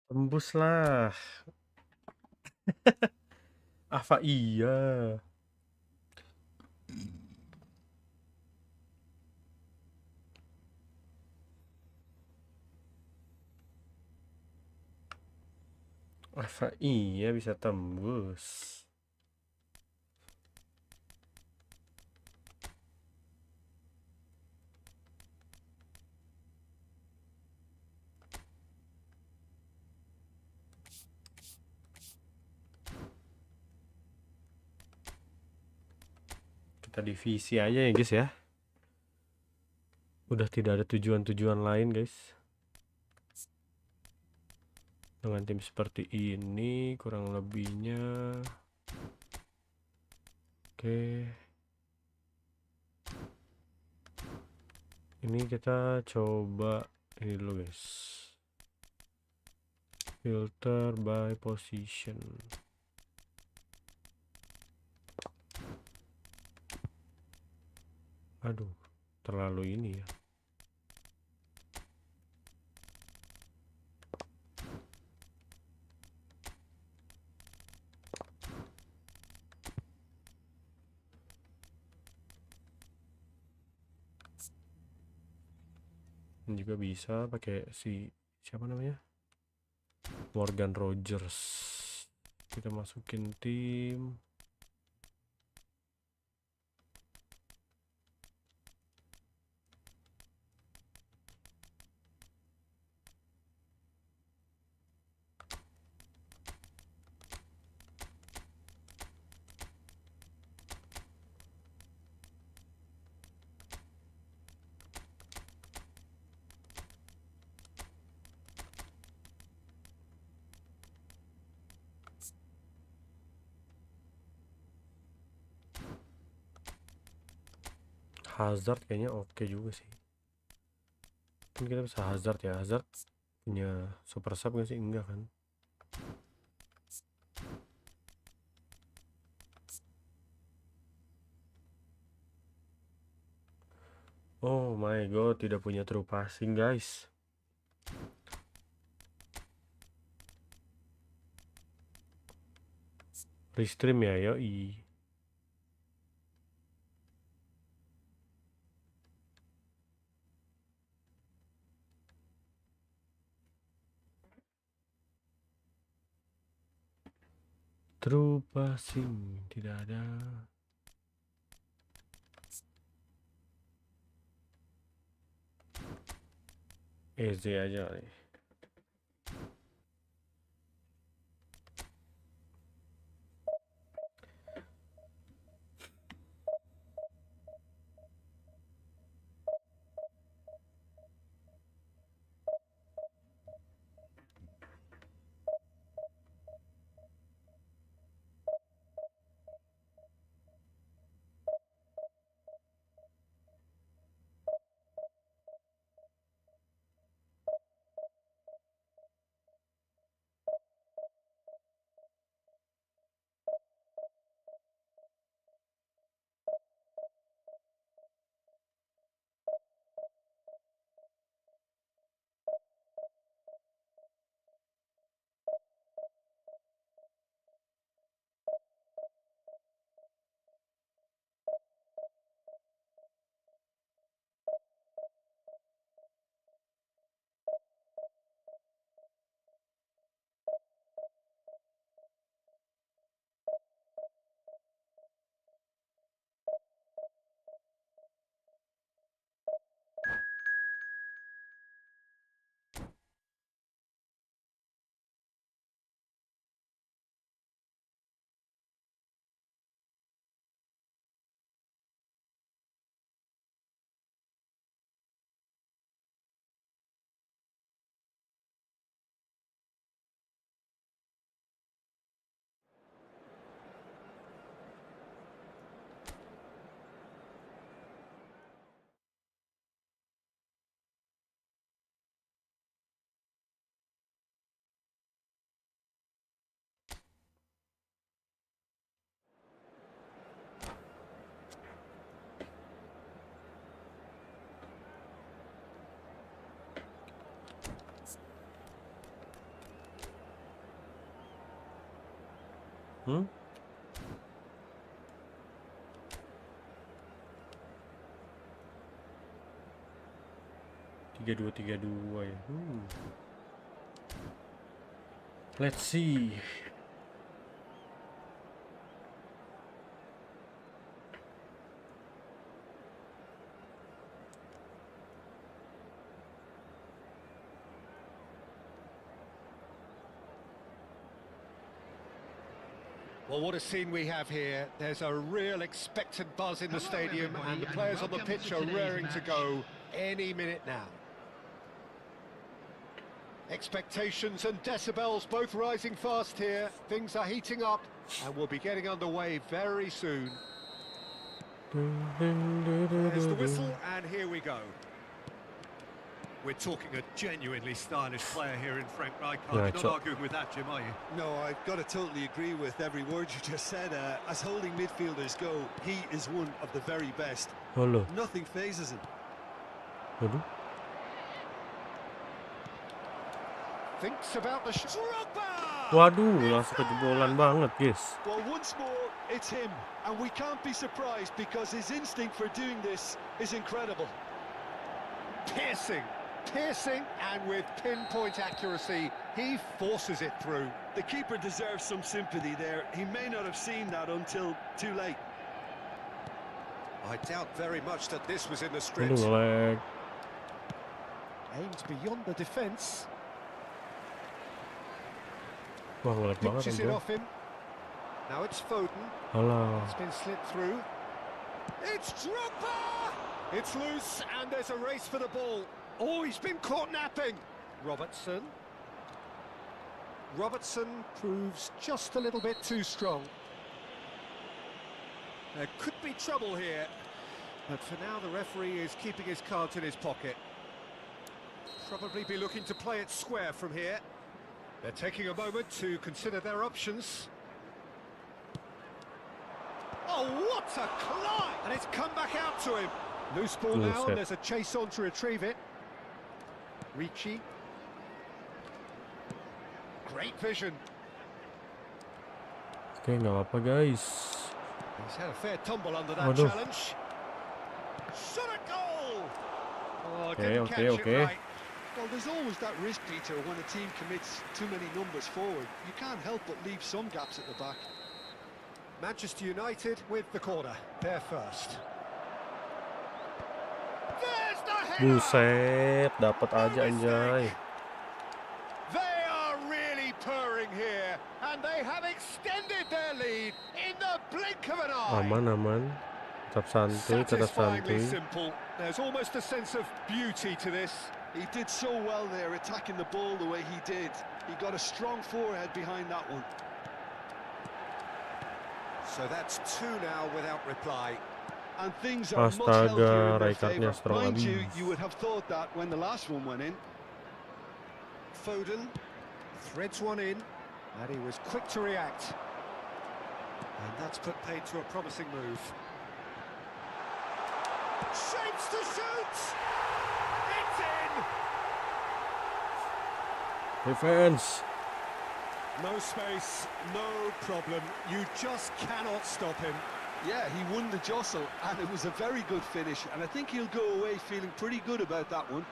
Tembus lah. Apa iya? Apa iya bisa tembus? Kita divisi aja ya guys ya. Udah tidak ada tujuan-tujuan lain guys. Dengan tim seperti ini kurang lebihnya. Oke. Ini kita coba ini dulu guys. Filter by position. Aduh, terlalu ini ya. Dan juga bisa pakai si siapa namanya? Morgan Rogers. Kita masukin tim. Hazard kayaknya oke juga sih. Kan kita bisa Hazard ya. Hazard punya super sub gak sih? Enggak kan? Oh my god, tidak punya true passing guys. Restream ya, yoi. True passing tidak ada. EZ aja nih. 3-2 ya. Let's see. Well, what a scene we have here. There's a real expectant buzz in the stadium, and the players on the pitch are raring to go any minute now. Expectations and decibels both rising fast here. Things are heating up, and we'll be getting underway very soon. There's the whistle, and here we go. We're talking a genuinely stylish player here in Frank Rijkaard. You're not arguing with that, Jim, are you? No, I've got to totally agree with every word you just said. As holding midfielders go, he is one of the very best. Halo. Nothing phases him. Thinks about the shot. Waduh, langsung kejebolan banget, guys. Well, once more, it's him. And we can't be surprised because his instinct for doing this is incredible. Piercing, and with pinpoint accuracy, he forces it through. The keeper deserves some sympathy there. He may not have seen that until too late. I doubt very much that this was in the script. Lag. Aimed beyond the defence. Wah, ngelag banget Pitches it off him. Now it's Foden. Alah. It's been slipped through. It's Drogba! It's loose, and there's a race for the ball. Oh, he's been caught napping. Robertson proves just a little bit too strong. There could be trouble here, but for now the referee is keeping his cards in his pocket. Probably be looking to play it square from here. They're taking a moment to consider their options. Oh, what a climb! And it's come back out to him. Loose ball now, and there's a chase on to retrieve it. Ricci. Great vision. Oke, nggak apa-apa, guys. He's had a fair tumble under that challenge. Shot a goal! Oh, didn't catch it right. Well, there's always that risk, Peter, when a team commits too many numbers forward. You can't help but leave some gaps at the back. Manchester United with the corner. They're first. There's the header! Buset, dapat aja anjay. They are really purring here, and they have extended their lead in the blink of an eye. Aman. Tetap santuy, tetap santuy. Simple. There's almost a sense of beauty to this. He did so well there, attacking the ball the way he did. He got a strong forehead behind that one. So that's 2 now without reply. And things are much healthier in their favour. Mind you, you would have thought that when the last one went in. Foden threads one in, and he was quick to react. And that's put paid to a promising move. Shapes to shoot! It's in! Defense. No space, no problem. You just cannot stop him. Yeah, he won the jostle, and it was a very good finish, and I think he'll go away feeling pretty good about that one.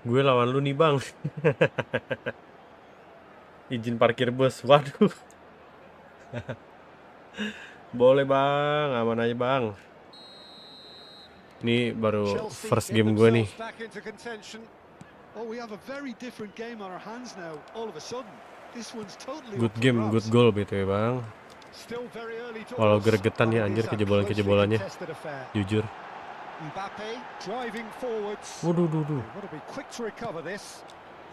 Gue lawan lu nih, Bang. Izin parkir bus. Waduh. Boleh, Bang. Aman aja, Bang. Ini baru first game gue nih. Good game, good goal BTW, Bang. Walau gregetan ya anjir kejebolan-kejebolannya. Jujur. Mbappe driving forwards. Waduh. Want to be quick to recover this.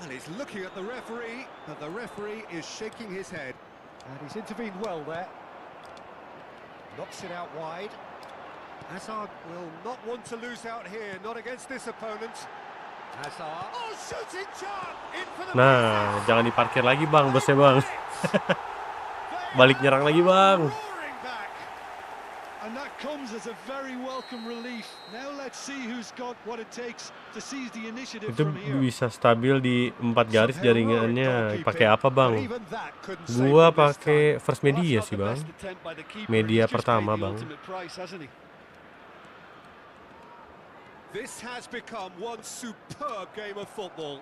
And he's looking at the referee, but the referee is shaking his head. And he's intervened well there. Knocks it out wide. Hazard will not want to lose out here, not against this opponent. Hazard. Oh, shooting chance! In for the Nah, jangan diparkir lagi bang, bosnya bang. Balik nyerang lagi bang. roaring back. And that comes as a very welcome relief. Now let's see who's got what it takes to seize the initiative Itu from here. bisa stabil di 4 garis jaringannya. Pakai apa bang? But even that couldn't save Gua him this pakai time. first media sih bang. Media pertama bang. This has become one superb game of football.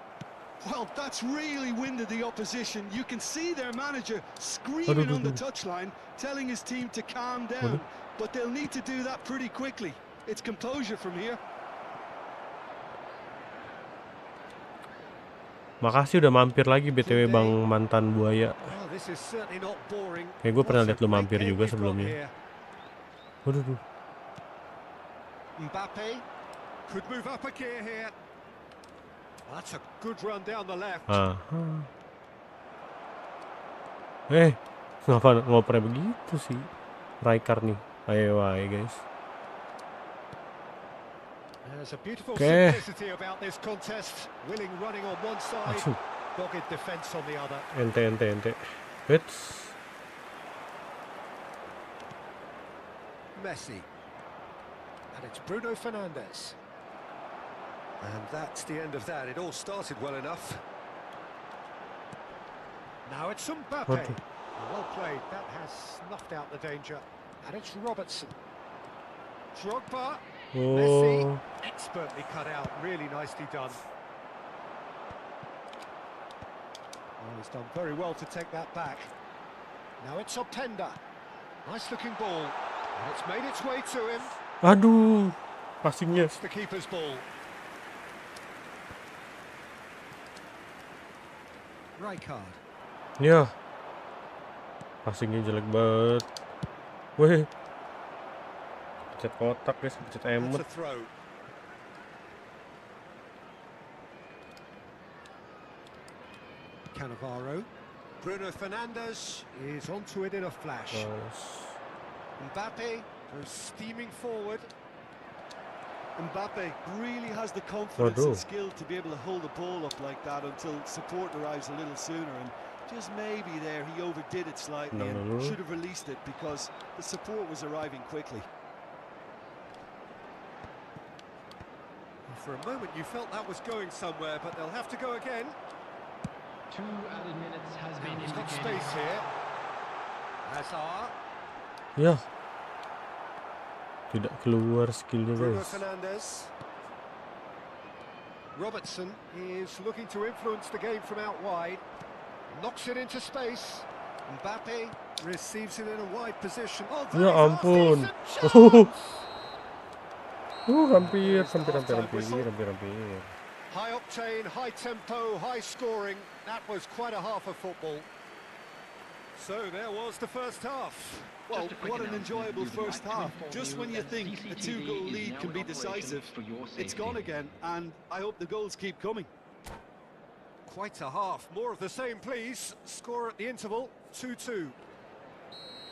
Well, that's really winded the opposition. You can see their manager screaming on the touchline, telling his team to calm down. But they'll need to do that pretty quickly. It's composure from here. Makasih udah mampir lagi BTW bang mantan buaya. Well, this is certainly not boring. Kayak gue pernah What a lihat lu mampir great juga game you've got sebelumnya. here. Waduh. Mbappe could move up a gear here. That's a good run down the left. Ngapa ngopernya begitu sih? Raikar nih. Ayo guys. There's a beautiful Okay. simplicity about this contest. Willing running on one side, Aduh. dogged defence on the other. Ente. Hits. Messi. And it's Bruno Fernandes. And that's the end of that. It all started well enough. Now it's Mbappe. Aduh. Well played. That has snuffed out the danger. And it's Robertson. Drogba. Messi. Oh. Expertly cut out. Really nicely done. Oh, he's done very well to take that back. Now it's Openda. Nice looking ball. And it's made its way to him. Aduh. Passingnya. It's the keeper's ball. Rijkaard. Ya. Passingnya jelek banget. Weh. Pencet kotak guys, pencet That's emot. a throw. Cannavaro. Bruno Fernandes is onto it in a flash. Nice. Mbappe goes steaming forward. Mbappe really has the confidence and Aduh. skill to be able to hold the ball up like that until support arrives a little sooner, and just maybe there he overdid it slightly and should have released it because the support was arriving quickly. For a moment you felt that was going somewhere, but they'll have to go again. 2 added minutes has been He's got indicated. space here. Hazard. Ya. Tidak keluar skillnya Bruno guys. Fernandes. Robertson is looking to influence the game from out wide. Knocks it into space. Mbappe receives it in a wide position. Oh, Ya that is ampun. half-decent chance. Hampir. High octane, high tempo, high scoring. That was quite a half of football. So there was the first half. Well, what an enjoyable first half. Just when you think a 2-goal lead can be decisive, it's gone again, and I hope the goals keep coming. Quite a half. More of the same, please. Score at the interval, 2-2.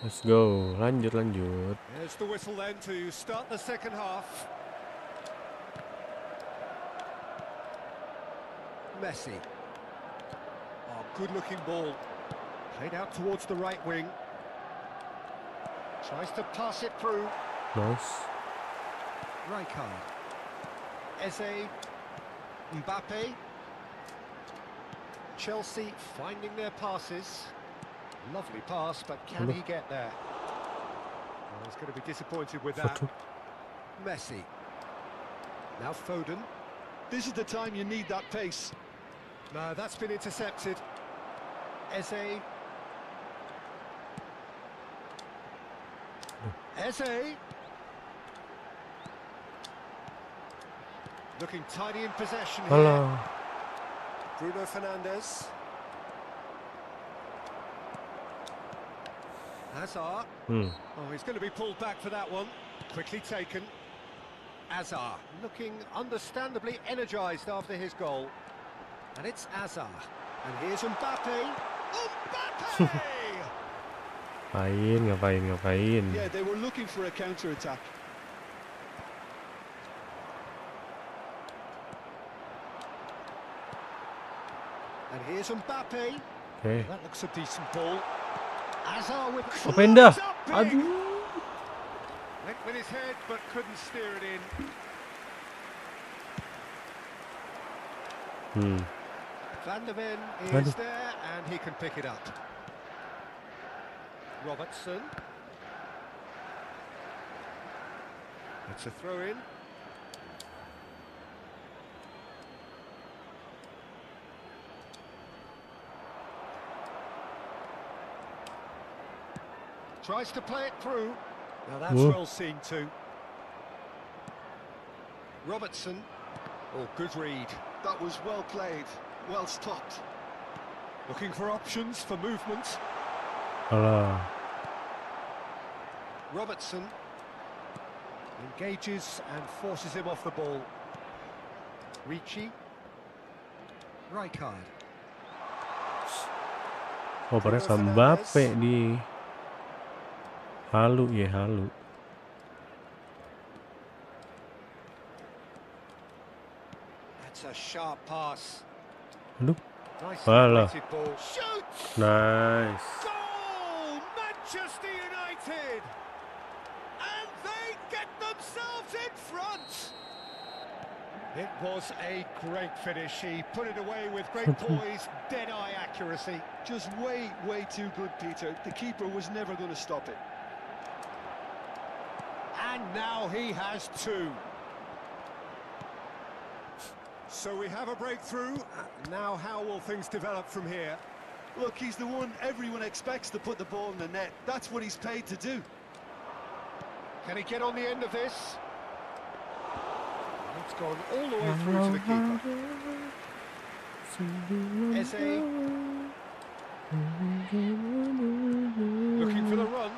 Let's go. Lanjut. There's the whistle then to start the second half. Messi. Oh, good-looking ball. Played out towards the right wing. Tries to pass it through. Nice. Rijkaard. Eze. Mbappe. Chelsea finding their passes. Lovely pass, but can he get there? Well, he's going to be disappointed with that. Messi. Now Foden. This is the time you need that pace. No, that's been intercepted. Eze. Eze. Looking tidy in possession here. Alah. Bruno Fernandes. Hazard. Oh, he's going to be pulled back for that one. Quickly taken. Hazard looking understandably energised after his goal. And it's Hazard. And here's Mbappe. Mbappe! Ngapain. Yeah, they were looking for a counter-attack. And here's Mbappe. Oke. That looks a decent ball. Azar with Apain dah? Up big. Aduh. Went with his head but couldn't steer it in. Van der Ven is there and he can pick it up. Robertson. It's a throw in. Tries to play it through. Now that's well seen too. Robertson. Oh, good read. That was well played, well stopped. Looking for options for movement. Alah. Robertson engages and forces him off the ball. Ricci. Rijkaard. Oh, padahal Mbappe di halu. That's a sharp pass. Aduh. Nice Alah. weighted ball. Shoots! Nice. Goal! Manchester United! And they get themselves in front! It was a great finish. He put it away with great poise, dead-eye accuracy. Just way too good, Peter. The keeper was never going to stop it. And now he has two. So we have a breakthrough. Now how will things develop from here? Look, he's the one everyone expects to put the ball in the net. That's what he's paid to do. Can he get on the end of this? It's gone all the way through to the keeper. Eze. Looking for the run.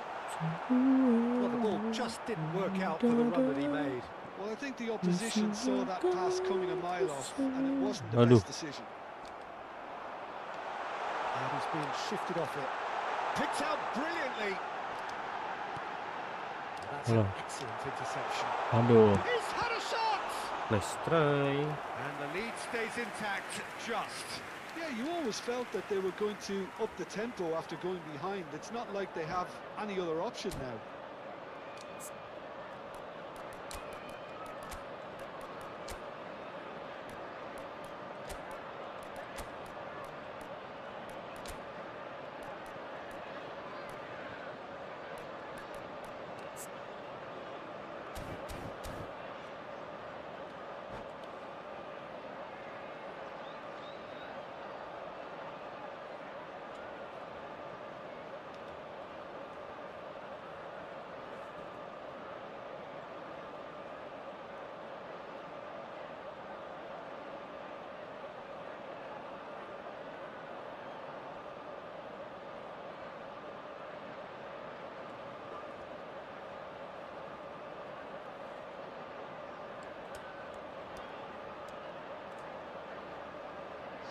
Well, the ball just didn't work out for the run that he made. Well, I think the opposition saw that pass coming a mile off, and it wasn't the best decision. And he's being shifted off it. Picked out brilliantly. That's an excellent interception. Aduh. He's had a shot! Nice try. And the lead stays intact, just. Yeah, you always felt that they were going to up the tempo after going behind. It's not like they have any other option now.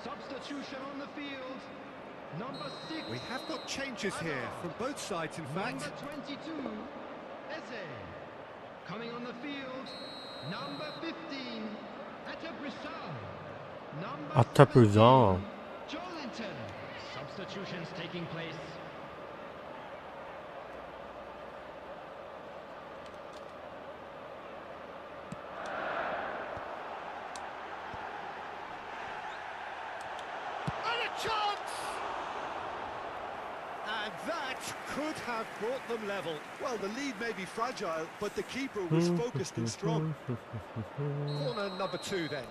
Substitution on the field. Number 6. We have got changes here from both sides, in fact. Number 22, Eze. Coming on the field, number 15, Ataprizan. Jolinton. Substitutions taking place. And that could have brought them level. Well, the lead may be fragile, but the keeper was focused and strong. Corner number 2 then.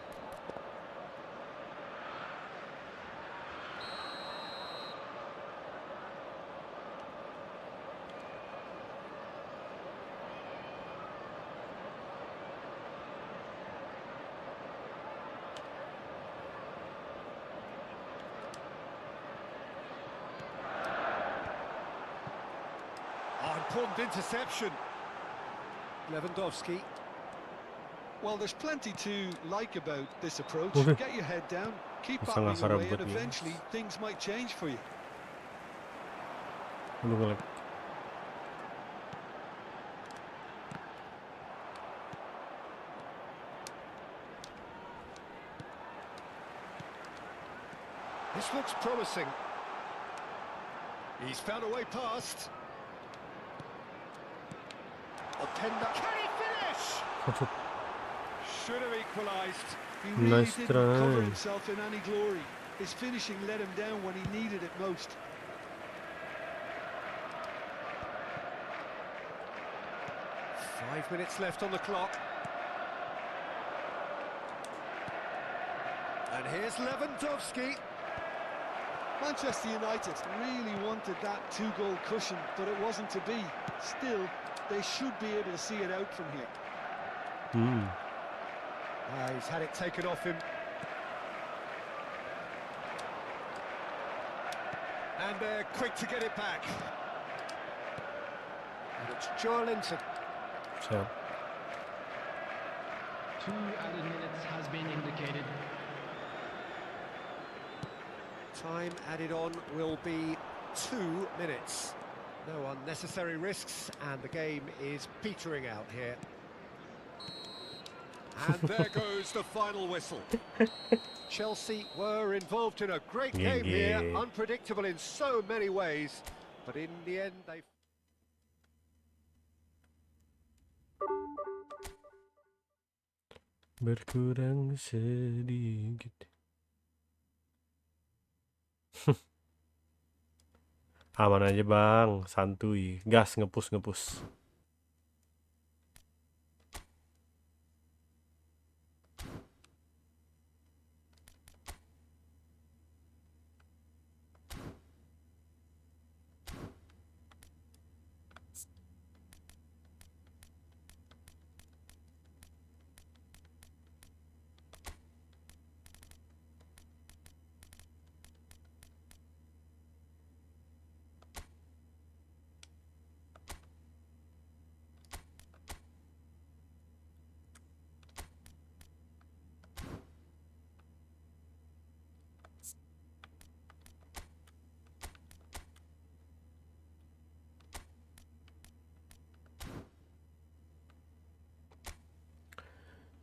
Important interception. Lewandowski. Well, there's plenty to like about this approach. Okay. Get your head down, keep Bisa battling ngasar away, and buat dia. eventually things might change for you. This looks promising. He's found a way past. Openda. Can he finish? Should have equalised. He really Nice didn't cover try. himself in any glory. His finishing let him down when he needed it most. Five minutes left on the clock. And here's Lewandowski. Manchester United really wanted that two-goal cushion, but it wasn't to be. Still, they should be able to see it out from here. He's had it taken off him. And they're quick to get it back. And it's Joelinton. So, 2 added minutes has been indicated. Time added on will be 2 minutes. No unnecessary risks, and the game is petering out here. And there goes the final whistle. Chelsea were involved in a great game here, unpredictable in so many ways, but in the end they... berkurang sedikit. Aman aja bang, santuy, gas ngepus.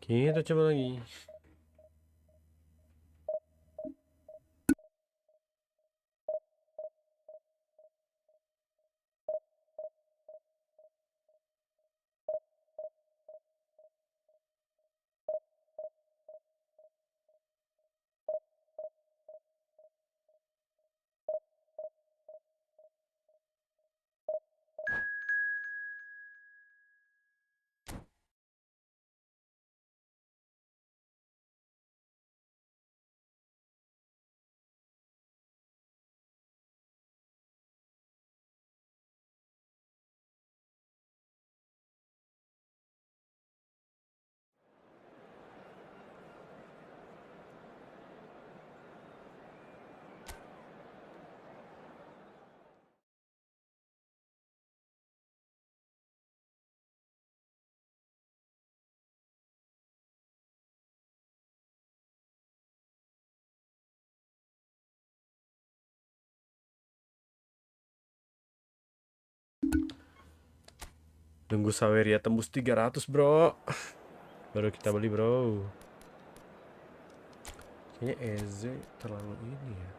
Kita coba lagi. Tunggu Saweria tembus 300 bro, baru kita beli bro. Kayaknya Eze terlalu ini ya.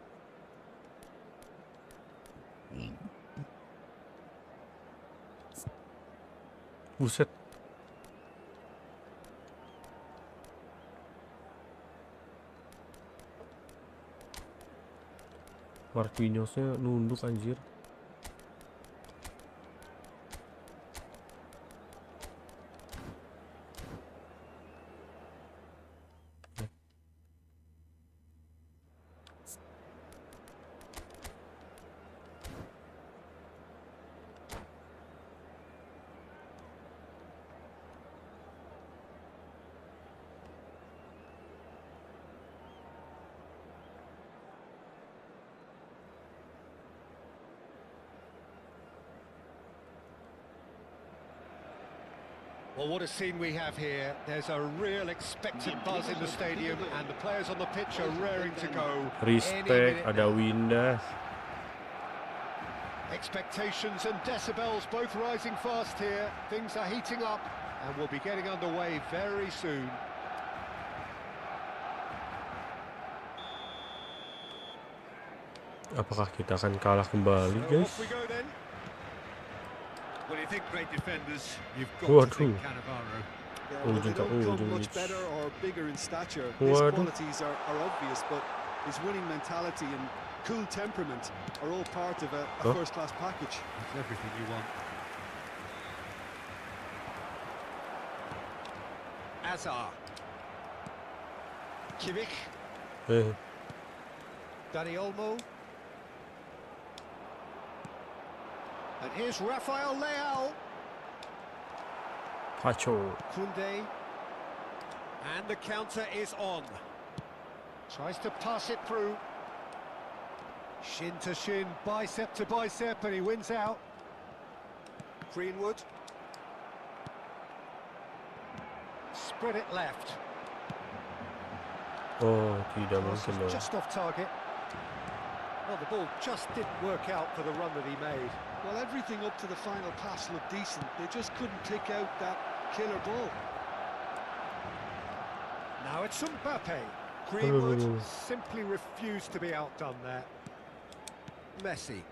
Buset. Marquinhosnya nunduk anjir. Well, what a scene we have here. There's a real expected buzz in the stadium, and the players on the pitch are raring to go. Respect, ada Winda. Expectations and decibels both rising fast here. Things are heating up, and we'll be getting underway very soon. Apakah kita akan kalah kembali, So guys? off we go then. When you think great defenders, you've got Waduh. to think Cannavaro. Yeah, well, they don't come much better or bigger in stature. His qualities are obvious, but his winning mentality and cool temperament are all part of a first-class package. It's everything you want. Azar. Kimmich. Dani Olmo. And here's Rafael Leao. Pacho. Kunde. And the counter is on. Tries to pass it through. Shin to shin, bicep to bicep, and he wins out. Greenwood. Spread it left. Oh, tidak Pass mungkin is dong. just off target. Well, the ball just didn't work out for the run that he made. Well, everything up to the final pass looked decent. They just couldn't pick out that killer ball. Now it's Mbappe. Greenwood simply refused to be outdone there. Messi.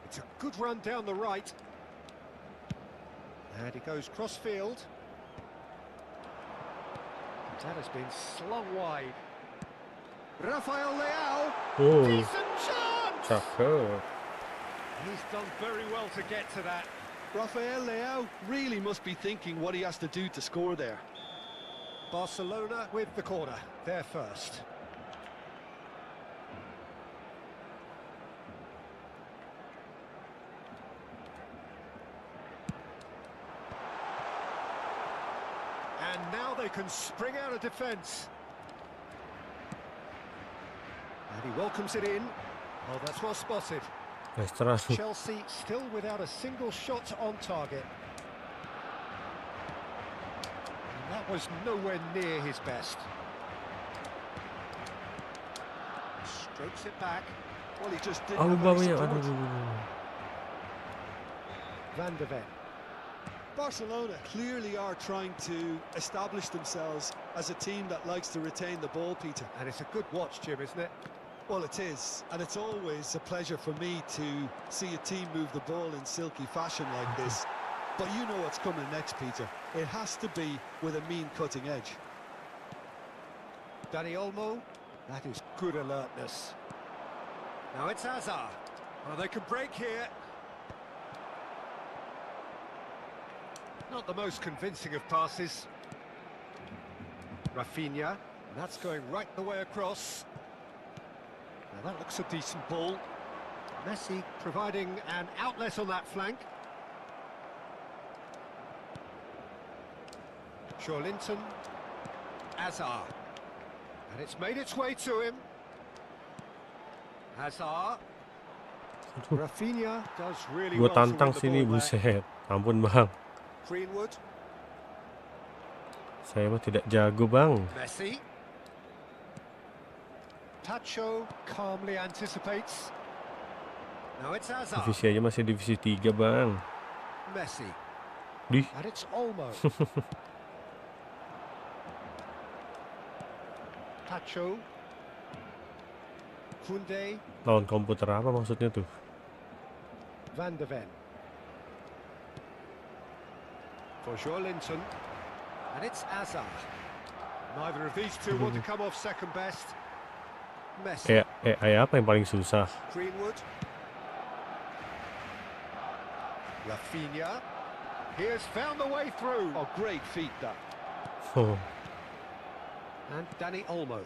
It's a good run down the right. And he goes cross-field. That has been slung wide. Rafael Leao. Oh, Decent chance! cakep. He's done very well to get to that. Rafael Leao really must be thinking what he has to do to score there. Barcelona with the corner. They're first. And now they can spring out of defence. And he welcomes it in. Oh, that's well spotted. Nice try. Chelsea still without a single shot on target. And that was nowhere near his best. Strokes it back. Well, he just didn't Aduh, have any bawahnya. support. Aduh. Van de Ven. Barcelona clearly are trying to establish themselves as a team that likes to retain the ball, Peter. And it's a good watch, Jim, isn't it? Well, it is, and it's always a pleasure for me to see a team move the ball in silky fashion like this. But you know what's coming next, Peter. It has to be with a mean cutting edge. Dani Olmo. That is good alertness. Now it's Azar. Oh, they can break here. Not the most convincing of passes. Rafinha. That's going right the way across. Now that looks a decent ball. Messi providing an outlet on that flank. Linton. Azar. And it's made its way to him. Azar. Rafinha does really Gue well to win tantang the sini, ball back. buset. Ampun, Bang. Greenwood. Saya mah tidak jago, Bang. Messi. Pacho calmly anticipates. Now it's Azar. Divisi aja masih divisi 3, Bang. Messi. Di. And it's Olmo. Pacho. Kunde. Lawan komputer apa maksudnya tuh? Van de Ven. For Linton. And it's Azar. Neither of these two want to come off second best. Messi. Apa yang paling susah? Greenwood. Rafinha. He has found the way through. Oh, great feat that. Oh, And Dani Olmo.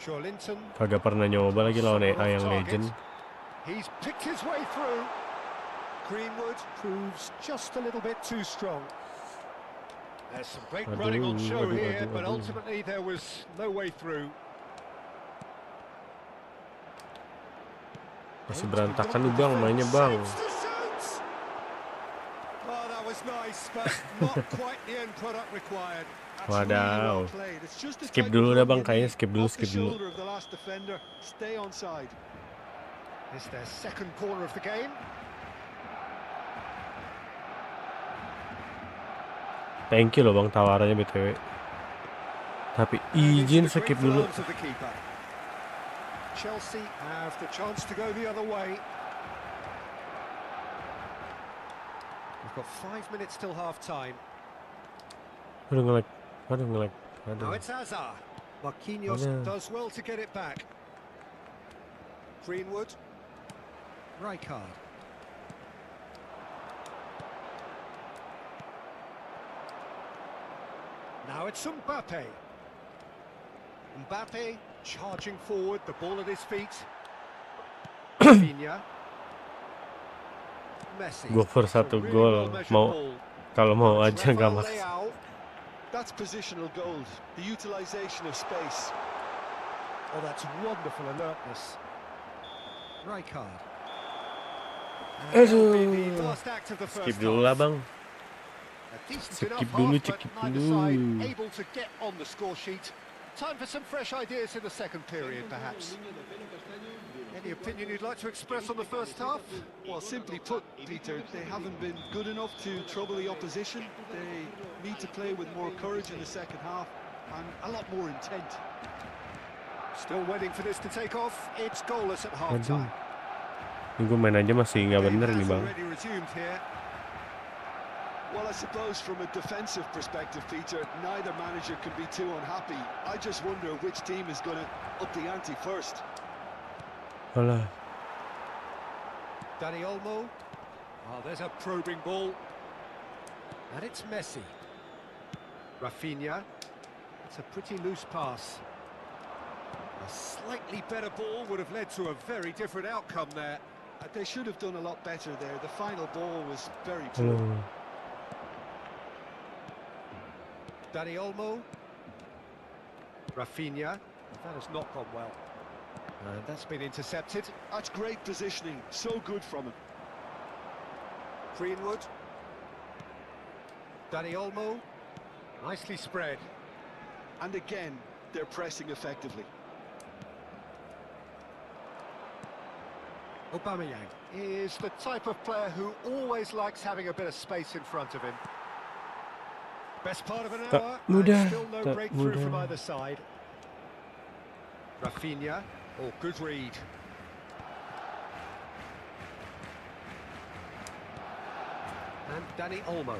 Linton. kagak pernah nyoba lagi lawan AI yang legend. He's picked his way through. Greenwood proves just a little bit too strong. There's some great running on show here, but ultimately there was no way through. Masih berantakan nih, Bang, mainnya, Bang. Oh, that was nice, but not quite the end product required. Wadaw. Skip dulu dah, Bang, kayaknya skip dulu. It's their second corner of the game. Thank you loh, Bang, tawarannya BTW. Tapi izin skip dulu. Chelsea have the chance to go the other way. We've got 5 minutes till half-time. Aduh ngelag. Now it's Hazard. Marquinhos does well to get it back. Greenwood. Rijkaard. Now it's Mbappe. Mbappe charging forward, the ball at his feet. Rafinha. Messi. Gue per 1 gol kalau mau aja nggak maksa. That's positional gold, the utilization of space. Oh, that's wonderful alertness. Rijkaard. Aduh. Skip dulu lah bang. Skip dulu. Able to get on the score sheet. Time for some fresh ideas in the second period, perhaps. Any opinion you'd like to express on the first half? Well, simply put, Peter, they haven't been good enough to trouble the opposition. They need to play with more courage in the second half and a lot more intent. Still waiting for this to take off. It's goalless at half-time. Ini gue main aja masih nggak bener nih bang. Well, I suppose from a defensive perspective, Peter, neither manager can be too unhappy. I just wonder which team is going to up the ante first. Alah. Dani Olmo. Oh, there's a probing ball. And it's Messi. Rafinha. It's a pretty loose pass. A slightly better ball would have led to a very different outcome there. They should have done a lot better there. The final ball was very poor. Dani Olmo. Rafinha. That has not gone well. And that's been intercepted. That's great positioning. So good from him. Greenwood. Dani Olmo. Nicely spread. And again, they're pressing effectively. Aubameyang is the type of player who always likes having a bit of space in front of him. Best part of an hour, and still no breakthrough from either side. Rafinha, oh, good read. And Dani Olmo.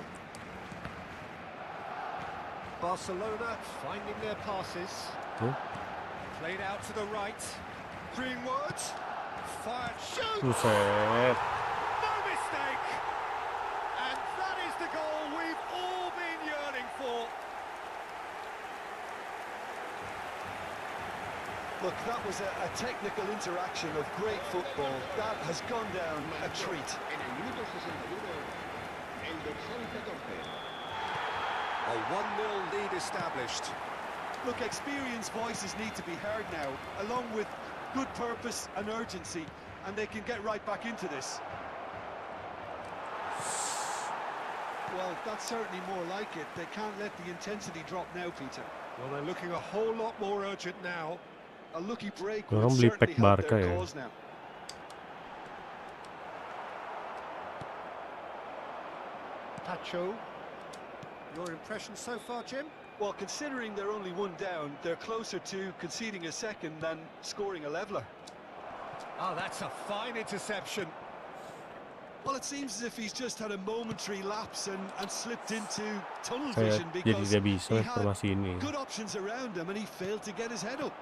Barcelona finding their passes. Played out to the right. Greenwood. Fired, shoot! No mistake! And that is the goal we've all been yearning for. Look, that was a technical interaction of great football. That has gone down a treat. A 1-0 lead established. Look, experienced voices need to be heard now, along with good purpose and urgency, and they can get right back into this. Well, that's certainly more like it. They can't let the intensity drop now, Peter. Well, they're looking a whole lot more urgent now. A lucky break would certainly help their cause now. Pacho, your impression so far, Jim? Well, considering they're only one down, they're closer to conceding a second than scoring a leveller. Oh, that's a fine interception. Well, it seems as if he's just had a momentary lapse and slipped into tunnel vision because he had good options around him and he failed to get his head up.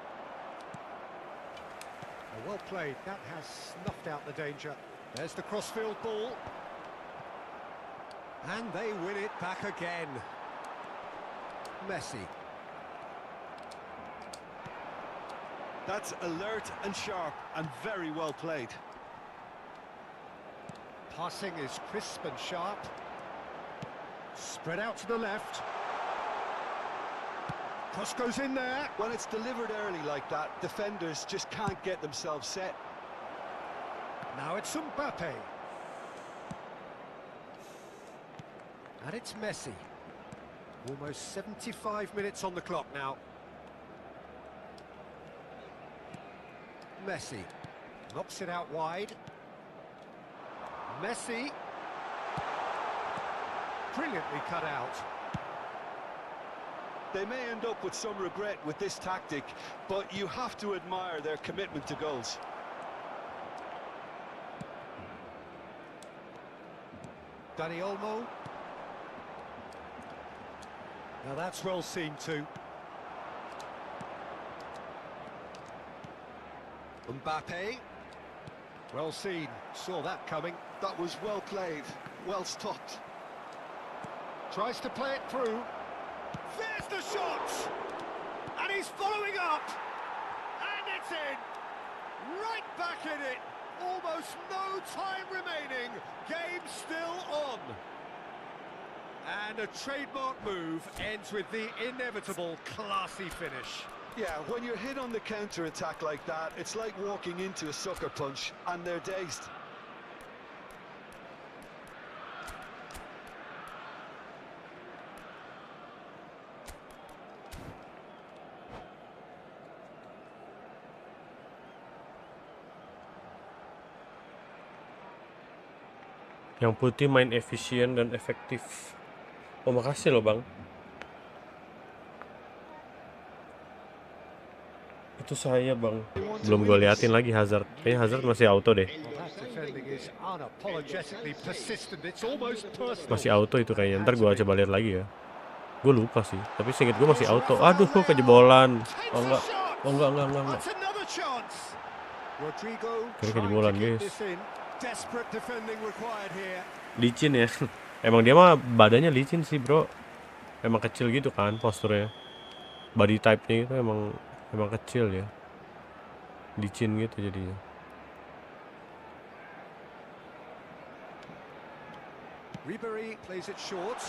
Oh, well played. That has snuffed out the danger. There's the crossfield ball. And they win it back again. Messi. That's alert and sharp and very well played. Passing is crisp and sharp. Spread out to the left. Cross goes in there. When it's delivered early like that, defenders just can't get themselves set. Now it's Mbappe. And it's Messi. Almost 75 minutes on the clock now. Messi knocks it out wide. Messi. Brilliantly cut out. They may end up with some regret with this tactic, but you have to admire their commitment to goals. Dani Olmo. Now that's well seen too. Mbappe. Well seen, saw that coming. That was well played, well stopped. Tries to play it through. There's the shot! And he's following up! And it's in! Right back in it! Almost no time remaining. Game still on. And a trademark move ends with the inevitable classy finish. Yeah, when you're hit on the counter-attack like that, it's like walking into a sucker punch, and they're dazed. Yang putih main efisien dan efektif. Oh, makasih loh bang. Itu saya bang. Belum gue liatin lagi Hazard. Kayaknya Hazard masih auto deh. Masih auto itu kayaknya. Ntar gue coba lihat lagi ya. Gue lupa sih. Tapi seinget gue masih auto. Aduh, kejebolan. Oh enggak. Oh enggak. Kayaknya kejebolan guys. Licin ya. Emang dia mah badannya licin sih bro. Emang kecil gitu kan posturnya. Body type-nya itu emang kecil ya. Licin gitu jadinya. Ribery plays it short.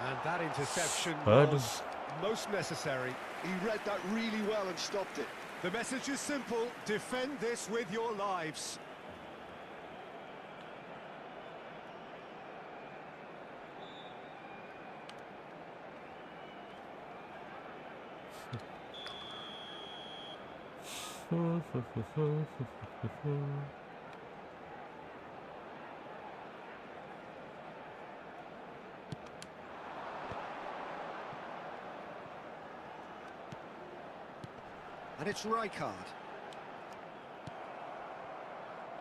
And that interception was most necessary. He read that really well and stopped it. The message is simple: defend this with your lives. And it's Rijkaard.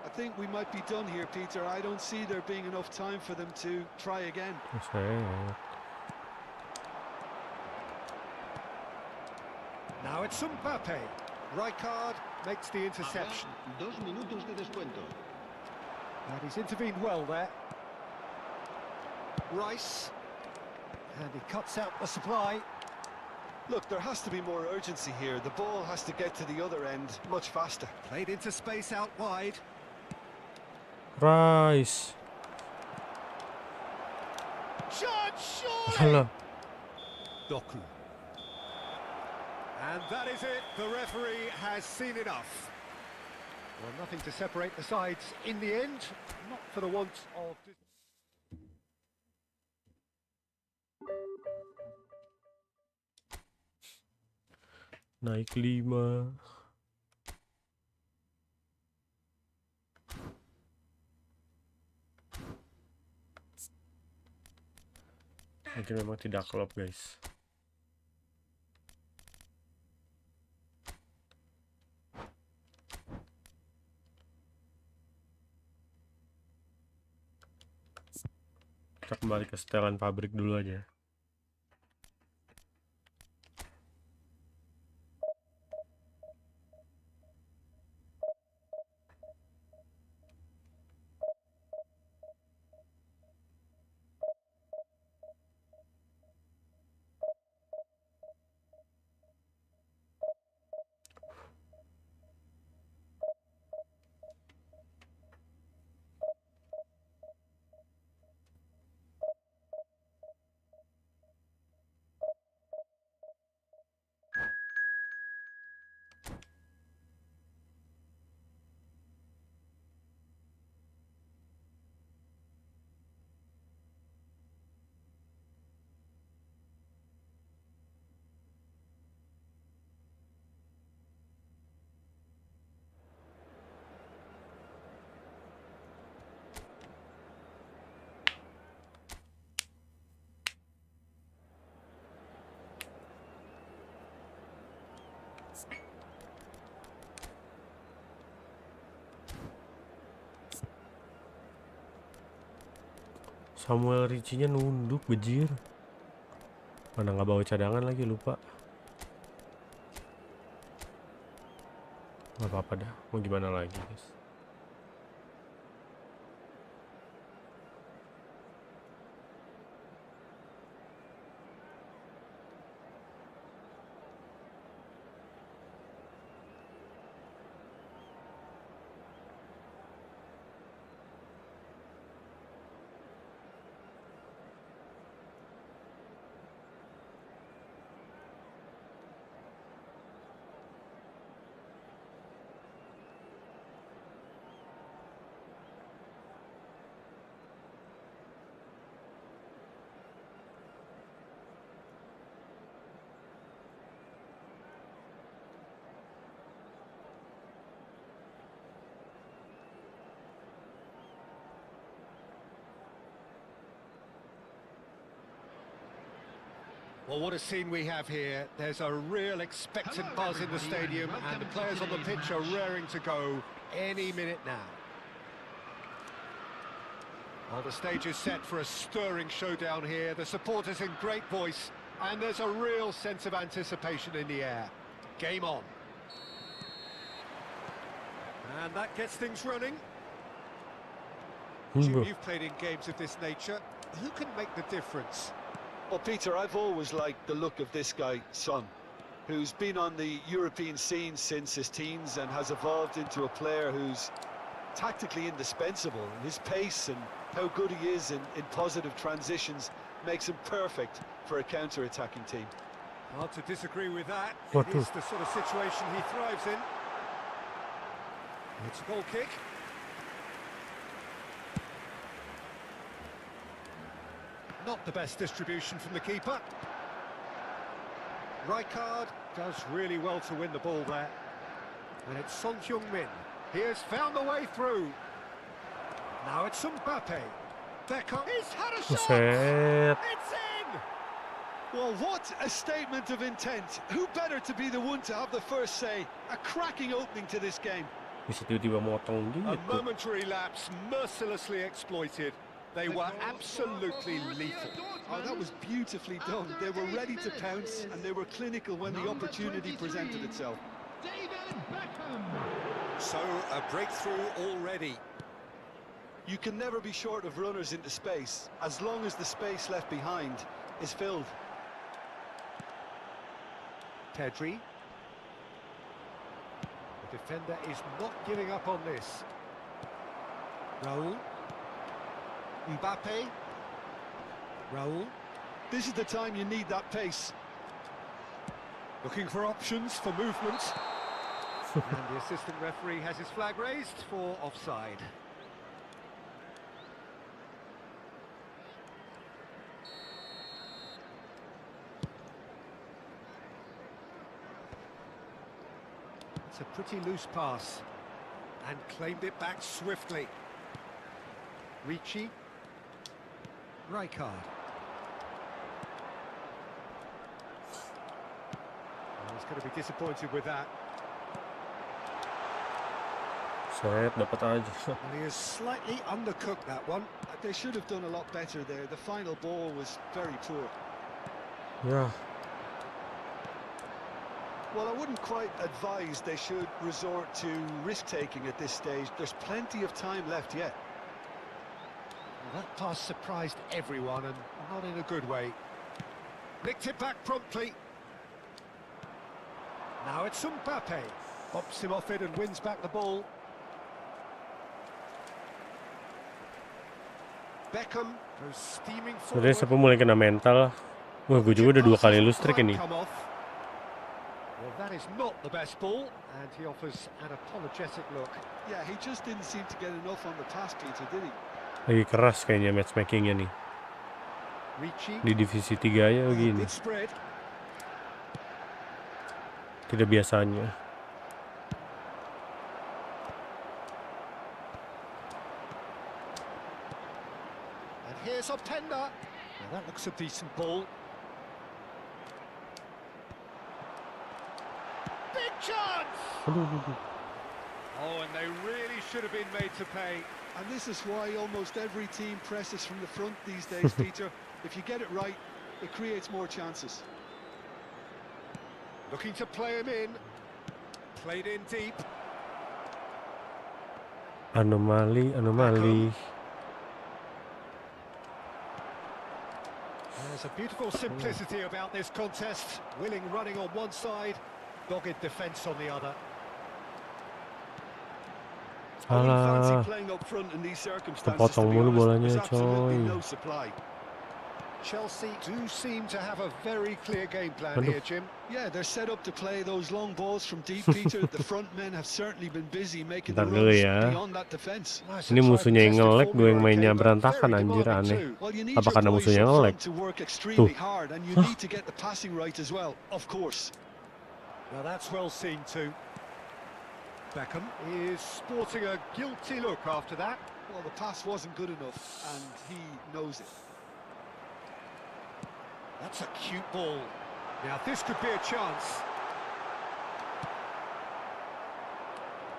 I think we might be done here, Peter. I don't see there being enough time for them to try again. Now it's Mbappe. Rijkaard makes the interception. 2 minutos de descuento. And he's intervened well there. Rice. And he cuts out the supply. Look, there has to be more urgency here. The ball has to get to the other end much faster. Played into space out wide. Rice. Shot, surely! Doku. And that is it. The referee has seen enough. Well, nothing to separate the sides in the end. Not for the want of... Naik 5. Mungkin memang tidak klop guys. Kita kembali ke setelan pabrik dulu aja. Samuel Ricci-nya nunduk bejir. Mana nggak bawa cadangan lagi, lupa. Nggak apa-apa dah, mau gimana lagi guys. Well, what a scene we have here. There's a real expectant buzz in the stadium, and the players on the pitch are raring to go any minute now. Well, the stage is set for a stirring showdown here. The supporters in great voice, and there's a real sense of anticipation in the air. Game on. And that gets things running. Jim, you've played in games of this nature. Who can make the difference? Well, Peter, I've always liked the look of this guy, Son, who's been on the European scene since his teens and has evolved into a player who's tactically indispensable. And his pace and how good he is in positive transitions makes him perfect for a counter-attacking team. Hard to disagree with that. What It is the sort of situation he thrives in. It's a goal kick. Not the best distribution from the keeper. Rijkaard does really well to win the ball there. And it's Son Heung-min. He has found the way through. Now it's Mbappe. Beckham. He's had a shot! Buset. It's in! Well, what a statement of intent. Who better to be the one to have the first say? A cracking opening to this game. Bisa tiba-tiba motong A gitu. momentary lapse mercilessly exploited. They were absolutely lethal. Oh, that was beautifully done. They were ready to pounce, and they were clinical when the opportunity presented itself. David Beckham. So, a breakthrough already. You can never be short of runners into space, as long as the space left behind is filled. Pedri. The defender is not giving up on this. Raul. Mbappe. Raul. This is the time you need that pace. Looking for options for movement. And the assistant referee has his flag raised for offside. It's a pretty loose pass. And claimed it back swiftly. Ricci. Rijkaard. Oh, he's going to be disappointed with that. Set, dapat aja. And he has slightly undercooked that one. They should have done a lot better there. The final ball was very poor. Ya, Well, I wouldn't quite advise they should resort to risk-taking at this stage. There's plenty of time left yet. Well, that pass surprised everyone, and not in a good way. Nicked it back promptly. Now it's Mbappe. Bops him off it and wins back the ball. Beckham goes steaming sebenarnya forward. siapa mulai kena mental. Wah, gue juga udah 2 kali lose track ini. Come off. Well, that is not the best ball, and he offers an apologetic look. Yeah, he just didn't seem to get enough on the pass, Peter, did he? Lagi keras kayaknya matchmakingnya nih. Ricci. Di divisi 3 aja begini. Good spread. Tidak biasanya. And here's Openda. Now that looks a decent ball. Big Oh, and they really should have been made to pay. And this is why almost every team presses from the front these days, Peter. If you get it right, it creates more chances. Looking to play him in. Played in deep. Anomali. There's a beautiful simplicity about this contest. Willing running on one side, dogged defence on the other. I wouldn't Alah, fancy playing up front in these circumstances, to kepotong be mulu honest. bolanya, There's absolutely coy. no supply. Chelsea do seem to have a very clear game plan Aduh. here, Jim. Yeah, they're set up to play those long balls from deep, Peter. The front men have certainly been busy making the Bentar dulu runs ya. beyond that defence. Nice Ini and musuhnya yang tried and nge-lag, tested gue yang formula, mainnya okay, but berantakan, very anjir, demanding aneh. too. Well, you need Apa your karena boys musuhnya up nge-lag? front to work extremely hard, and you need to get the passing right as well, of course. Now that's well seen too. Beckham is sporting a guilty look after that. Well, the pass wasn't good enough, and he knows it. That's a cute ball. Now this could be a chance.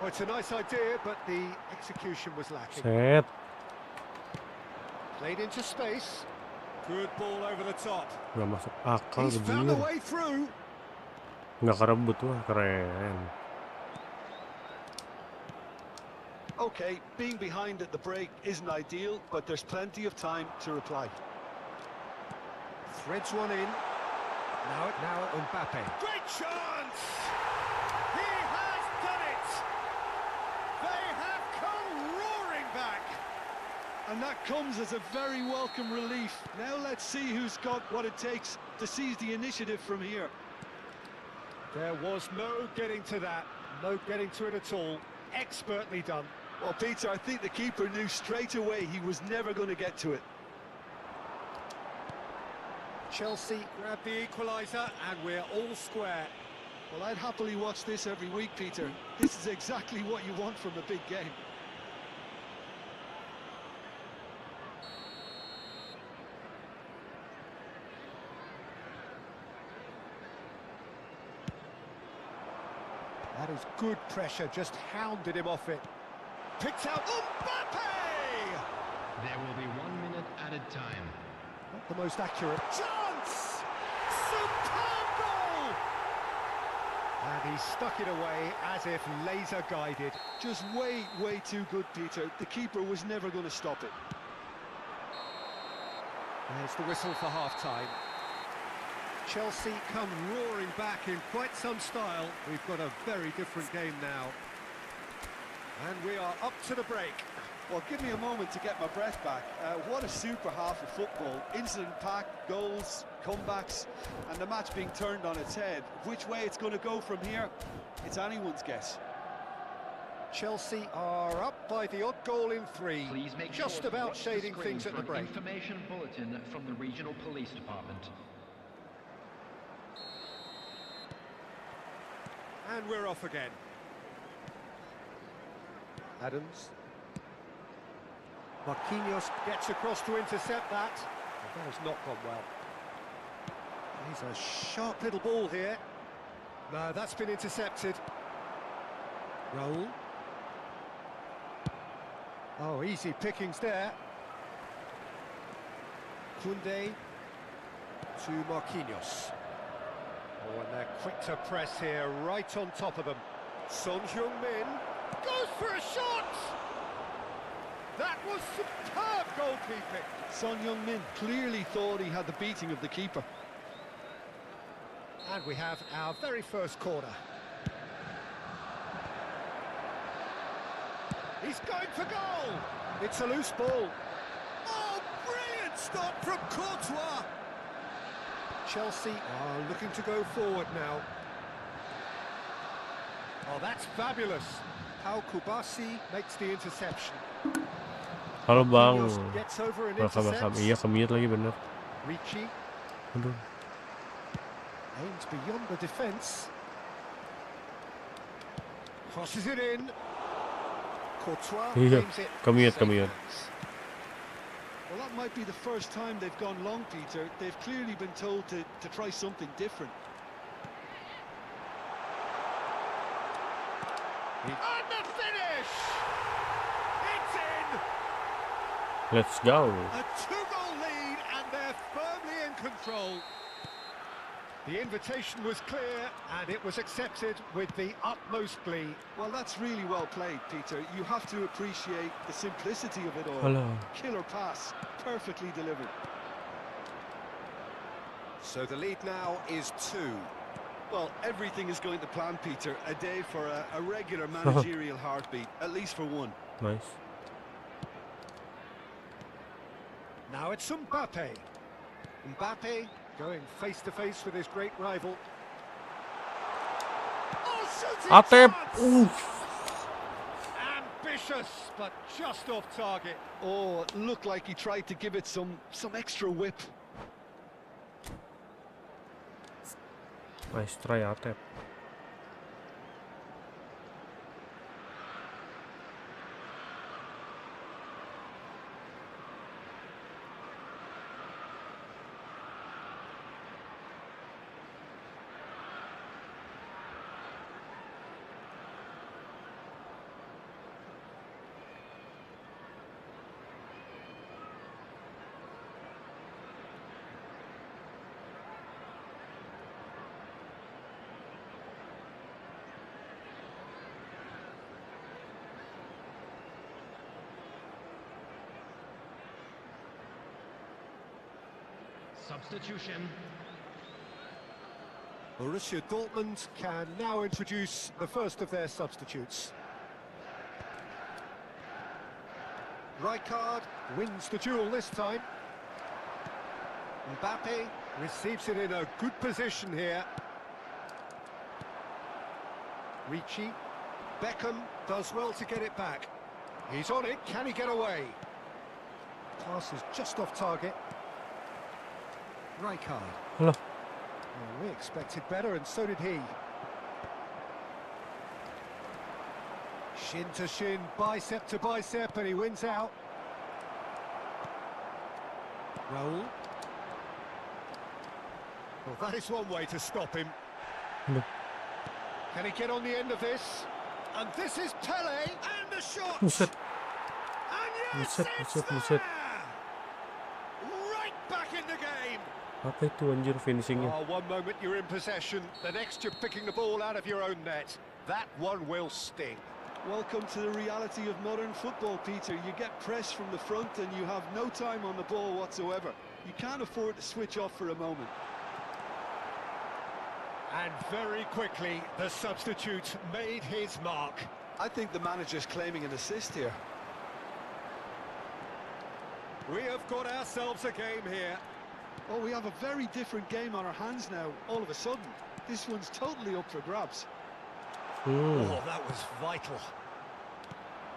Well, it's a nice idea, but the execution was lacking. Set. Played into space. Good ball over the top. Gak masuk akal He's found a begini. way through. Gak kerebut, wah keren. Okay, being behind at the break isn't ideal, but there's plenty of time to reply. Threads one in. Now Mbappe. Great chance! He has done it! They have come roaring back! And that comes as a very welcome relief. Now let's see who's got what it takes to seize the initiative from here. There was no getting to that. No getting to it at all. Expertly done. Well, Peter, I think the keeper knew straight away he was never going to get to it. Chelsea grab the equaliser and we're all square. Well, I'd happily watch this every week, Peter. This is exactly what you want from a big game. That is good pressure, just hounded him off it. Picked out Mbappe! There will be 1 minute added time. Not the most accurate. Chance! Superb goal! And he stuck it away as if laser guided. Just way too good, Peter. The keeper was never going to stop it. There's the whistle for half-time. Chelsea come roaring back in quite some style. We've got a very different game now. And we are up to the break. Well, give me a moment to get my breath back. What a super half of football. Incident-packed, goals, comebacks, and the match being turned on its head. Which way it's going to go from here, it's anyone's guess. Chelsea are up by the odd goal in 3. Please make just sure to about watch the shading screen things at for the an break. Information bulletin from the regional police department. And we're off again. Adams. Marquinhos gets across to intercept that. That has not gone well. He's a sharp little ball here. No, that's been intercepted. Raul. Oh, easy pickings there. Koundé to Marquinhos. Oh, and they're quick to press here, right on top of them. Son Heung-min goes for a shot! That was superb goalkeeping. Son Heung-min clearly thought he had the beating of the keeper. And we have our very first corner. He's going for goal! It's a loose ball. Oh, brilliant stop from Courtois! Chelsea are looking to go forward now. Oh, that's fabulous. How Kubasi makes the interception. Halo bang. Marquinhos gets over and Welcome. intercepts. Iya, kemit lagi bener. Ricci Aduh. aims beyond the defence. Crosses it in. Courtois Iya, aims it. kemit. Safe hands. Well, that might be the first time they've gone long, Peter. They've clearly been told to try something different. And the finish! It's in! Let's go. A 2-goal lead, and they're firmly in control. The invitation was clear, and it was accepted with the utmost glee. Well, that's really well played, Peter. You have to appreciate the simplicity of it all. Hello. Killer pass, perfectly delivered. So the lead now is 2. Well, everything is going to plan, Peter. A day for a regular managerial heartbeat, at least for one. Nice. Now it's Mbappe. Mbappe going face-to-face with his great rival. Oh, shooting Atep. chance! Ambitious, but just off target. Oh, it looked like he tried to give it some extra whip. Nice try, Atep. Substitution. Borussia Dortmund can now introduce the first of their substitutes. Rijkaard wins the duel this time. Mbappe receives it in a good position here. Ricci. Beckham does well to get it back. He's on it, can he get away? Pass is just off target. Rijkaard. Hello. Well, we expected better, and so did he. Shin to shin, bicep to bicep, and he wins out. Raul. Well, that is one way to stop him. Hello. Can he get on the end of this? And this is Pele, and the shot! Buset. And yes, Buset, it's buset, there! buset. Right back in the game! Apa itu anjir finishingnya? Oh, one moment you're in possession, the next you're picking the ball out of your own net. That one will sting. Welcome to the reality of modern football, Peter. You get pressed from the front and you have no time on the ball whatsoever. You can't afford to switch off for a moment. And very quickly, the substitute made his mark. I think the manager's claiming an assist here. We have got ourselves a game here. Oh, we have a very different game on our hands now, all of a sudden. This one's totally up for grabs. Oh, that was vital.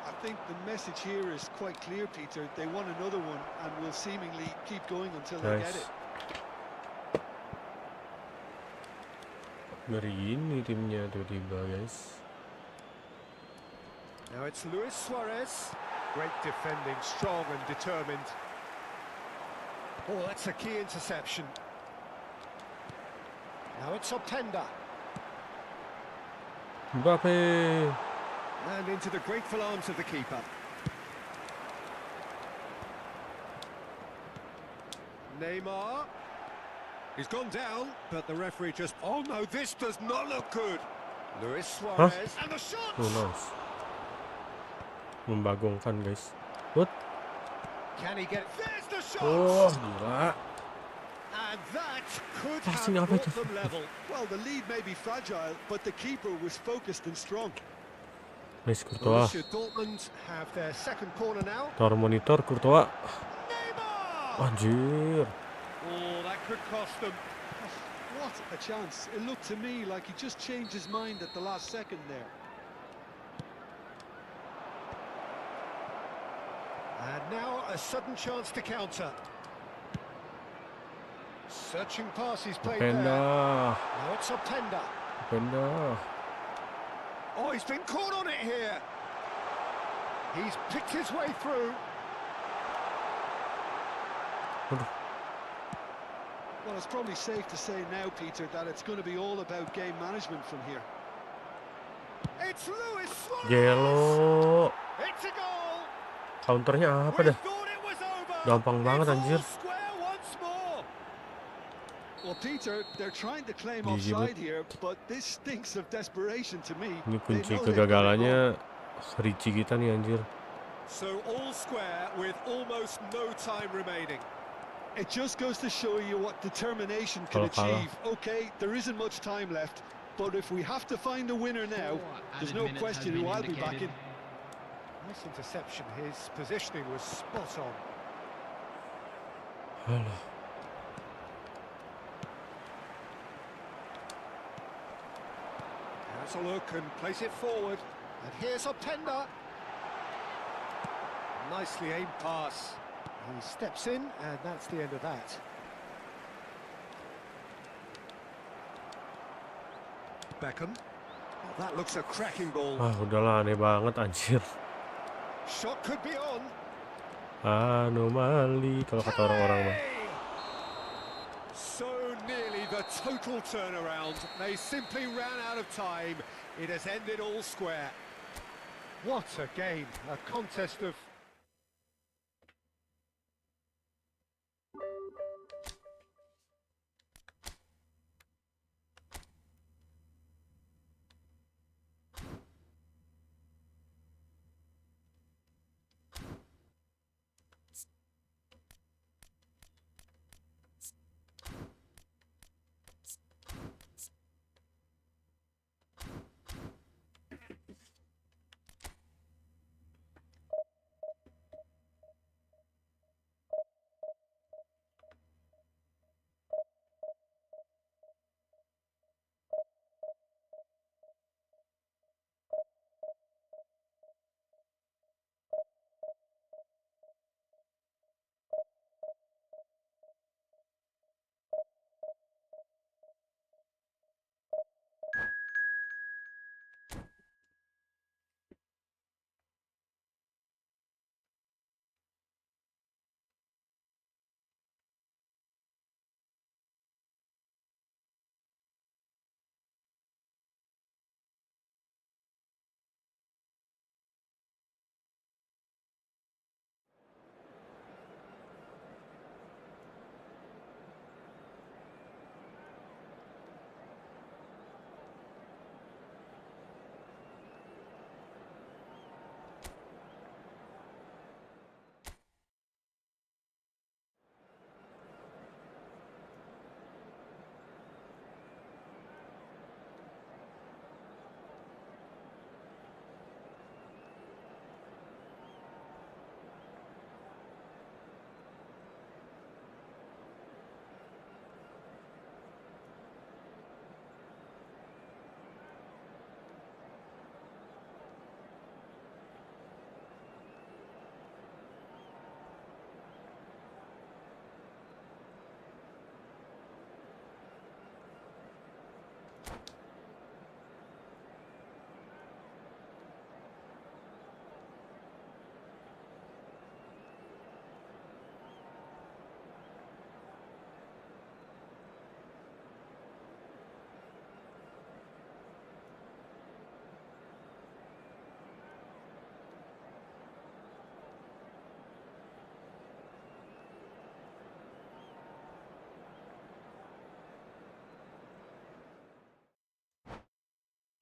I think the message here is quite clear, Peter. They want another one and will seemingly keep going until they get it. Ngeri ini timnya tiba-tiba, guys. Now it's Luis Suarez. Great defending, strong and determined. Oh, that's a key interception. Now it's Openda. Mbappe. And into the grateful arms of the keeper. Neymar. He's gone down, but the referee just... Oh no, this does not look good. Luis Suarez. And the shot! Oh, nice. Membagongkan, guys. What? Can he get it? There's the shot! Oh, gila. And that could Passing have apa brought itu? them level. Well, the lead may be fragile, but the keeper was focused and strong. Nice, Courtois. Borussia Dortmund have their second corner now. Tor monitor, Courtois. Neymar! Anjir. Oh, that could cost them. What a chance. It looked to me like he just changed his mind at the last second there. And now a sudden chance to counter. Searching pass he's played there. Openda. Now it's Openda. Openda. Oh, he's been caught on it here. He's picked his way through. Aduh. Well, it's probably safe to say now, Peter, that it's going to be all about game management from here. It's Luis Suarez. Gelo. It's a goal. Counternya apa We dah? thought it was over. Gampang banget It's anjir. all square once more. Well, Peter, they're trying to claim Gigi offside here, but this stinks of desperation to me. Ini They kunci know they've got it wrong. kegagalannya Ricci kita nih anjir. So all square with almost no time remaining. It just goes to show you what determination can Kalau kalah. achieve. Okay, there isn't much time left, but if we have to find a winner now, there's no question who I'll be backing. Nice interception. His positioning was spot on. Alah. Has a look and place it forward. And here's Openda. Nicely aimed pass. He steps in, and that's the end of that. Beckham. Oh, that looks a cracking ball. Ah, udahlah aneh banget anjir. Shot could be on. Anomali kalau kata orang-orang mah. Hey! So nearly the total turnaround. They simply ran out of time. It has ended all square. What a game. A contest of...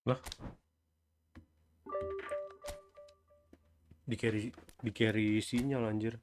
Lah. Di carry sinyal anjir.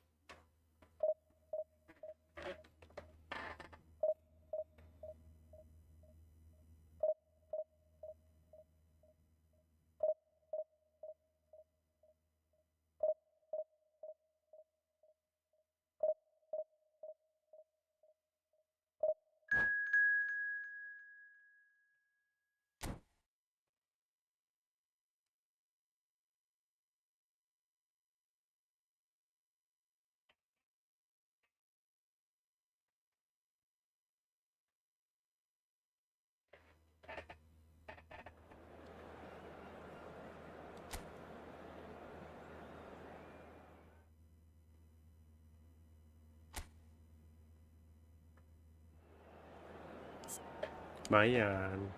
Lumayan.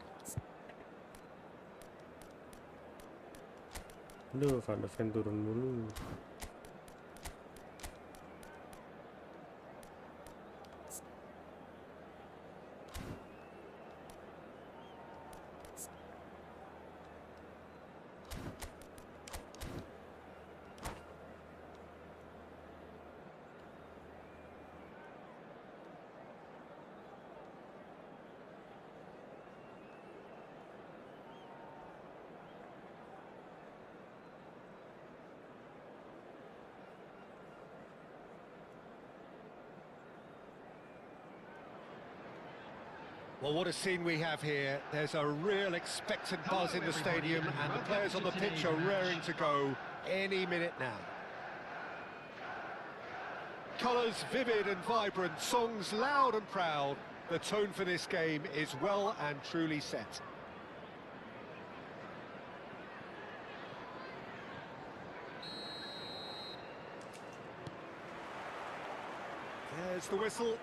Aduh, Van de Ven turun dulu. Well, what a scene we have here. There's a real expectant buzz in the stadium, and the players on the pitch are raring to go any minute now. Colours vivid and vibrant, songs loud and proud. The tone for this game is well and truly set. There's the whistle.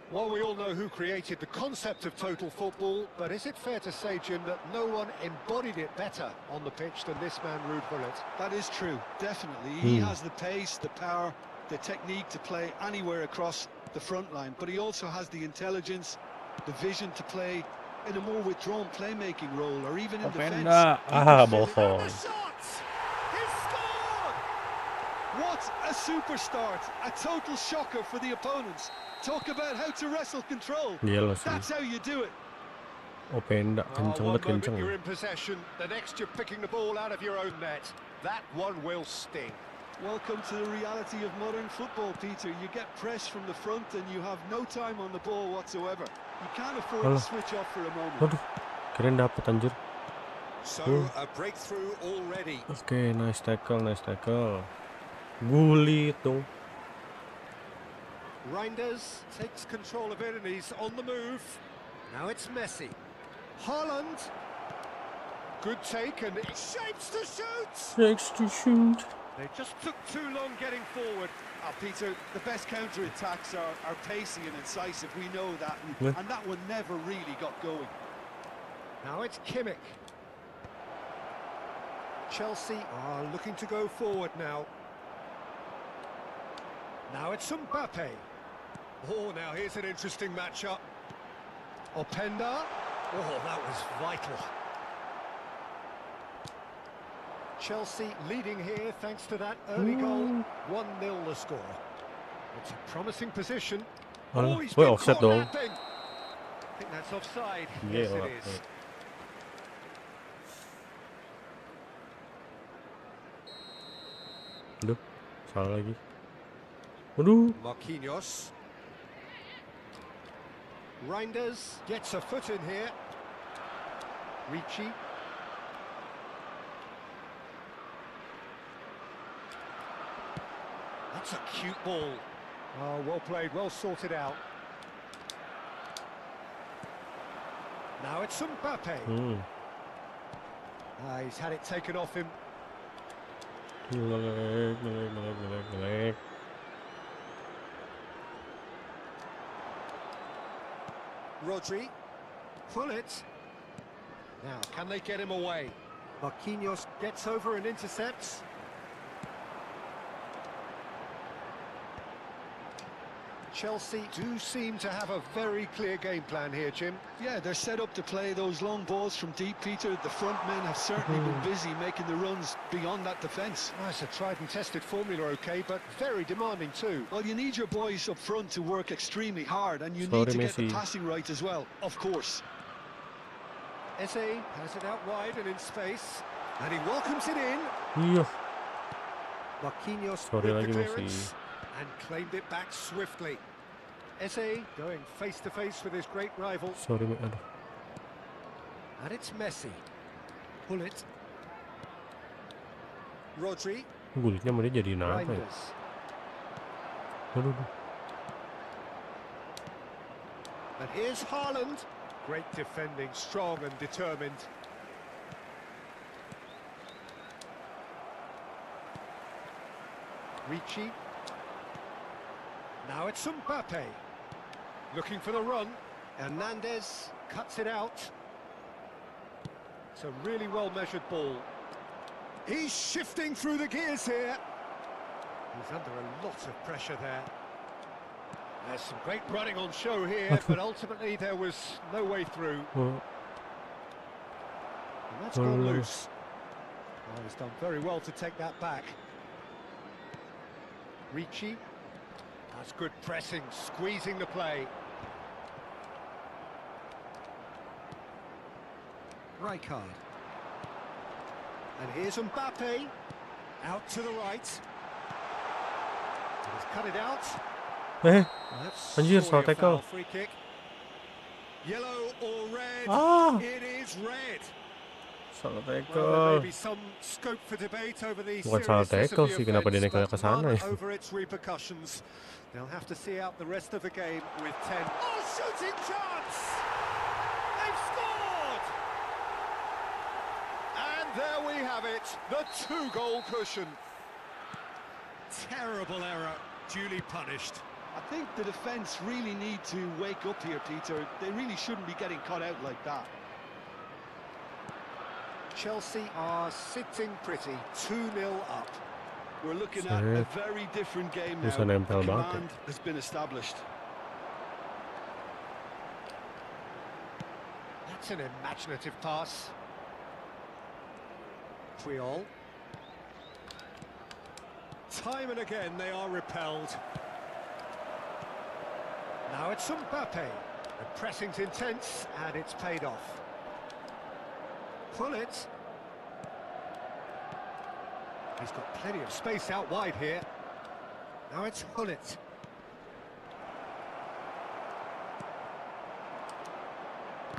Well, we all know who created the concept of total football, but is it fair to say, Jim, that no one embodied it better on the pitch than this man, Ruud Gullit? That is true, definitely. He has the pace, the power, the technique to play anywhere across the front line, but he also has the intelligence, the vision to play in a more withdrawn playmaking role, or even in defence. Bohong. What a super start, a total shocker for the opponents. Talk about how to wrestle control. That's how you do it. Openda kencang banget, kencang. You're in possession, the next you're picking the ball out of your own net. That one will sting. Welcome to the reality of modern football, Peter. You get pressed from the front and you have no time on the ball whatsoever. You can't afford to switch off for a moment. Waduh, keren dapet anjir. So a breakthrough already. Okay, nice tackle, nice tackle. Gullit dong. Reinders takes control of it and he's on the move. Now it's Messi. Haaland. Good take and it shapes to shoot. Shapes to shoot. They just took too long getting forward. Peter, the best counter-attacks are pacey and incisive. We know that. And that one never really got going. Now it's Kimmich. Chelsea are looking to go forward now. Now it's Mbappe. Oh, now here's an interesting matchup. Openda. Oh, that was vital. Chelsea leading here thanks to that early goal. 1-0 the score. It's a promising position. Oh, he's been offside caught dong. napping. I think that's offside. Yeah, Yes, it is. Aduh, salah lagi. Waduh. Marquinhos. Reinders gets a foot in here. Ricci. That's a cute ball. Oh, well played, well sorted out. Now it's Mbappe. He's had it taken off him. Melek. Rodri, pull it. Now, can they get him away? Marquinhos gets over and intercepts. Chelsea do seem to have a very clear game plan here, Jim. Yeah, they're set up to play those long balls from deep, Peter. The front men have certainly been busy making the runs beyond that defence. Oh, it's a tried and tested formula, okay, but very demanding too. Well, you need your boys up front to work extremely hard, and you need to get the passing right as well, of course. Eze has it out wide and in space, and he welcomes it in. Iya. Marquinhos Sorry with lagi the Messi. clearance and claimed it back swiftly. Eze going face to face with his great rival. Sorry, aduh. And it's Messi. Pull it. Rodri. Gullitnya mau dia jadiin apa ya? Reinders. Aduh. And here's Haaland. Great defending, strong and determined. Ricci. Now it's Mbappe. Looking for the run. Hernandez cuts it out. It's a really well-measured ball. He's shifting through the gears here. He's under a lot of pressure there. There's some great running on show here, but ultimately there was no way through. And that's gone loose. Oh, he's done very well to take that back. Ricci. That's good pressing, squeezing the play. Rijkaard. And here's Mbappe. Out to the right. And he's cut it out. That's anjir, salah Saweria tackle. foul, free kick. Yellow or red? Ah. It is red. Salah Well, there tackle. may be some scope for debate over the Bukan salah seriousness tackle of sih, the kenapa dia offence, naik ke but sana none ya? over its repercussions. They'll have to see out the rest of the game with 10. Oh, shooting chance! They've scored! And there we have it, the 2-goal cushion. Terrible error, duly punished. I think the defence really need to wake up here, Peter. They really shouldn't be getting caught out like that. Chelsea are sitting pretty, 2-0 up. We're looking at a very different game now. Bisa nempel banget. Command has been established. That's an imaginative pass. Puyol. Time and again they are repelled. Now it's Mbappe. The pressing's intense and it's paid off. Pull it. He's got plenty of space out wide here. Now it's Hullet.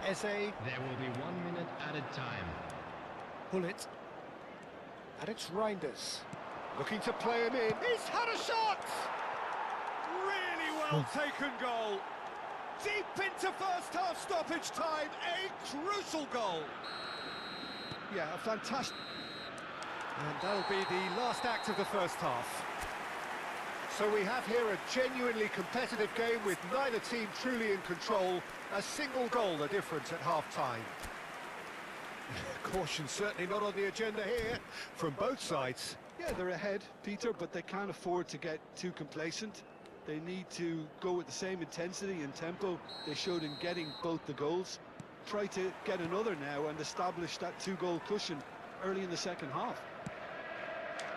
Eze. There will be 1 minute added time. Hullet. And it's Reinders. Looking to play him in. He's had a shot! Really well taken goal. Deep into first half stoppage time. A crucial goal. Yeah, a fantastic... And that'll be the last act of the first half. So we have here a genuinely competitive game with neither team truly in control. A single goal the difference at half-time. Caution certainly not on the agenda here from both sides. Yeah, they're ahead, Peter, but they can't afford to get too complacent. They need to go with the same intensity and tempo they showed in getting both the goals. Try to get another now and establish that 2-goal cushion early in the second half.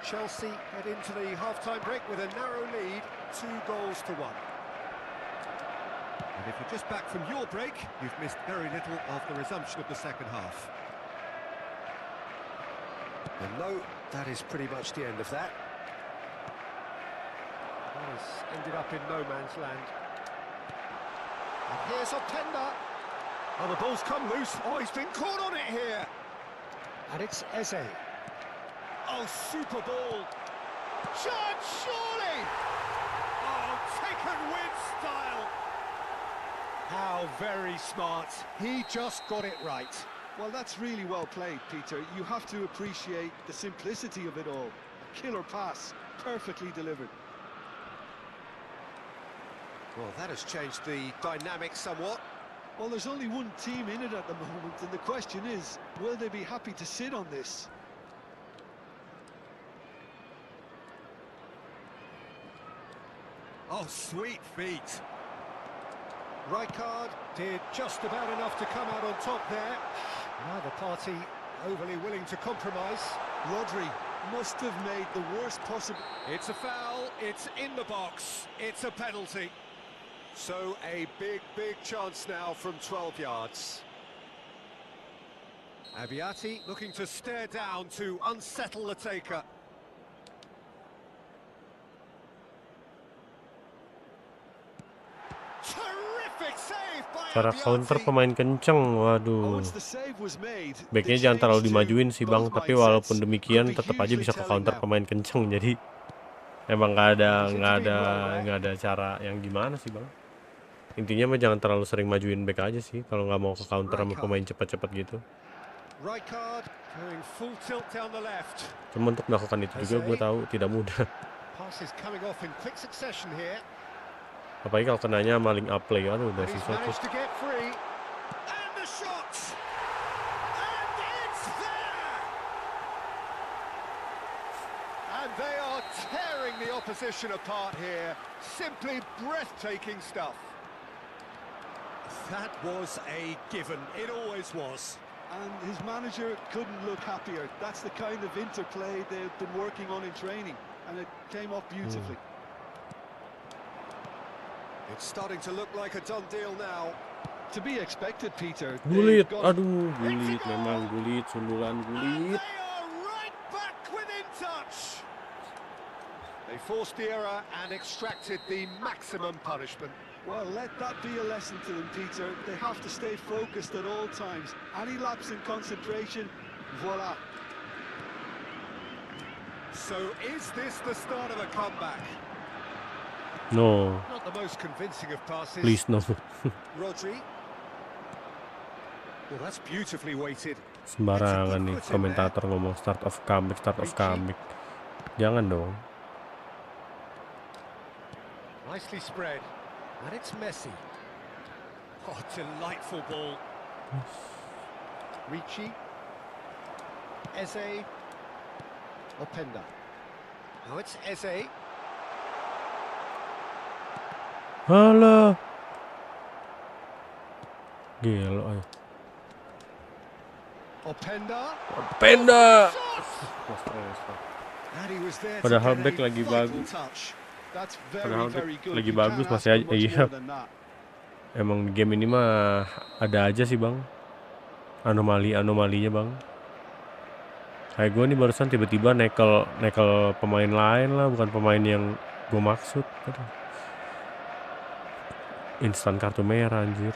Chelsea head into the half-time break with a narrow lead, 2-1. And if you're just back from your break, you've missed very little of the resumption of the second half. And no, that is pretty much the end of that. That has ended up in no man's land. And here's Openda. Oh, the ball's come loose. Oh, he's been caught on it here. And it's Eze. Oh, super ball. Chance, surely! Oh, taken with style. How very smart. He just got it right. Well, that's really well played, Peter. You have to appreciate the simplicity of it all. A killer pass, perfectly delivered. Well, that has changed the dynamic somewhat. Well, there's only one team in it at the moment, and the question is, will they be happy to sit on this? Oh, sweet feet. Rijkaard did just about enough to come out on top there. Neither party overly willing to compromise. Rodri must have made the worst possible... It's a foul, it's in the box, it's a penalty. So a big, big chance now from 12 yards. Abiati looking to stare down to unsettle the taker. Terrific save by Cara counter Abiati. pemain kenceng, waduh. Backnya jangan terlalu dimajuin sih bang, tapi walaupun demikian tetap aja bisa ke counter pemain kenceng. Jadi emang nggak ada cara yang gimana sih bang. Intinya mah jangan terlalu sering majuin back aja sih kalau nggak mau ke counter sama pemain cepat-cepat gitu. Rijkaard going full tilt down the left. Cuma untuk melakukan itu juga gue tahu tidak mudah. Passes coming off in quick succession here. Apalagi kalau kenanya sama link up play, aduh udah He's susah tuh. managed to get free. And the shot. And it's there. the opposition apart here. Simply breathtaking stuff. That was a given. It always was. And his manager couldn't look happier. That's the kind of interplay they've been working on in training, and it came off beautifully. It's starting to look like a done deal now. To be expected, Peter. Gulit, aduh, gulit memang, gulit, sundulan, gulit. And they are right back within touch. They forced the error and extracted the maximum punishment. Well, let that be a lesson to them, Peter. They have to stay focused at all times. Any lapse in concentration, voila. So is this the start of a comeback? No, Not the most convincing of passes. please no. Rodri. Well, that's beautifully weighted. Sembarangan nih komentator ngomong start of comeback, jangan dong. Nicely spread. And it's Messi. Oh, delightful ball. Ricci. Eze. Openda. Now it's Eze. Halah, gelo ayo. Openda. Penda. And he was there to Padahal get back a lagi vital bagus. touch. That's Padahal very good. lagi You bagus can't masih ask aja, for much iya. more than that. Emang di game ini mah ada aja sih bang, anomalinya bang. Kayak gue nih barusan tiba-tiba nekel pemain lain lah, bukan pemain yang gue maksud. Aduh. Instan kartu merah anjir.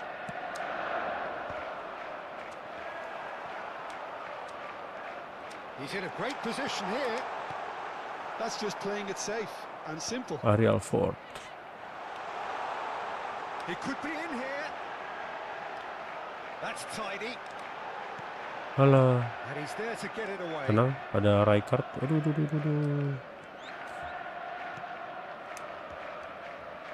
He's in a great position here. That's just playing it safe and simple. Ariel Ford. He could be in here. That's tidy. Halah, And he's there to get it away. tenang, ada Rijkaard. Aduh.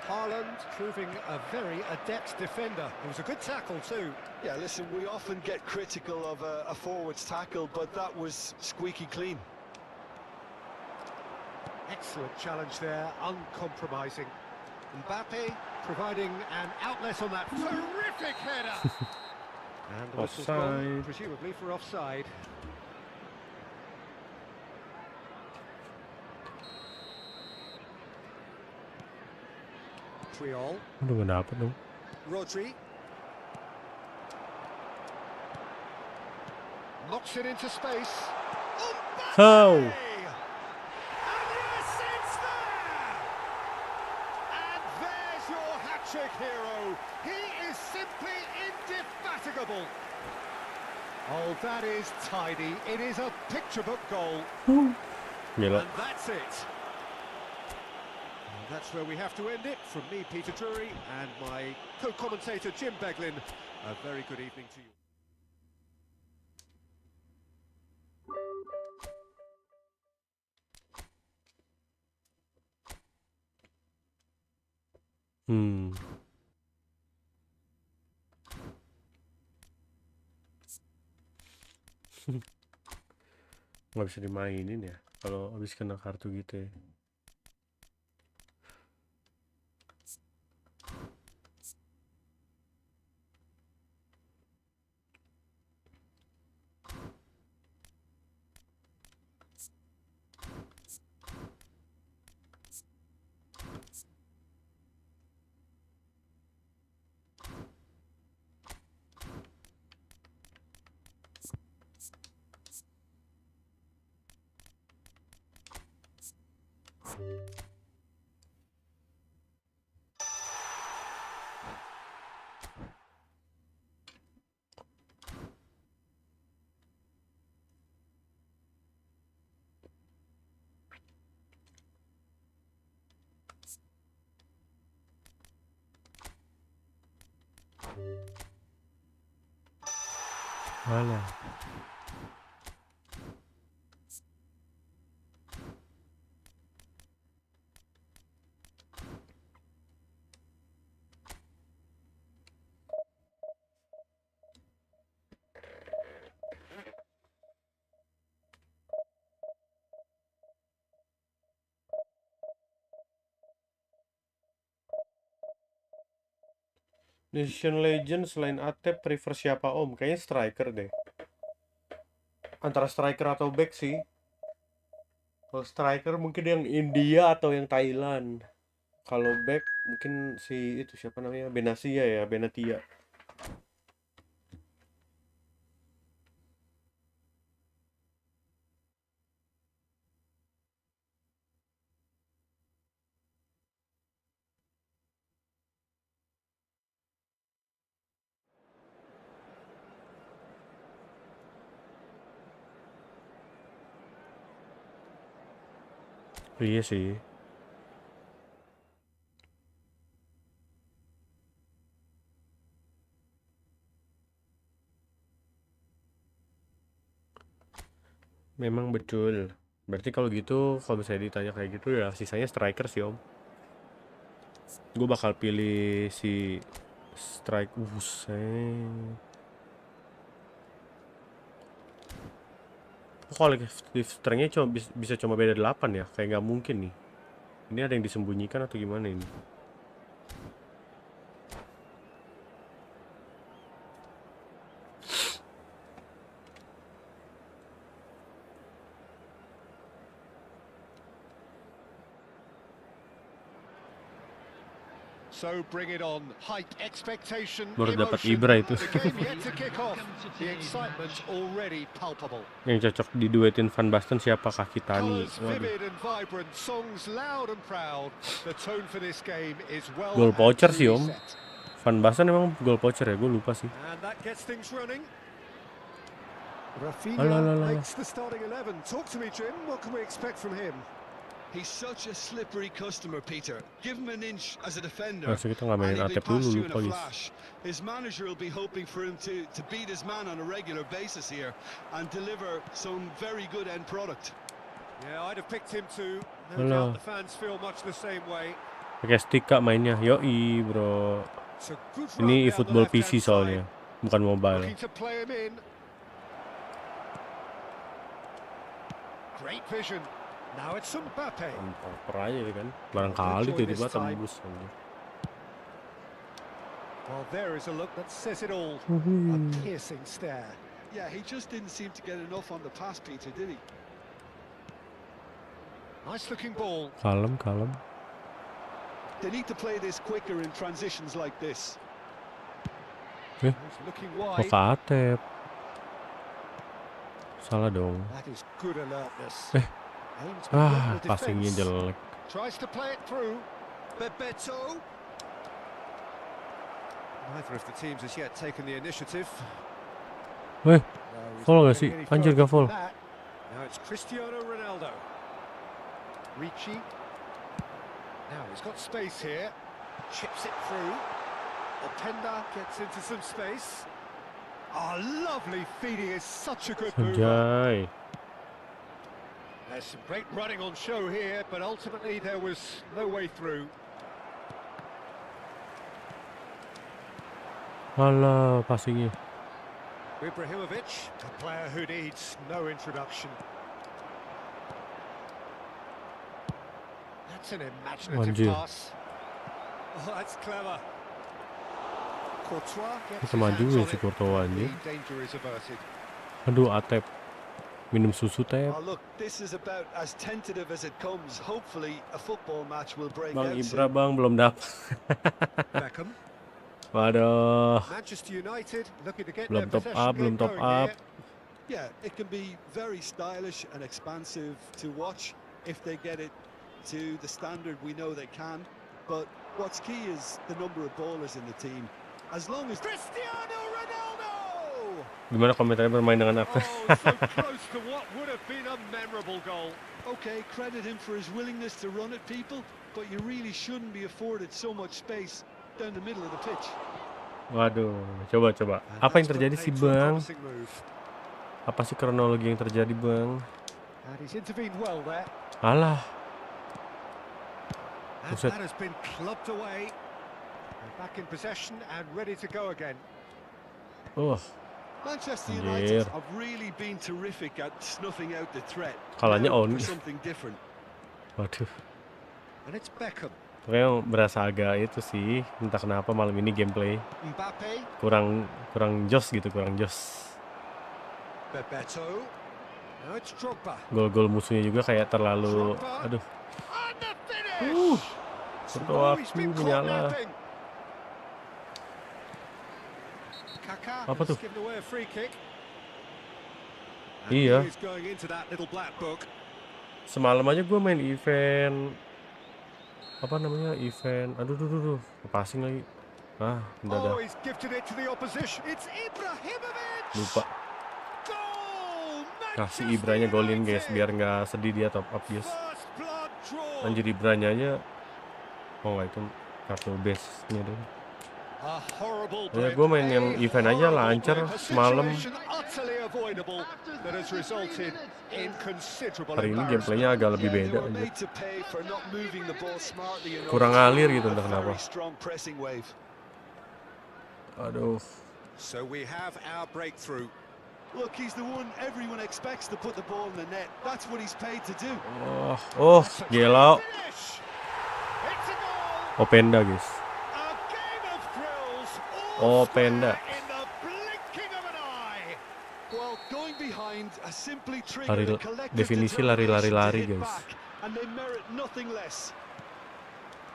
Haaland proving a very adept defender. It was a good tackle too. Yeah, listen, we often get critical of a forward's tackle, but that was squeaky clean. Excellent challenge there, uncompromising. Mbappe providing an outlet on that terrific header. And the whistle's gone, Offside. presumably for offside. Triol, Aduh, gak dapet dong. Rodri. Knocks it into space. Mbappe! How? And yes, it's there! And there's your hat-trick hero. He is simply indefatigable. Oh, that is tidy. It is a picture-book goal. Gila. And that's it. And that's where we have to end it. From me, Peter Drury, and my co-commentator, Jim Beglin. A very good evening to you. Nggak bisa dimainin ya kalau habis kena kartu gitu ya. Mana? Nation Legend selain Atep prefer siapa Om? Kayaknya striker deh. Antara striker atau back sih. Kalau striker mungkin yang India atau yang Thailand. Kalau back mungkin si itu siapa namanya? Benatia ya, Benatia. Iya sih. Memang betul. Berarti kalau gitu, kalau misalnya ditanya kayak gitu ya sisanya striker sih Om. Gue bakal pilih si strike. Buset. Kok collective strength-nya cuma bisa cuma beda 8 ya? Kayak nggak mungkin nih. Ini ada yang disembunyikan atau gimana ini? So bring it on. Hype, expectation, Baru dapat emotion. Ibra itu. The game yet to kick off. The excitement already palpable. Yang cocok diduetin Van Basten siapa? Kaki Tani. Colours vivid and vibrant, songs loud and proud. The tone for this game is well. Gol voucher sih Om. set. Van Basten emang gol voucher ya? Gue lupa sih. And that gets things running. Alah, Rafinha makes the starting 11. Talk to me, Jim. What can we expect from him? He's such a slippery customer, Peter. Give him an inch as a defender, Masa kita nggak mainin and he'll be Atep dulu, past you in lupa a guys. flash. His manager will be hoping for him to beat his man on a regular basis here and deliver some very good end product. Yeah, I'd have picked him too. No Alah. doubt the fans feel much the same way. Pakai stick Kak mainnya. Yoi bro. It's a good run Ini down the eFootball left-hand PC side. soalnya, bukan mobile. Looking to play him in. Great vision. Now it's Mbappe. Oper aja kan. Barangkali tiba-tiba tembus. Well, there is a look that says it all. A piercing stare. Yeah, he just didn't seem to get enough on the pass, Peter, did he? Nice looking ball. Kalem, kalem. They need to play this quicker in transitions like this. He's looking Oh, wide. ke Atep. Salah dong. That is good alertness. Aims to block the Passingnya defense. jelek. Tries to play it through. Bebeto. Neither of the teams has yet taken the initiative. Weh, No, he's Full not nggak sih? getting any Anjir, further gak full. than that. Now it's Cristiano Ronaldo. Ricci. Now he's got space here. Chips it through. Openda gets into some space. Oh, lovely feeding is such a good move. Anjay. There's some great running on show here, but ultimately there was no way through. Alah, passingnya. Ibrahimovic, a player who needs no introduction. That's an imaginative Anjir. pass. Oh, that's clever. Courtois gets Kita his maju hands ya on si it. Courtois anjir. The danger is averted. Aduh, Atep. Minum susu Tep. Oh, look, this is about as tentative as it comes. Hopefully, a football match will break Bang out Ibra soon. bang belum dapat. Beckham. Waduh. Manchester United looking to get Belum their top possession up, belum game top going up. here. Yeah, it can be very stylish and expansive to watch if they get it to the standard we know they can. But what's key is the number of ballers in the team. As long as Cristiano Ronaldo! Gimana komentarnya bermain dengan aku? Oh, so close to what would have been a memorable goal. okay, credit him for his willingness to run at people, but you really shouldn't be afforded so much space down the middle of the pitch. Waduh, coba. And Apa yang that's terjadi put sih paid to a bang? promising move. Apa sih kronologi yang terjadi bang? And he's intervened well there. Alah, And Buset. that has been clubbed away. They're back in possession and ready to go again. Manchester Anjir. United have really been terrific at snuffing out the threat. Kalahnya Now on. for something different. Waduh. And it's Beckham. Pokoknya berasa agak itu sih, entah kenapa malam ini gameplay Mbappe, kurang jos gitu, kurang jos. Bebeto. Now it's Drogba. Gol-gol musuhnya juga kayak terlalu, aduh, And the finish. foto Oh, he's aku been caught menyala. napping. Kaka Apa tuh? has given away a free kick. And Iya. he is going into that little black book. Semalam aja gue main event, apa namanya, event, aduh, passing lagi. Ah, udah dah, Oh, he's gifted it to the opposition. It's Ibrahimovic. lupa. Goal. Kasih Ibranya golin guys, biar nggak sedih dia top up guys. First blood drawn. Anjir Ibranya aja, oh nggak, itu kartu base-nya deh. A horrible Ya blip. gue main yang A event aja horrible lancar blip. A semalam. situation utterly avoidable that has resulted in considerable Hari ini embarrassment. gameplaynya agak lebih Yeah, they beda were anjir. made to pay for not moving the ball smartly enough. Kurang ngalir gitu entah A kenapa. very strong pressing wave. Aduh, So we have our breakthrough. Look, he's the one everyone expects to put the ball in the net. That's what he's paid to do. oh gila, Finish. It's a goal. Openda guys. A game of thrills. Oh, All Penda. square in the blinking of an eye. Well, going behind has simply Lari- triggered a collective definisi determination lari-lari, to hit guys. back, and they merit nothing less.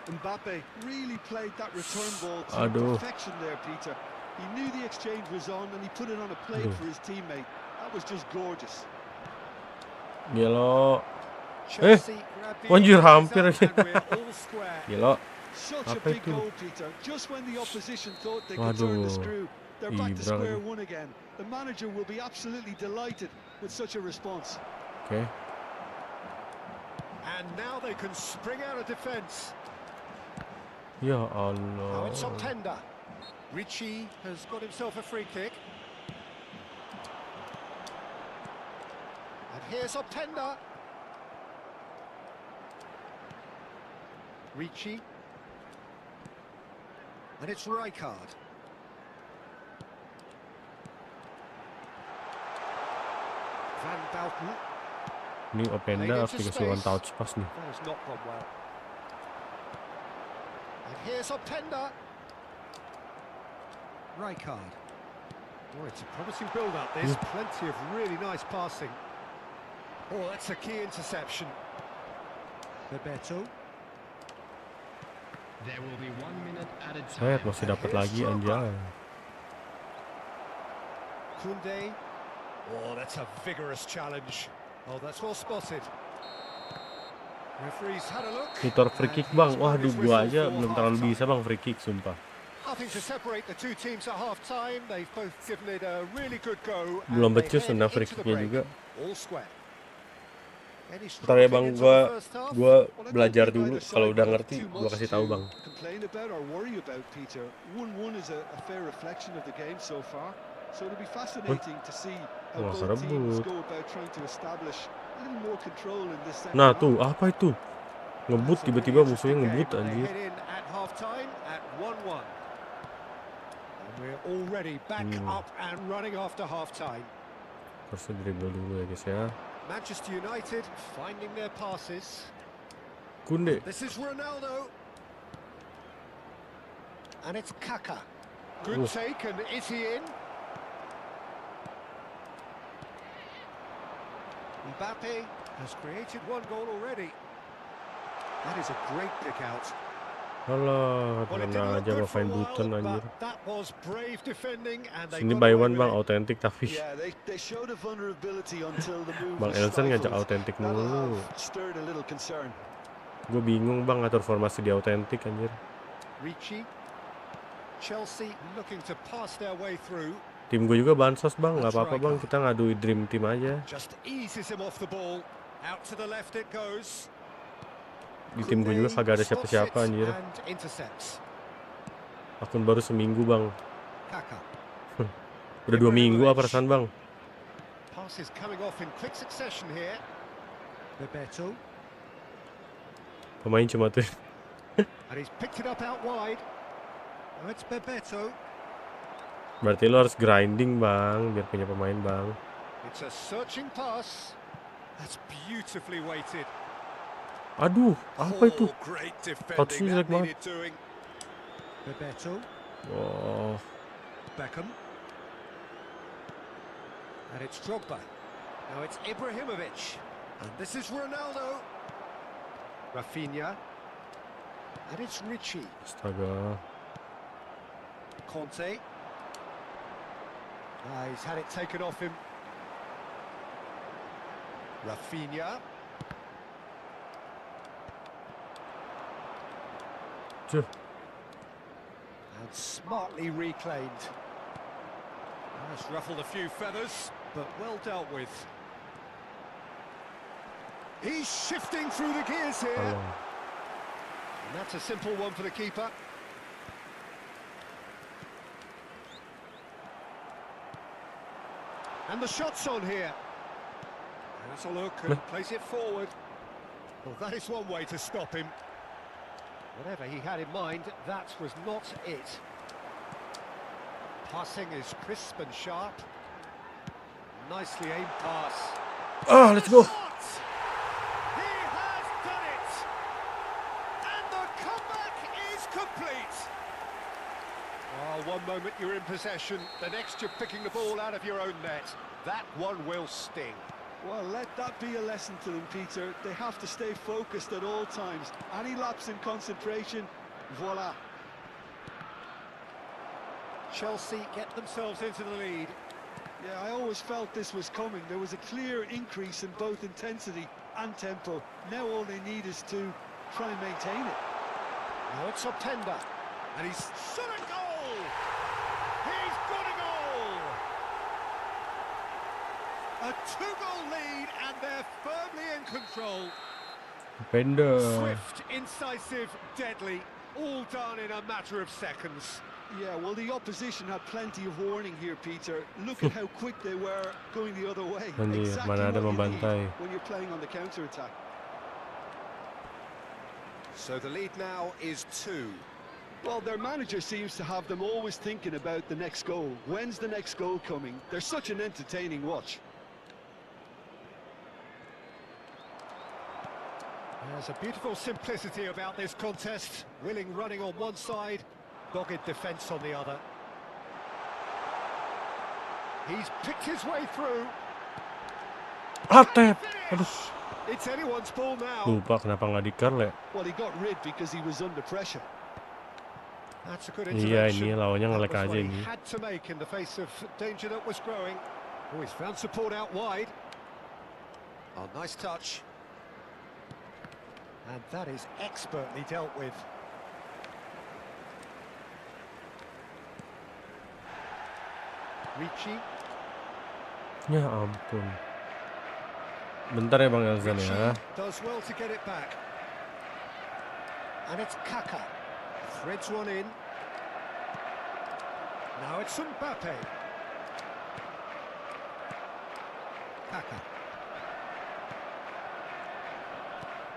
Mbappe really played that return ball to Aduh. perfection there, Peter. He knew the exchange was on and he put it on a plate Aduh. for his teammate. That was just gorgeous. Gila, Chelsea grabbed the anjir, equaliser hampir aja. and we're all square. gila. Such a Apa big itu? goal, Peter. Just when the opposition thought they could turn the Waduh, screw, they're back to Ibra square lagi. one again. The manager will be absolutely delighted with such a response. Oke, And now they can spring out of defence. ya Now Allah. it's Openda. Ricci has got himself a free kick. And here's Openda. Ricci. And it's Rijkaard. Van Bouten. Ini Openda harus dikasih one touch pass nih. That has not gone well. And here's Openda. Rijkaard. Oh, it's a promising build-up. There's plenty of really nice passing. Oh, that's a key interception. Bebeto. There will be 1 minute added Saya time. masih dapat lagi anjay. Koundé. Oh, that's a vigorous challenge. Oh, that's well spotted. Referee's had a look. Tutor free kick bang, waduh gua aja belum terlalu bisa bang free kick sumpah. Nothing to separate the two teams at half-time. They've both given it a really good go. Belum and they becus head tentang free into the kicknya break. juga. All square. Any Ntar ya bang, strong opinions on the gua first half? belajar dulu, kalau udah ngerti gua kasih tahu bang. Complain about or worry about, Peter. 1-1 is a fair reflection of the game so far. So it'll be fascinating to see how Wah, both teams kerebut. go about trying to establish a little more control in this second Nah half. tuh, apa itu? Ngebut tiba-tiba musuhnya ngebut They anjir. head in at half-time at 1-1. And we're already back up and running after half-time. Harusnya dribble dulu ya guys ya. Manchester United finding their passes. Kunde. This is Ronaldo. And it's Kaka. Good take, and is he in? Mbappe has created one goal already. That is a great pick out. Alah, Well, it kena didn't look aja good sama for a Fine while, Button anjir. but that was brave defending, and they Sini got buy away one with bang, it. autentik tapi. Yeah, they showed a vulnerability until the move Bang was Elson ngajak stifled. autentik That'll mulu. have stirred a little concern. Gue bingung bang ngatur formasi di autentik anjir. Ricci. Chelsea looking to pass their way through. Tim gue juga bansos bang, nggak apa-apa bang, kita ngadu dream team aja. Just eases him off the ball. Out to the left it goes. Di tim gue juga kagak ada siapa-siapa anjir. And intercepts. Akun baru seminggu bang. Kaka. Udah 2 minggu apa perasaan bang? Passes coming off in quick succession here. Bebeto. Pemain cuma tuh. And he's picked it up out wide. Now it's Bebeto. Berarti lo harus grinding bang, biar punya pemain bang. It's a searching pass. That's beautifully weighted. Aduh, apa itu? Oh, great Touch-nya defending jelek that banget. needed doing. Bebeto, Wow. Beckham. And it's Drogba. Now it's Ibrahimovic. And this is Ronaldo. Rafinha. And it's Richie. Astaga. Conte. He's had it taken off him. Rafinha. Cuh. And smartly reclaimed. That's ruffled a few feathers, but well dealt with. He's shifting through the gears here. Alah. And that's a simple one for the keeper. And the shot's on here. And that's a look and plays it forward. Well, that is one way to stop him. Whatever he had in mind, that was not it. Passing is crisp and sharp. Nicely aimed pass. Ah, let's go. Shot! He has done it! And the comeback is complete! Oh, one moment you're in possession, the next you're picking the ball out of your own net. That one will sting. Well, let that be a lesson to them, Peter. They have to stay focused at all times. Any lapse in concentration, voila. Chelsea get themselves into the lead. Yeah, I always felt this was coming. There was a clear increase in both intensity and tempo. Now all they need is to try and maintain it. Now it's Openda. And he's shot a goal! He's got a goal! A two-goal lead, and they're firmly in control. Penda. Swift, incisive, deadly, all done in a matter of seconds. Yeah, well, the opposition had plenty of warning here, Peter. Look at how quick they were going the other way. Nanti Exactly mana ada what you need membantai. when you're playing on the counter-attack. So the lead now is 2. Well, their manager seems to have them always thinking about the next goal. When's the next goal coming? They're such an entertaining watch. There's a beautiful simplicity about this contest. Willing running on one side, dogged defence on the other. He's picked his way through. Atep. Aduh. It's anyone's ball now. Lupa kenapa nggak di-curl ya? Well, he got rid because he was under pressure. That's a good Iya, intervention. ini lawannya That ngelek was aja what he ini. had to make in the face of danger that was growing. Oh, he's found support out wide. Oh, nice touch. And that is expertly dealt with. Richie. Ya ampun. Bentar ya Bang Elzan ya. Does well to get it back. And it's Kaka. Threads one in. Now it's Mbappe. Kaka.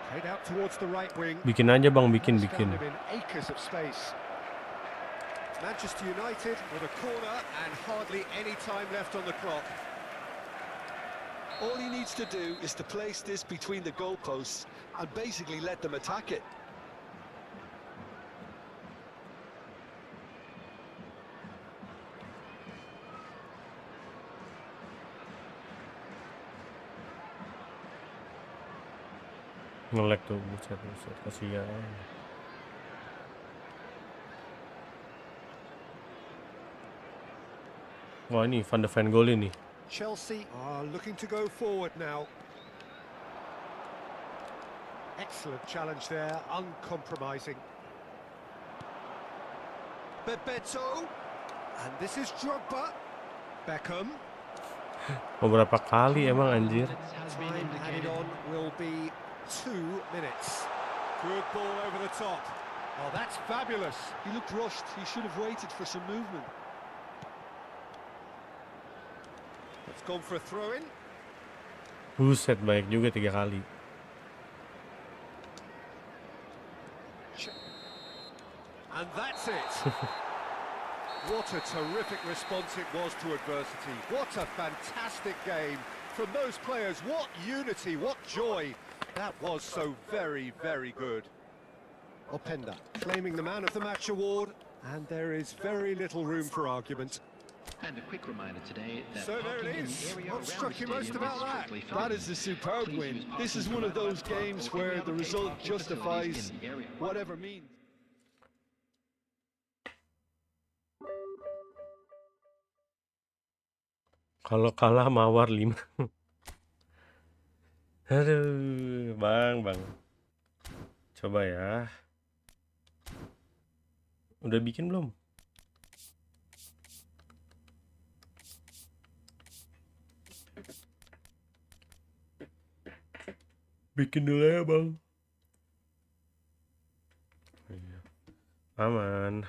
Played out towards the right wing. Bikin aja Bang, bikin. Found him in acres of space. Manchester United with a corner and hardly any time left on the clock. All he needs to do is to place this between the goalposts and basically let them attack it. Ngelek tuh, buset, kasihan. Wah ini Van de Ven goal ini. Chelsea are looking to go forward now. Excellent challenge there, uncompromising. Bebeto, and this is Drogba. Beckham. Beberapa kali emang anjir. Has been Time added indicated. on will be 2 minutes. Good ball over the top. Oh, that's fabulous. He looked rushed. He should have waited for some movement. It's gone for a throw-in. Buset, banyak juga 3 kali. And that's it. What a terrific response it was to adversity. What a fantastic game from those players. What unity, what joy. That was so very, very good. Openda claiming the Man of the Match award, and there is very little room for argument. And a quick reminder today that So there parking it in is. the area What around struck the you most stadium about is that? strictly That forbidden. is a superb Please win. use This is parking one of provided those by the park games or any where the other paid result parking facilities justifies in the area. whatever means. Kalau kalah mawar 5. Aduh, bang. Coba ya. Udah bikin belum? Bikin dulu ya, Bang. Iya. Aman.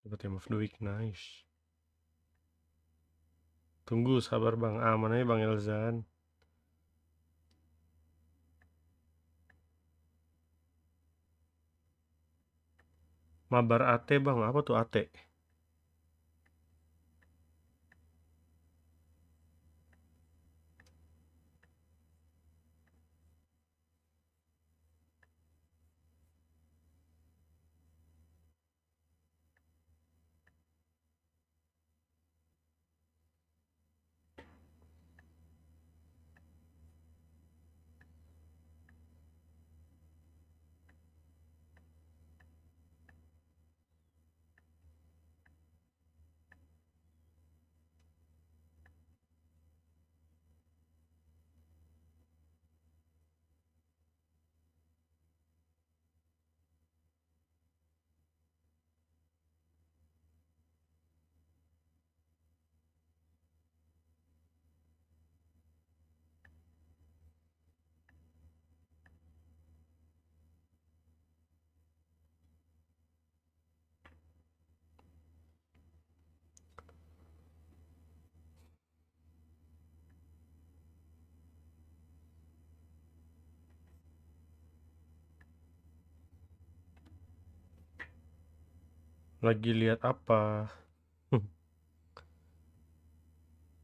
Dapat team of the week, nice. Tunggu, sabar Bang. Aman aja Bang Elzan. Mabar AT Bang, apa tuh AT? Lagi lihat apa?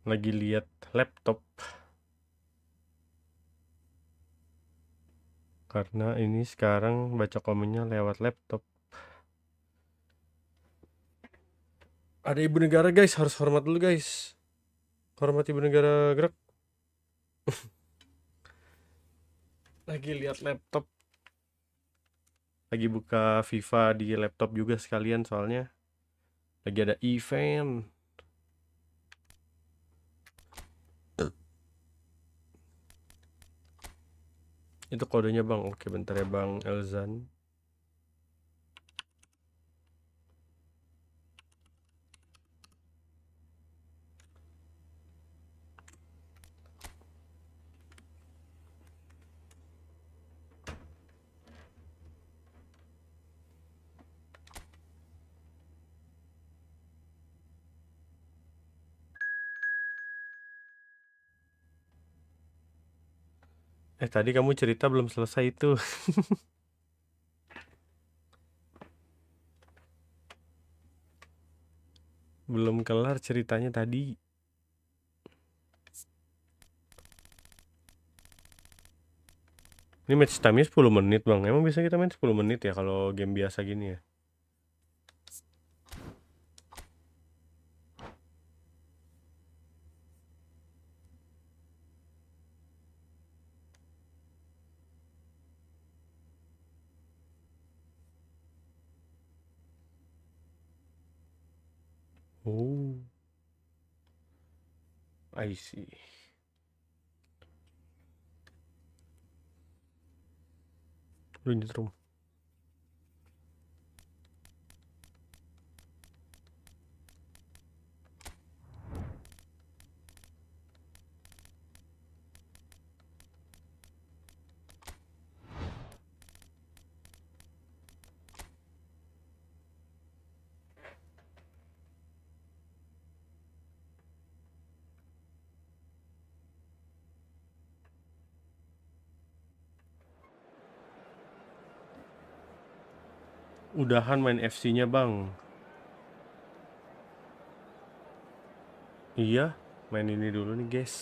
Lagi lihat laptop. Karena ini sekarang baca komennya lewat laptop. Ada ibu negara guys, harus hormat dulu guys. Hormat ibu negara, gerak. Lagi lihat laptop. Lagi buka FIFA di laptop juga sekalian soalnya. Lagi ada event. Itu kodenya bang. Oke bentar ya bang Elzan. Tadi kamu cerita belum selesai itu. Belum kelar ceritanya tadi. Ini match time-nya 10 menit bang. Emang bisa kita main 10 menit ya kalau game biasa gini ya? Oh, I see. Lu nyetrum. Udahan main FC-nya bang. Iya, main ini dulu nih guys.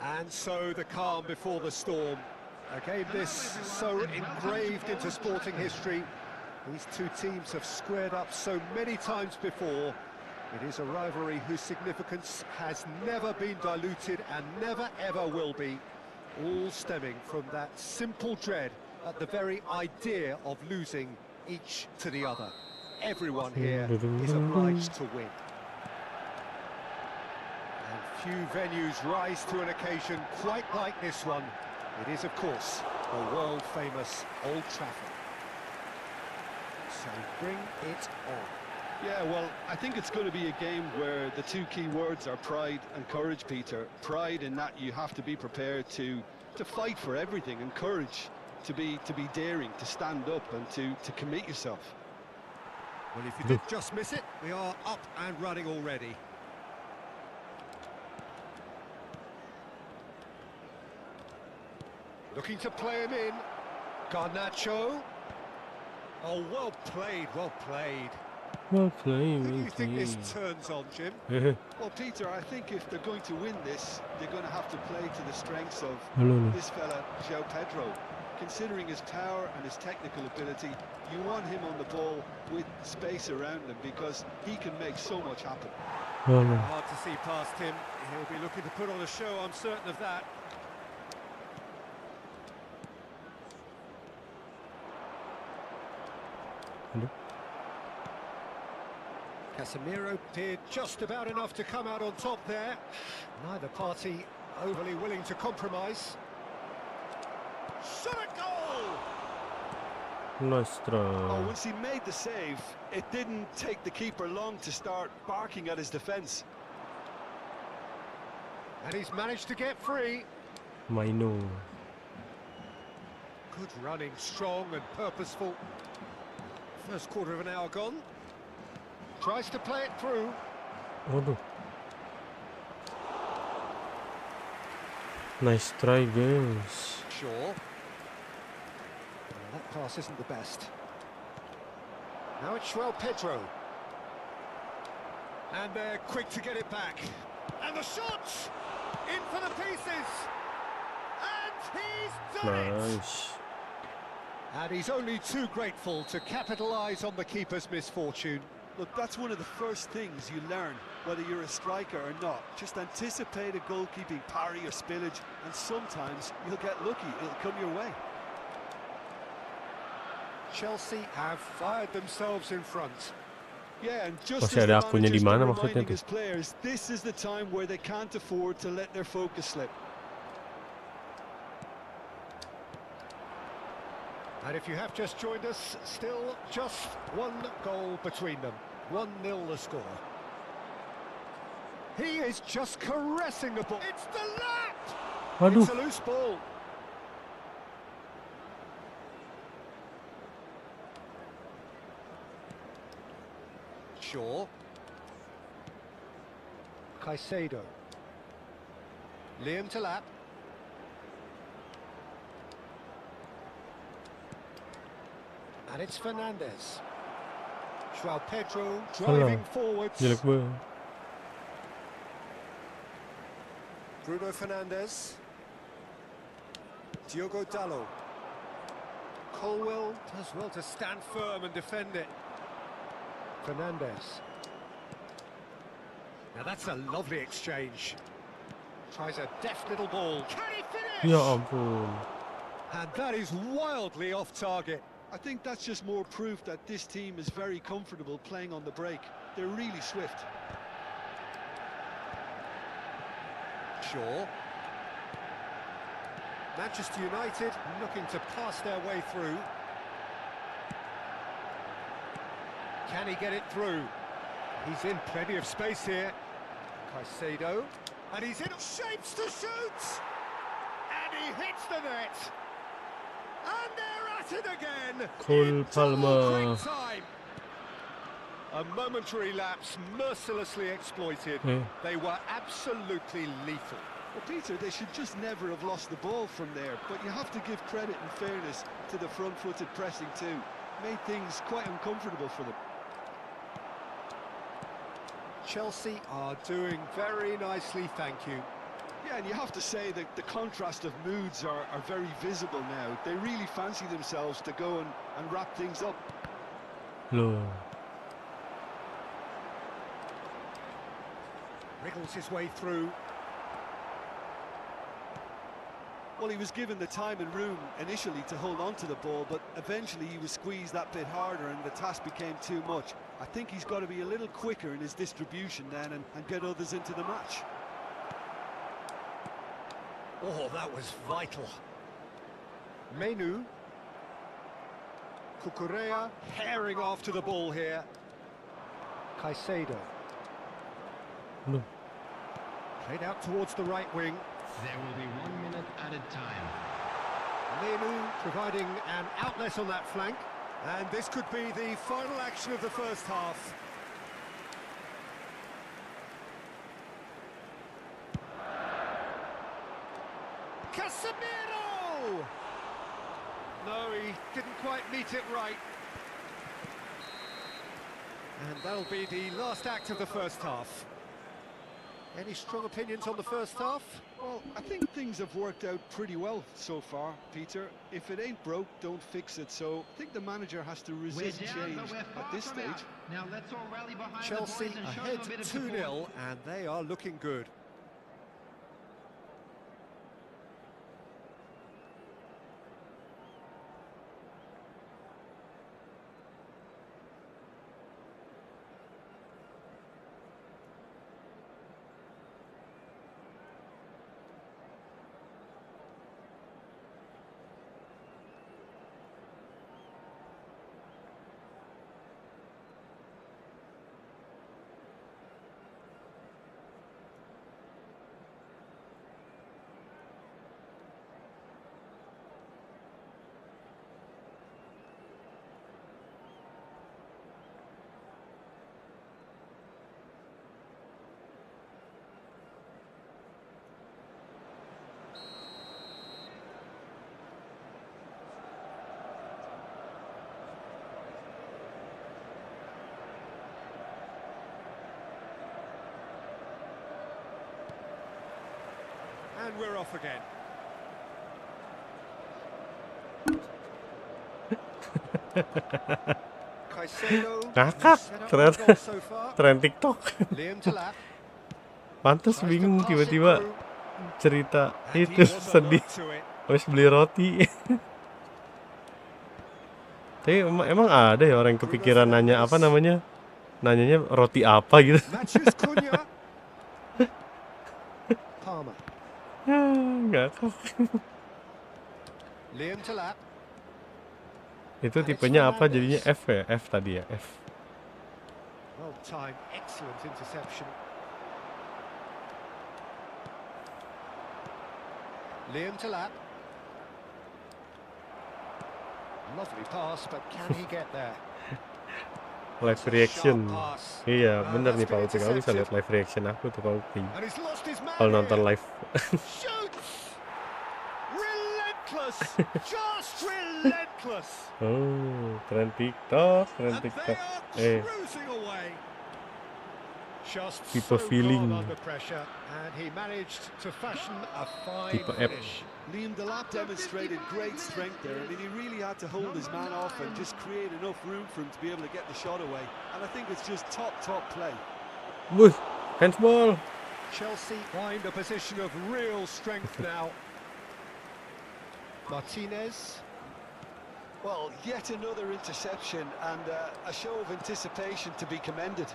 And so the calm before the storm. A game this so engraved into sporting history. These two teams have squared up so many times before. It is a rivalry whose significance has never been diluted and never ever will be, all stemming from that simple dread at the very idea of losing each to the other. Everyone here is obliged to win. And few venues rise to an occasion quite like this one. It is, of course, the world-famous Old Trafford. So bring it on. Yeah, well, I think it's going to be a game where the two key words are pride and courage, Peter. Pride in that you have to be prepared to fight for everything, and courage to be daring, to stand up and to commit yourself. Well, if you did just miss it, we are up and running already. Looking to play him in. Garnacho. Oh, well played, well played. Well played, Who do you well think this played. turns on, Jim? Well, Peter, I think if they're going to win this, they're going to have to play to the strengths of Hello. this fella, João Pedro. Considering his power and his technical ability, you want him on the ball with space around him because he can make so much happen. Hello. Hard to see past him. He'll be looking to put on a show, I'm certain of that. Hello. Casemiro did just about enough to come out on top there. Neither party overly willing to compromise. Shot a goal! Nice Oh, try. once he made the save, it didn't take the keeper long to start barking at his defence. And he's managed to get free. Maino. Good running, strong and purposeful. First quarter of an hour gone. Tries to play it through. Waduh. Nice try, guys. Sure. Well, that pass isn't the best. Now it's João Pedro. And they're quick to get it back. And the shot! In for the pieces! And he's done it! Nice. And he's only too grateful to capitalise on the keeper's misfortune. Look, that's one of the first things you learn, whether you're a striker or not. Just anticipate a goalkeeping parry or spillage, and sometimes you'll get lucky, it'll come your way. Chelsea have fired themselves in front. Yeah, and just Masih as ada the akunnya di manager's mana been maksudnya reminding tuh? his players, this is the time where they can't afford to let their focus slip. And if you have just joined us, still just one goal between them. 1-0 the score. He is just caressing the ball. It's the lap! Waduh. It's a loose ball. Shaw. Caicedo. Liam to lap. And it's Fernandez. João Pedro driving forwards. Jelek banget. Bruno Fernandes. Diogo Dalot. Colwell does well to stand firm and defend it. Fernandes. Now that's a lovely exchange. Tries a deft little ball. Can he finish? Ya ampun. And that is wildly off target. I think that's just more proof that this team is very comfortable playing on the break. They're really swift. Shaw. Manchester United looking to pass their way through. Can he get it through? He's in plenty of space here. Caicedo. And he's in shapes to shoot! And he hits the net! And they're at it again! Cole In Palmer. double quick time. A momentary lapse mercilessly exploited. Yeah. They were absolutely lethal. Well, Peter, they should just never have lost the ball from there, but you have to give credit and fairness to the front-footed pressing too. Made things quite uncomfortable for them. Chelsea are doing very nicely, thank you. Yeah, and you have to say that the contrast of moods are very visible now. They really fancy themselves to go and wrap things up. Loh. Wriggles his way through. Well, he was given the time and room initially to hold on to the ball, but eventually he was squeezed that bit harder and the task became too much. I think he's got to be a little quicker in his distribution then and get others into the match. Oh, that was vital. Menu. Cucurella herring after the ball here. Caicedo. No. Played out towards the right wing. There will be 1 minute added time. Menu providing an outlet on that flank. And this could be the final action of the first half. Casemiro! No, he didn't quite meet it right. And that'll be the last act of the first half. Any strong opinions on the first half? Well, I think things have worked out pretty well so far, Peter. If it ain't broke, don't fix it. So I think the manager has to We're resist down, change but we're at far this from stage. out. Now let's all rally behind Chelsea the boys and show ahead them a bit of support. 2-0, and they are looking good. And we're off again. Caicedo. Ngakak, set up ternyata. the goal so far. Tren TikTok. Liam Delap. Pantes Tries to bingung pass it tiba-tiba through. cerita And he itu was sedih. alert to it. Habis beli roti. Tapi emang ada ya orang yang kepikiran nanya apa namanya? Nanyanya roti apa gitu. Matthews Cunha. Palmer. Enggak tahu. Liam Delap. Itu tipenya apa jadinya F ya? F tadi ya, F. Well timed, excellent interception. Liam Delap. Lovely pass, but can he get there? Live reaction. Sharp pass. Iya, bener nih that's been Pak Uti. Kamu bisa intercepted. lihat live reaction aku tuh Pak Uti. And he's lost his man Kalau nonton here. live. Shoots! Relentless! Just relentless! Oh, tren TikTok, tren And they TikTok. are cruising away. Just Tipe so feeling. calm under pressure, and he managed to fashion a fine Tipe app. finish. Liam Delap demonstrated great strength there. I mean, he really had to hold his man off and just create enough room for him to be able to get the shot away. And I think it's just top play. Wuh, handsball. Chelsea find a position of real strength now. Martinez. Well, yet another interception and a show of anticipation to be commended.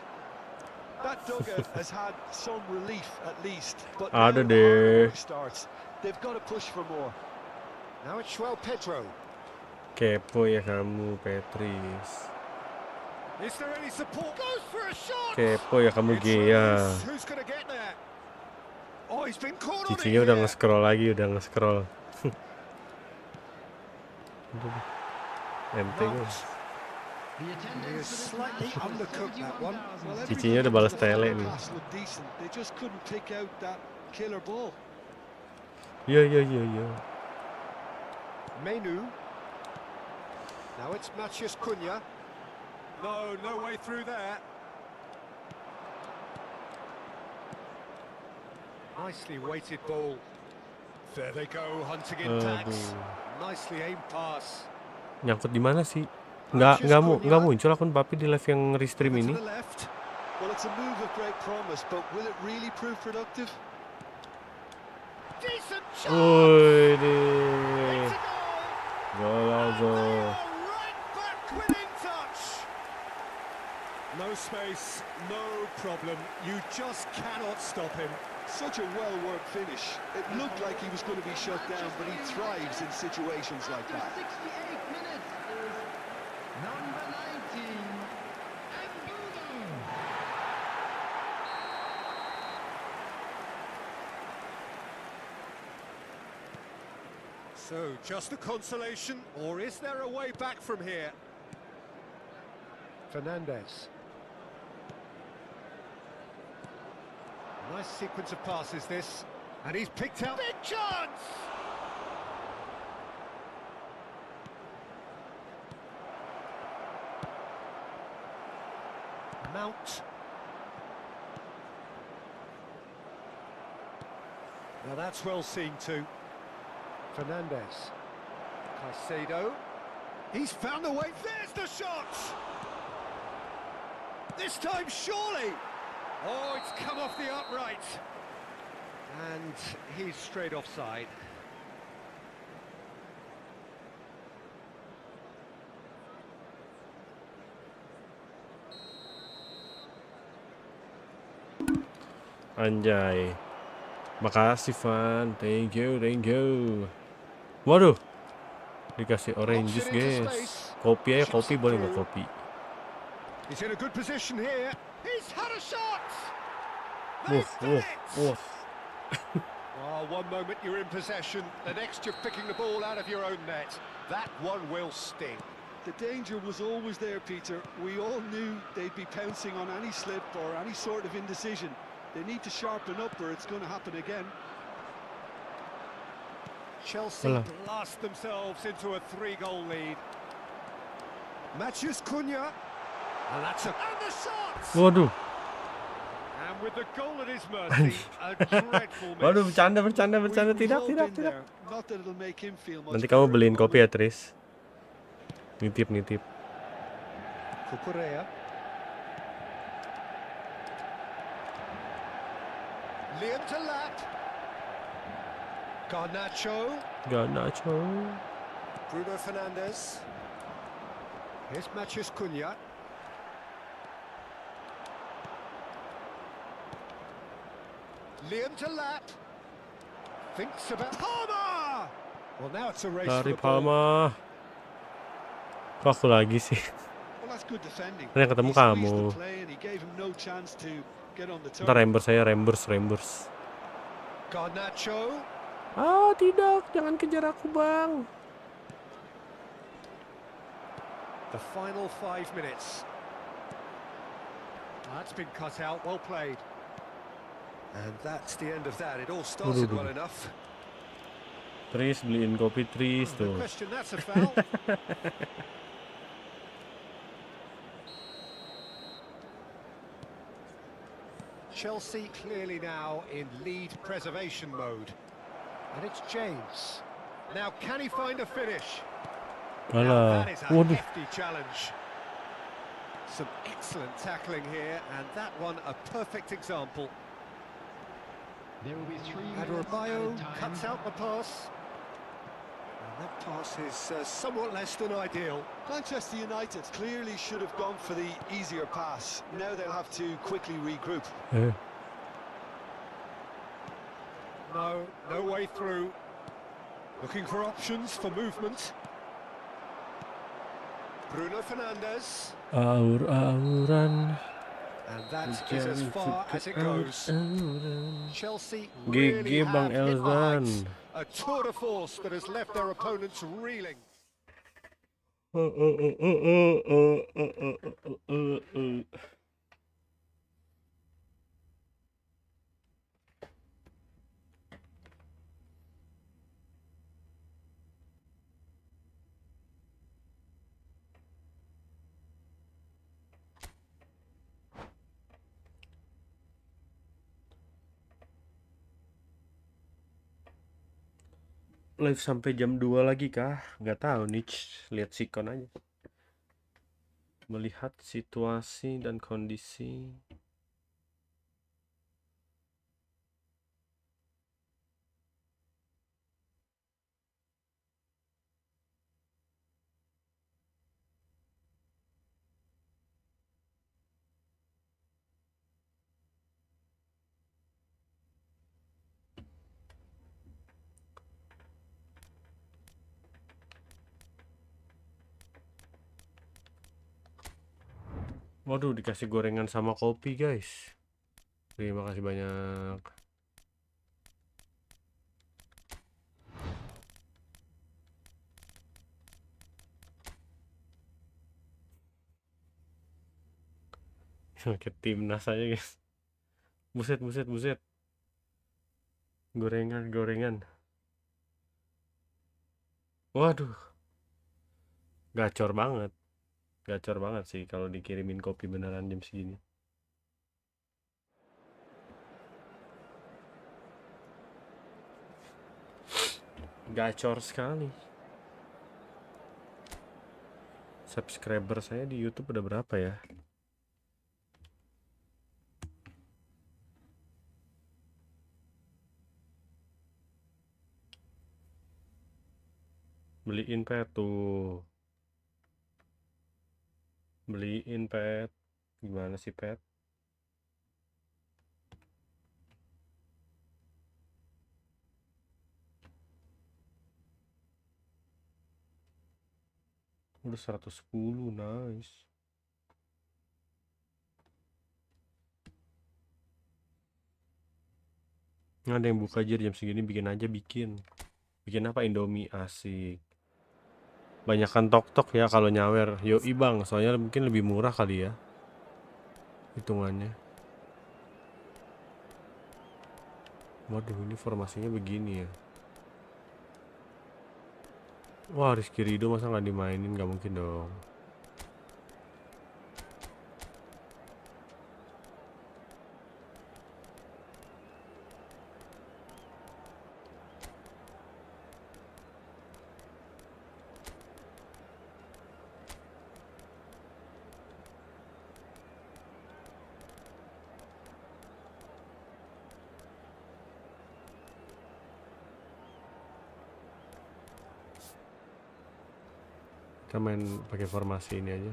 That dugout has had some relief at least, but now Ada the deh. hard work starts. They've got to push for more. Now it's João Pedro. Kepo ya kamu, Petris. Is there any support? Goes for a shot. Kepo ya kamu, It's Gea. loose. Who's going to get there? Oh, he's been caught on it Cicinya udah here. nge-scroll lagi, udah nge-scroll. Aduh, ente gue. The He attendance is for this slightly match was undercooked that one. 71,000. Cicinya udah balas tele nih. Pass looked decent. They just couldn't pick out that killer ball. Iya, iya, iya, iya. Menu. Now it's Matthews Cunha. No way through there. Nicely weighted ball. There they go, hunting in tags. Aduh. Nicely aimed pass. Nyangkut di mana sih? Nggak muncul akun Papi di live yang restream Over ini. to the left. Well, it's a move of great promise, but will it really prove productive? Decent shot. Woi It's deh. a goal. Golazo. Right back within touch. No space, no problem. You just cannot stop him. Such a well-worked finish. It looked like he was going to be shut down, but he thrives in situations like After that. 68 minutes is number 19, Ibra. So, just a consolation, or is there a way back from here? Fernandez. Nice sequence of passes this, and he's picked out. Big chance! Mount. Now that's well seen too. Fernandez. Caicedo. He's found a way. There's the shot! This time, surely! Oh, it's come off the upright. And he's straight offside. Anjay. Makasih Van. Thank you, thank you. Waduh. Dikasih oranges, guys. Kopi aja, kopi boleh nggak kopi? He's in a good position here. He's had a shot. Woof, woof, woof. Oh, one moment you're in possession, the next you're picking the ball out of your own net. That one will sting. The danger was always there, Peter. We all knew they'd be pouncing on any slip or any sort of indecision. They need to sharpen up or it's going to happen again. Chelsea blast themselves into a 3-goal lead. Matheus Cunha. And that's a... And the shot! Waduh. And with the goal at his mercy, a dreadful miss. Waduh, bercanda. We've all Tidak. been there. Not that it'll make him feel much Nanti kamu better beliin at the kopi ya, Tris. Nitip. Cucurella. Liam to lap. Garnacho. Bruno Fernandes. Here's Matheus Cunha. Liam to lap. Thinks about Palmer. Well, now it's a race for Dari the ball. Palma. Kok aku lagi sih? Well, that's good defending. Kan yang ketemu He squeezed kamu. the play and he gave him no chance to get on the turn. Ntar Rembers. Garnacho. Ah, tidak. Jangan kejar aku, Bang. The final 5 minutes. That's been cut out, well played. And that's the end of that. It all started well enough. Tris, beliin kopi Tris No tuh. question, that's a foul. Chelsea clearly now in lead preservation mode. And it's James. Now can he find a finish? Now Alah. that is a Waduh. hefty challenge. Some excellent tackling here, and that one a perfect example. There will be 3 minutes Adebayo added time. cuts out the pass. And that pass is somewhat less than ideal. Manchester United clearly should have gone for the easier pass. Now they'll have to quickly regroup. No way through. Looking for options for movement. Bruno Fernandes. Aur-auran. And that is as far as it goes. Chelsea GG really Bang have hit the Elzan. heights. A tour de force that has left their opponents reeling. Live sampai jam 2 lagi kah? Nggak tahu nih, lihat sikon aja. Melihat situasi dan kondisi. Waduh, dikasih gorengan sama kopi, guys. Terima kasih banyak. Ke timnas aja, guys. Buset, buset, buset. Gorengan, gorengan. Waduh, gacor banget. Gacor banget sih kalau dikirimin kopi beneran jam segini. Gacor sekali. Subscriber saya di YouTube udah berapa ya? Beliin pet tuh. Beliin pet. Gimana sih pet? Udah 110, nice. Ada yang buka aja jam segini, bikin aja bikin. Bikin apa? Indomie, asik. Banyakan tok-tok ya kalau nyawer. Yoi bang, soalnya mungkin lebih murah kali ya hitungannya. Waduh, ini formasinya begini ya. Wah, Rizky Ridho masa nggak dimainin? Nggak mungkin dong. Kita main pakai formasi ini aja.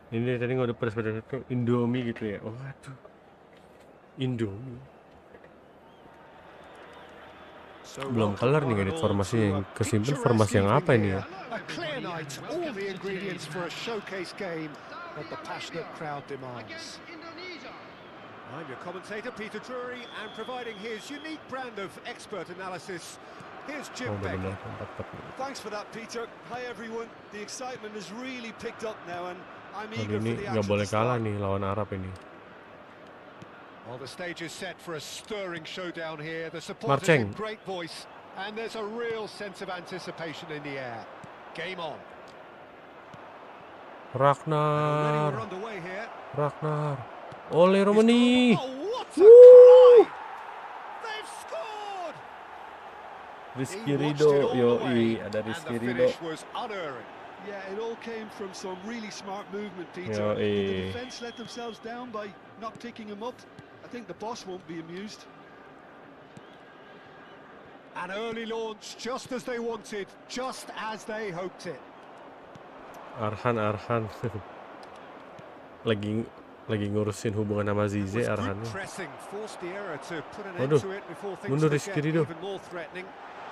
Ini tadi nggak ada pedas-pedas itu Indomie gitu ya. Oh, aduh. Indomie. Belum kelar nih ngedit formasi yang kesimpan. Formasi yang apa ini ya? A clear night, all the ingredients for a showcase game that the passionate crowd demands. I'm your commentator Peter Drury, and providing his unique brand of expert analysis, here's Jim Begley. Thanks for that, Peter. Hi everyone. The excitement has really picked up now, and I'm Kali eager ini for the nggak action boleh to kalah start. nih lawan Arab ini. Well, the stage is set for a stirring showdown here. The supporters Marceng. in great voice, and there's a real sense of anticipation in the air. Game on. Already Ragnar, we're underway here. Ragnar. Oleh Romani. Oh, what a cry! They've scored! Rizky He watched Ridho, it all the way, yoi, ada and Rizky the Ridho. finish was unerring. Yeah, it all came from some really smart movement, Peter. Yeah, Did the defence let themselves down by not picking him up? I think the boss won't be amused. An early launch, just as they wanted, just as they hoped it. Arhan. lagi ngurusin hubungan sama Zize Arhannya. Pressing forced the error to put an end Waduh, to it before things mundur could Rizky get Ridho. even more threatening.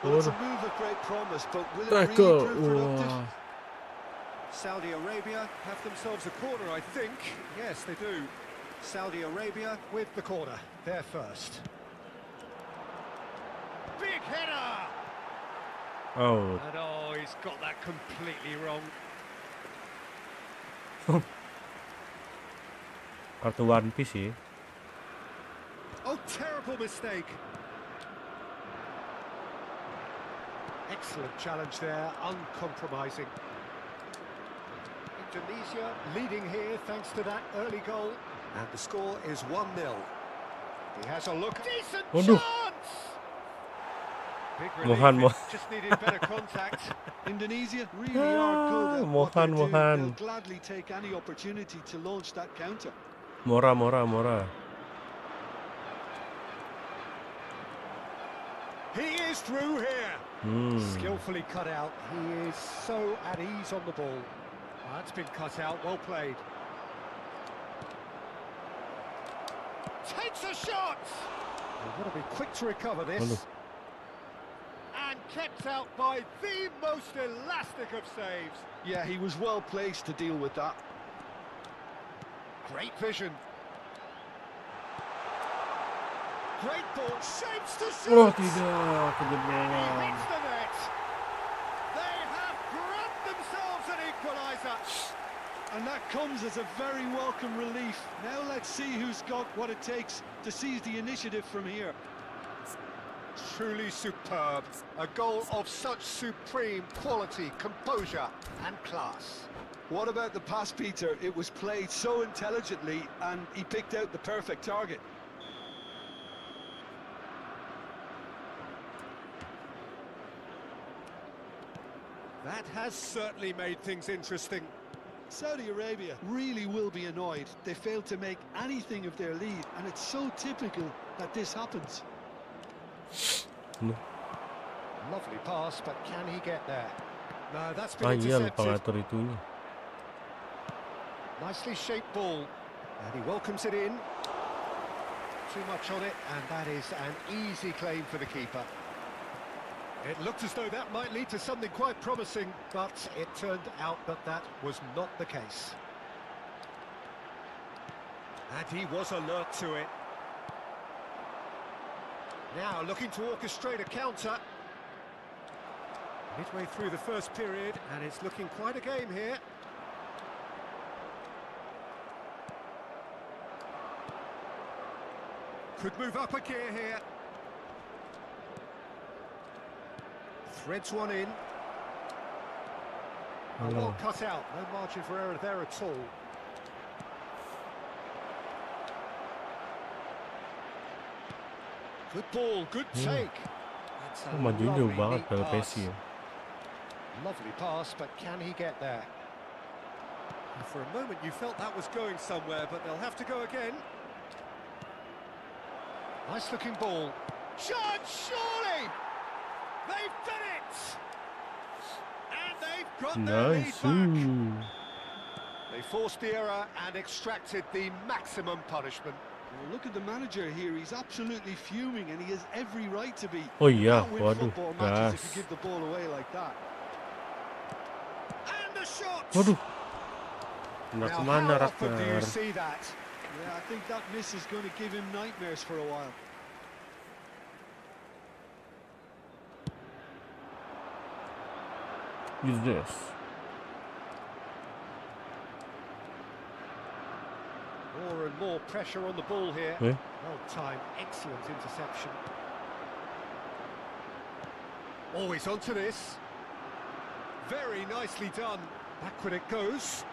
Well, it's a Waduh, move of great promise, but will it really tackle. prove productive? Wah, Saudi Arabia have themselves a corner, I think. Yes, they do. Saudi Arabia with the corner. They're first. Big header! oh, And he's got that completely wrong. kartu One Piece sih. Oh, terrible mistake. Excellent challenge there, uncompromising. Indonesia leading here thanks to that early goal. And the score is 1-0. He has a look. Decent Waduh. chance! Big Mohan, relief, it just needed better contact. Indonesia really are good at what they do. Mohan. They'll gladly take any opportunity to launch that counter. Mora. He is through here. Skillfully cut out. He is so at ease on the ball. That's been cut out. Well played. Takes a shot. They've got to be quick to recover this. And kept out by the most elastic of saves. Yeah, he was well placed to deal with that. Great vision. Great ball, shapes to shoot. Oh tidak, He kejadian. hits the net. They have grabbed themselves an equaliser. And that comes as a very welcome relief. Now let's see who's got what it takes to seize the initiative from here. Truly superb. A goal of such supreme quality, composure and class. What about the pass, Peter? It was played so intelligently and he picked out the perfect target. That has certainly made things interesting. Saudi Arabia really will be annoyed. They failed to make anything of their lead, and it's so typical that this happens. Lovely pass, but can he get there? No, that's been Iya, intercepted. pengatur itunya. Nicely shaped ball, and he welcomes it in. Too much on it, and that is an easy claim for the keeper. It looked as though that might lead to something quite promising, but it turned out that that was not the case. And he was alert to it. Now looking to orchestrate a counter. Midway through the first period, and it's looking quite a game here. Could move up a gear here. Threads one in. Well cut out, no margin for error there at all. Good ball, good take. That's a Maju jauh lovely, banget neat pada pass. Messi ya. Lovely pass, but can he get there? And for a moment you felt that was going somewhere, but they'll have to go again. Nice looking ball. Shot, surely! They've done it! And they've got their lead Nice. back. They forced the error and extracted the maximum punishment. Well, look at the manager here. He's absolutely fuming, and he has every right to be. Oh iya, Can't win waduh, football matches if gas. you give the ball away like that. And the shot! Waduh. Nggak Now, kemana how often do you Ragnar? see that? Yeah, I think that miss is going to give him nightmares for a while. Use this. More and more pressure on the ball here. Eh? Well timed, excellent interception. Always onto this. Very nicely done. Backward it goes.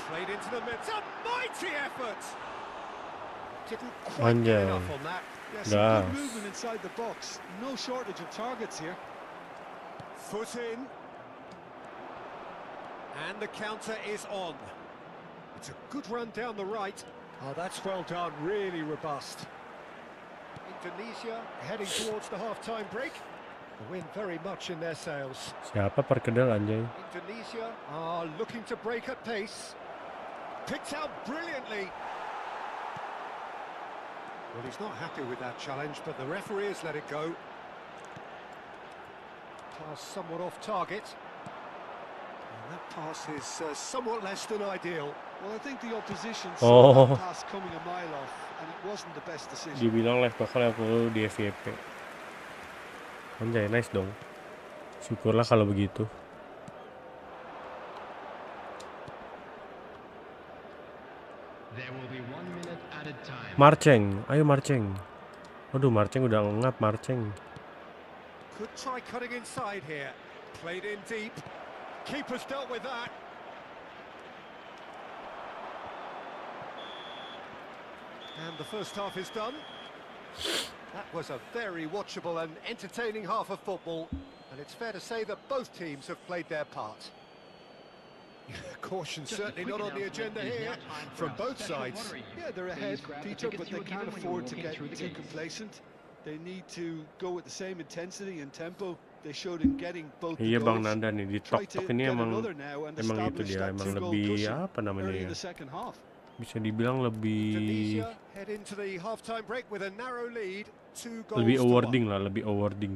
Played into the mid. It's a mighty effort. Didn't quite get Anjay. enough on that. Yeah, some Gas. good movement inside the box. No shortage of targets here. Foot in. And the counter is on. It's a good run down the right. Oh, that's well done. Really robust. Indonesia heading towards the half-time break. The wind very much in their sails. Siapa perkedel anjay? Indonesia are looking to break at pace. Picked out brilliantly. Well, he's not happy with that challenge, but the referee has let it go. Pass somewhat off target. And that pass is somewhat less than ideal. Well, I think the opposition Oh. saw that pass coming a mile off, and it wasn't the best decision. Dibilang live bakal aku di FYP. Anjay, nice dong. Syukurlah kalau begitu. There will be 1 minute added time. Marceng, ayo Marceng. Waduh, Marceng udah ngap Marceng. Could try cutting inside here. Played in deep. Keeper's dealt with that. And the first half is done. That was a very watchable and entertaining half of football. And it's fair to say that both teams have played their part. Caution certainly not on the agenda here from both sides. Yeah, they're ahead, Peter, but they can't afford to get too complacent. They need to go with the same intensity and tempo they showed in getting both the Iya Bang goals. Nanda nih di Try tok-tok to ini get emang another now and itu establish dia that emang two-goal lebih cushion apa namanya early in ya? the second half. Bisa dibilang lebih Indonesia head into the half-time break with a narrow lead, 2 goals lebih to 1. awarding lah, lebih awarding.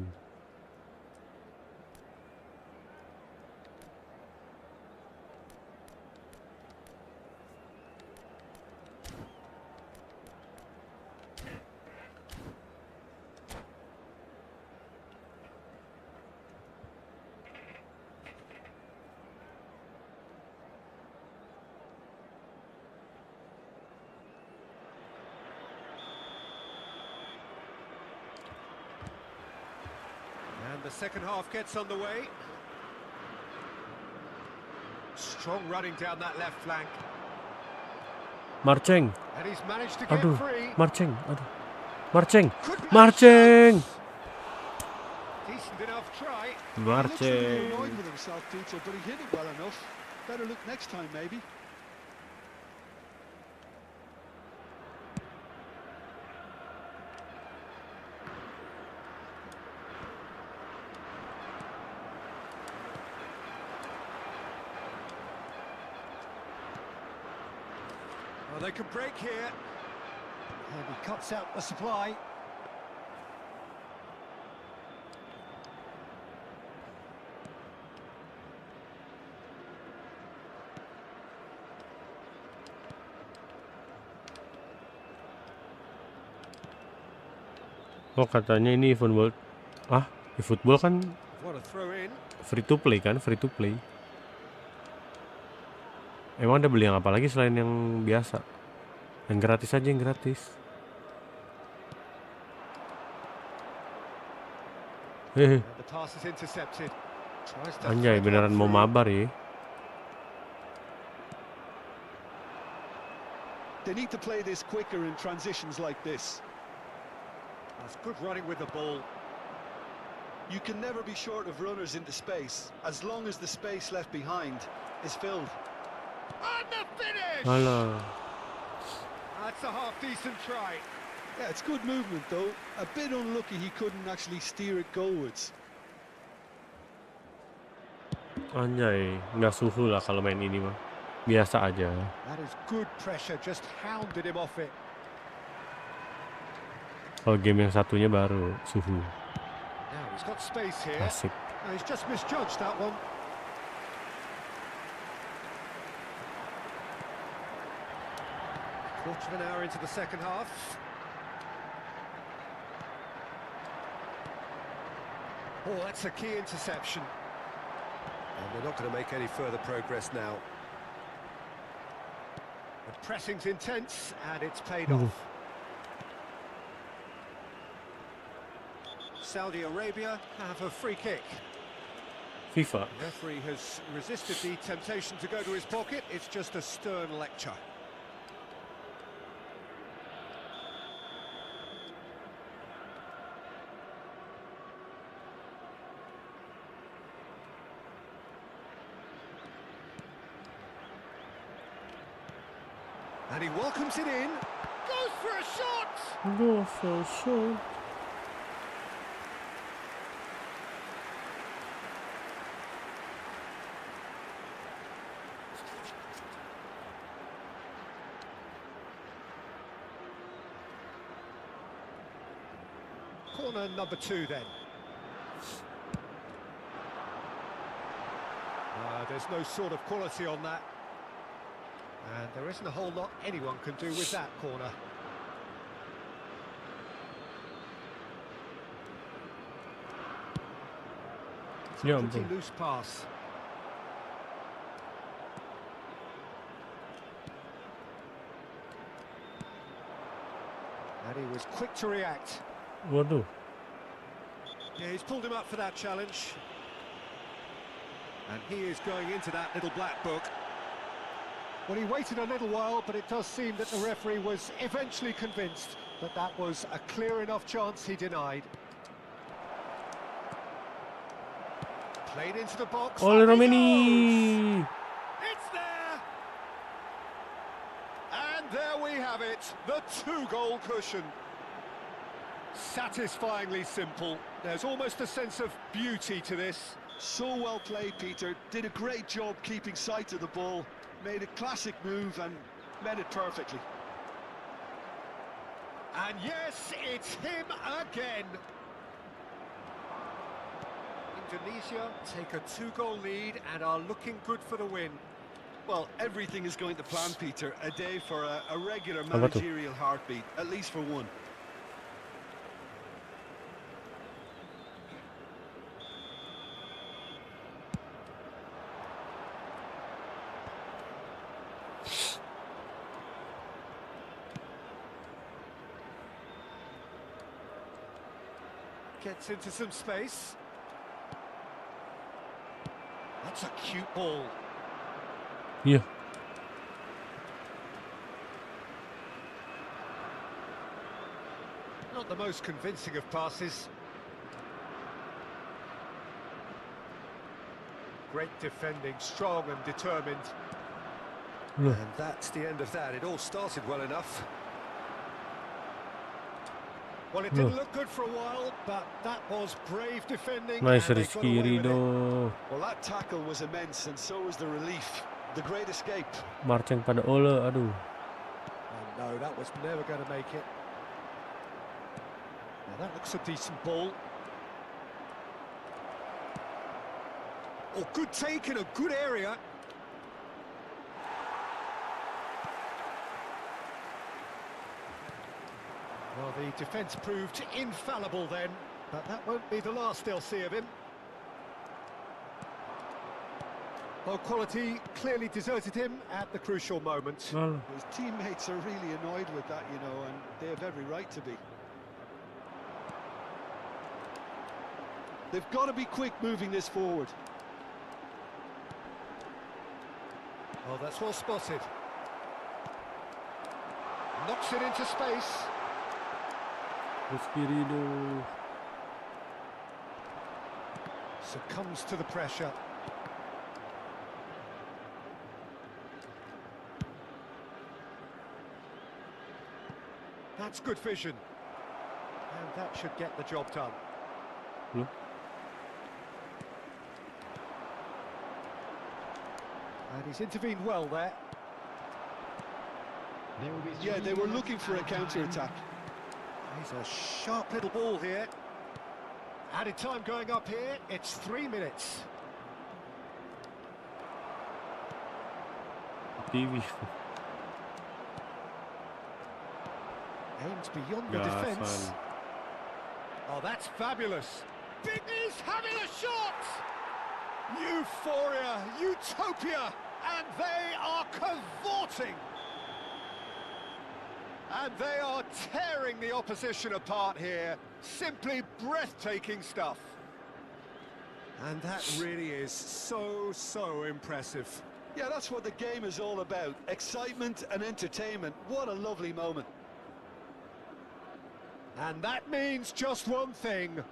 And the second half gets underway. Strong running down that left flank. Marcheng. And he's managed to get Aduh, free. Marcheng. Aduh. Marcheng. Could be Marcheng. decent enough try. He looks a little Marcheng. annoyed with himself, Peter, but he hit it well enough. Better look next time, maybe. Well, they can break here. And he cuts out the supply. Oh katanya ini Efootball. Ah, Efootball kan What a throw in. free to play kan, free to play. Emang ada beli yang apa lagi selain yang biasa? Yang gratis aja, yang gratis. Hehe. And the pass is intercepted. Tries to Anjay, thread beneran one mau through. mabar ya. They need to play this quicker in transitions like this. That's good running with the ball. You can never be short of runners into space, as long as the space left behind is filled. And the finish! Alah. That's a half-decent try. Yeah, it's good movement though. A bit unlucky he couldn't actually steer it goalwards. Anjay, nggak suhu lah kalau main ini mah. Biasa aja. That is good pressure, just hounded him off it. Kalau game yang satunya baru suhu. Now he's got space here. Asik. Now he's just misjudged that one. Quarter of an hour into the second half. Oh, that's a key interception. And they're not going to make any further progress now. The pressing's intense, and it's paid off. Saudi Arabia have a free kick. FIFA. The referee has resisted the temptation to go to his pocket. It's just a stern lecture. And he welcomes it in. Goes for a shot! Go for sure. Corner number 2 then. There's no sort of quality on that. And there isn't a whole lot anyone can do with that corner. It's Yeah, a pretty bro. loose pass. And he was quick to react. Waduh. Yeah, he's pulled him up for that challenge. And he is going into that little black book. Well, he waited a little while, but it does seem that the referee was eventually convinced that that was a clear enough chance he denied. Played into the box. Oleh Up he Romeni. goes! It's there! And there we have it, the 2-goal cushion. Satisfyingly simple. There's almost a sense of beauty to this. So well played, Peter. Did a great job keeping sight of the ball. Made a classic move and met it perfectly. And yes, it's him again. Indonesia take a 2-goal lead and are looking good for the win. Well, everything is going to plan, Peter. A day for a regular Apa tuh? managerial heartbeat, at least for one. Gets into some space. That's a cute ball. Iya. Not the most convincing of passes. Great defending, strong and determined. Loh. And that's the end of that. It all started well enough. Well, it didn't look good for a while, but that was brave defending. Nice and they got Rizky away with it. Ridho. Well, that tackle was immense, and so was the relief. The great escape. Marceng pada Oleh, aduh. Oh, no, that was never going to make it. Now, that looks a decent ball. Oh, good take in a good area. Well, the defence proved infallible then, but that won't be the last they'll see of him. Well, quality clearly deserted him at the crucial moment. Lalu. His teammates are really annoyed with that, you know, and they have every right to be. They've got to be quick moving this forward. Oh, that's well spotted. Knocks it into space. Rizky Ridho. Succumbs to the pressure. That's good vision. And that should get the job done. Loh. And he's intervened well there. There will be Yeah, 3 they were minutes looking for a added time. counter-attack. He's a sharp little ball here. Added time going up here, it's 3 minutes. TV. Aims beyond the defence. Gasan. Oh, that's fabulous. Big is having a shot! Euphoria, utopia, and they are cavorting. And they are tearing the opposition apart here. Simply breathtaking stuff. And that really is so impressive. Yeah, that's what the game is all about. Excitement and entertainment. What a lovely moment. And that means just one thing,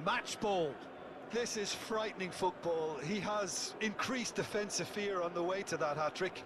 match ball. This is frightening football. He has increased defensive fear on the way to that hat-trick.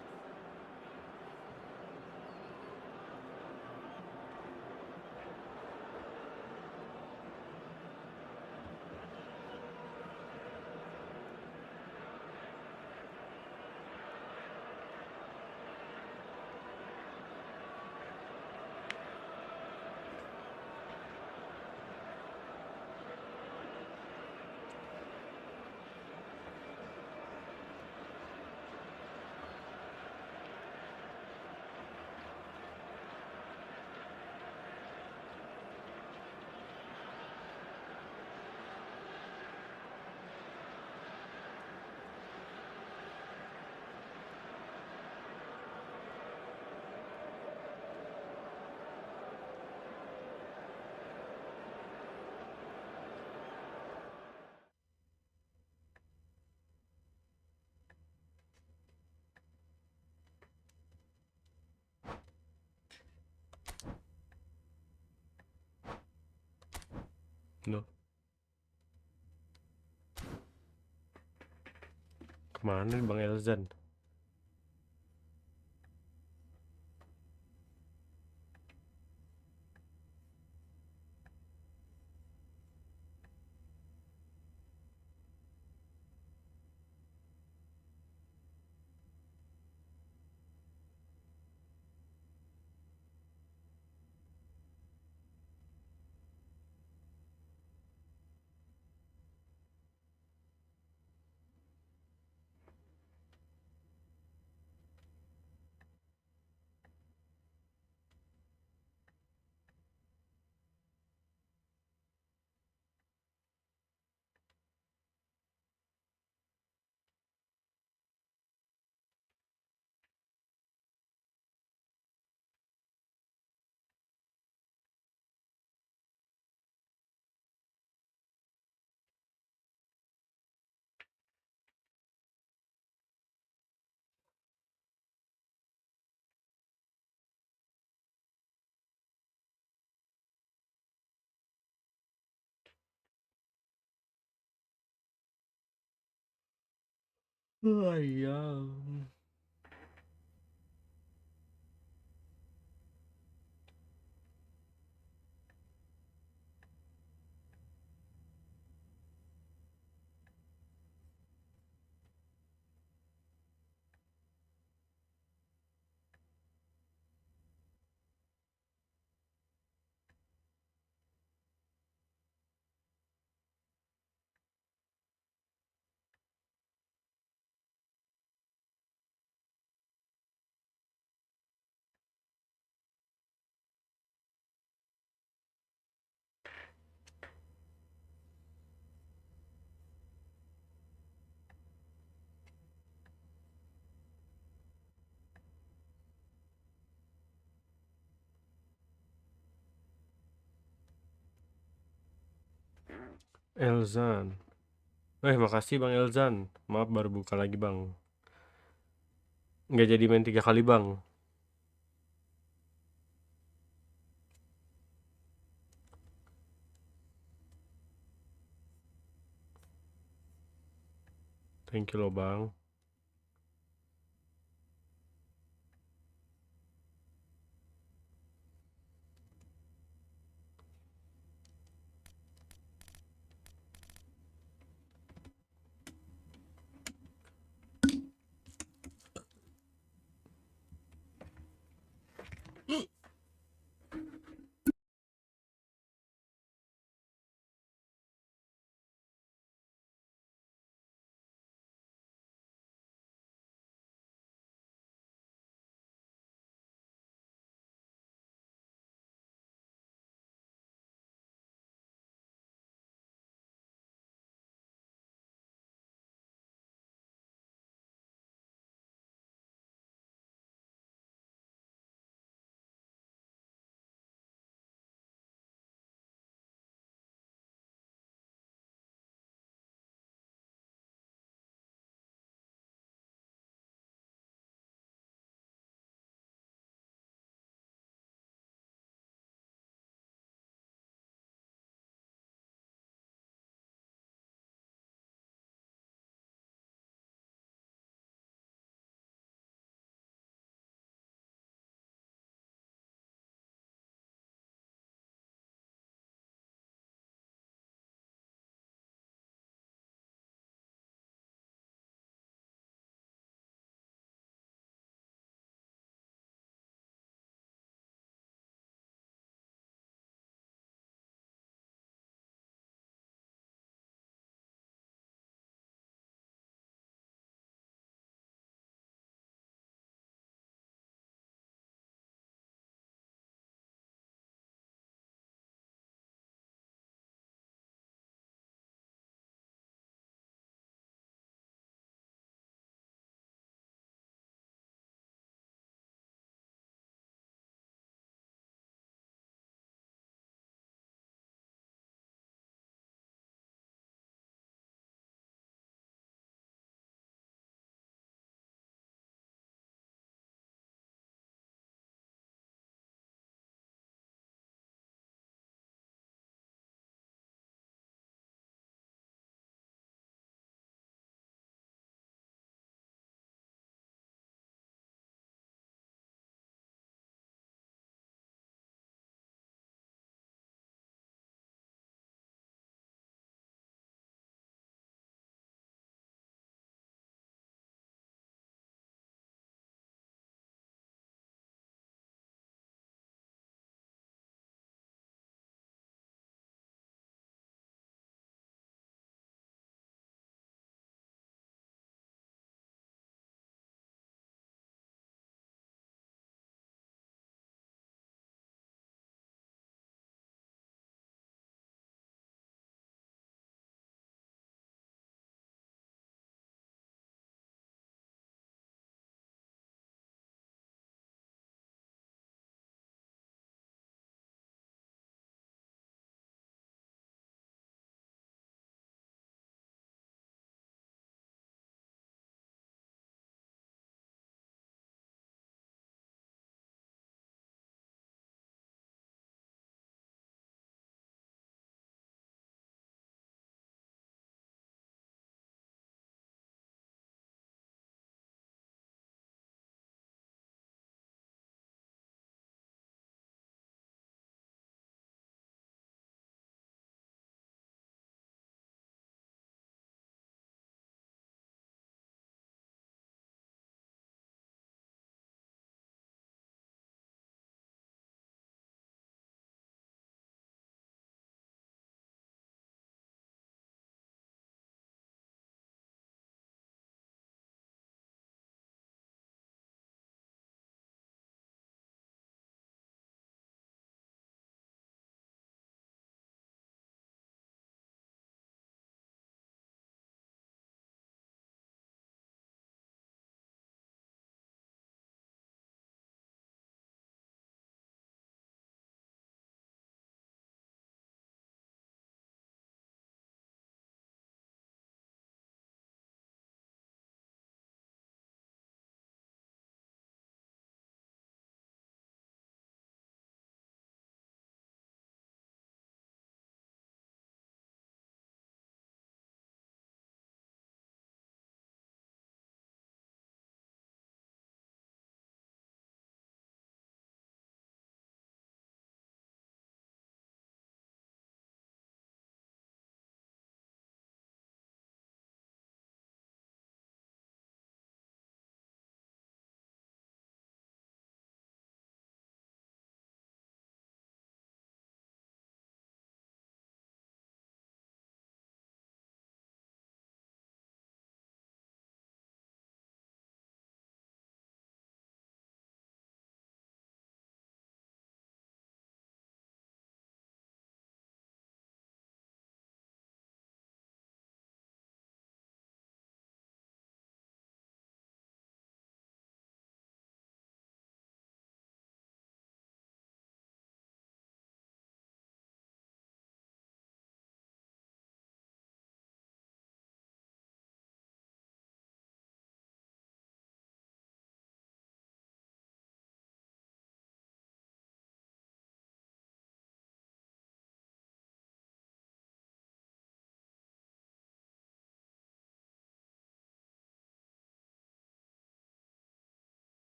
No. Kemana nih Bang Elzan? Ayam. Elzan. Makasih Bang Elzan. Maaf baru buka lagi Bang. Nggak jadi main 3 kali Bang. Thank you loh Bang.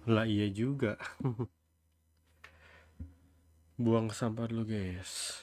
Lah iya juga. Buang sampah dulu guys.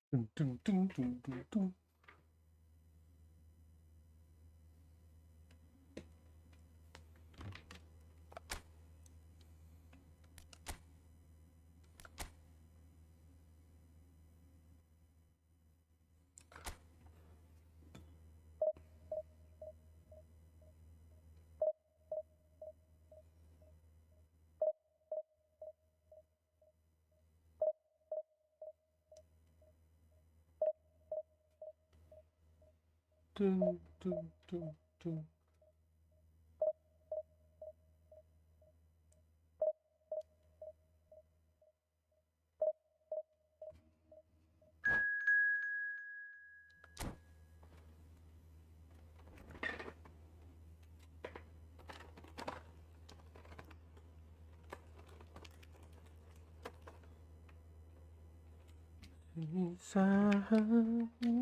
Tung, tung, tung, tung, tung, tung. Tung, tung, tung, tung. Sahabatku.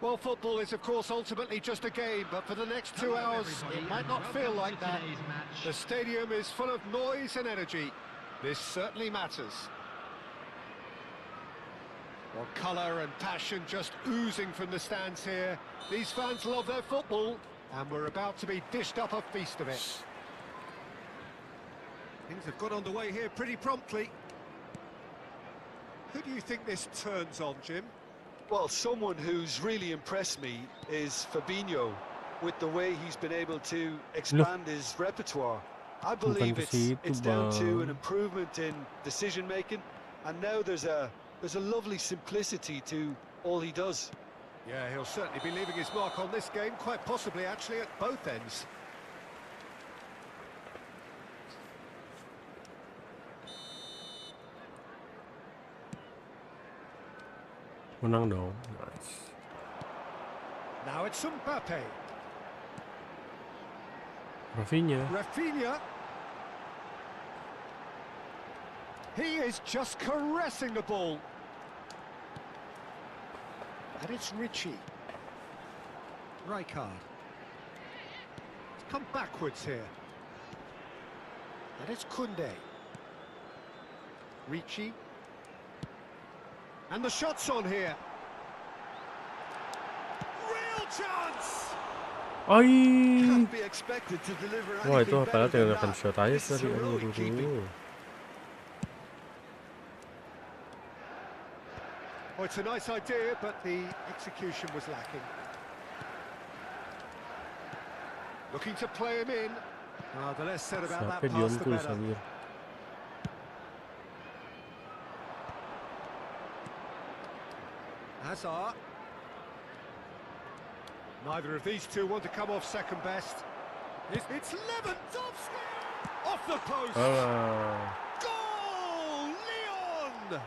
Well, football is, of course, ultimately just a game, but for the next 2 hours, it might not feel like that. The stadium is full of noise and energy. This certainly matters. Well, colour and passion just oozing from the stands here. These fans love their football, and we're about to be dished up a feast of it. Things have got underway here pretty promptly. Who do you think this turns on, Jim? Well, someone who's really impressed me is Fabinho, with the way he's been able to expand his repertoire. I believe it's down to an improvement in decision-making, and now there's a lovely simplicity to all he does. Yeah, he'll certainly be leaving his mark on this game, quite possibly actually at both ends. Menang dong. Nice. Now it's Mbappe. Rafinha. He is just caressing the ball. And it's Richie. Rijkaard. It's come backwards here. And it's Koundé. Richie. And the shot's on here. Real chance! Ai. Can't be expected to deliver Wah, itu anything padahal better than tinggalkan that. shot aja This is tadi. heroic keeping. Oh, it's a nice idea, but the execution was lacking. Looking to play him in. The less said about that Sampai pass, the diuntul better. Saweria. Hazard. Neither of these two want to come off second best. It's Lewandowski! Off the post! Goal! Lyon!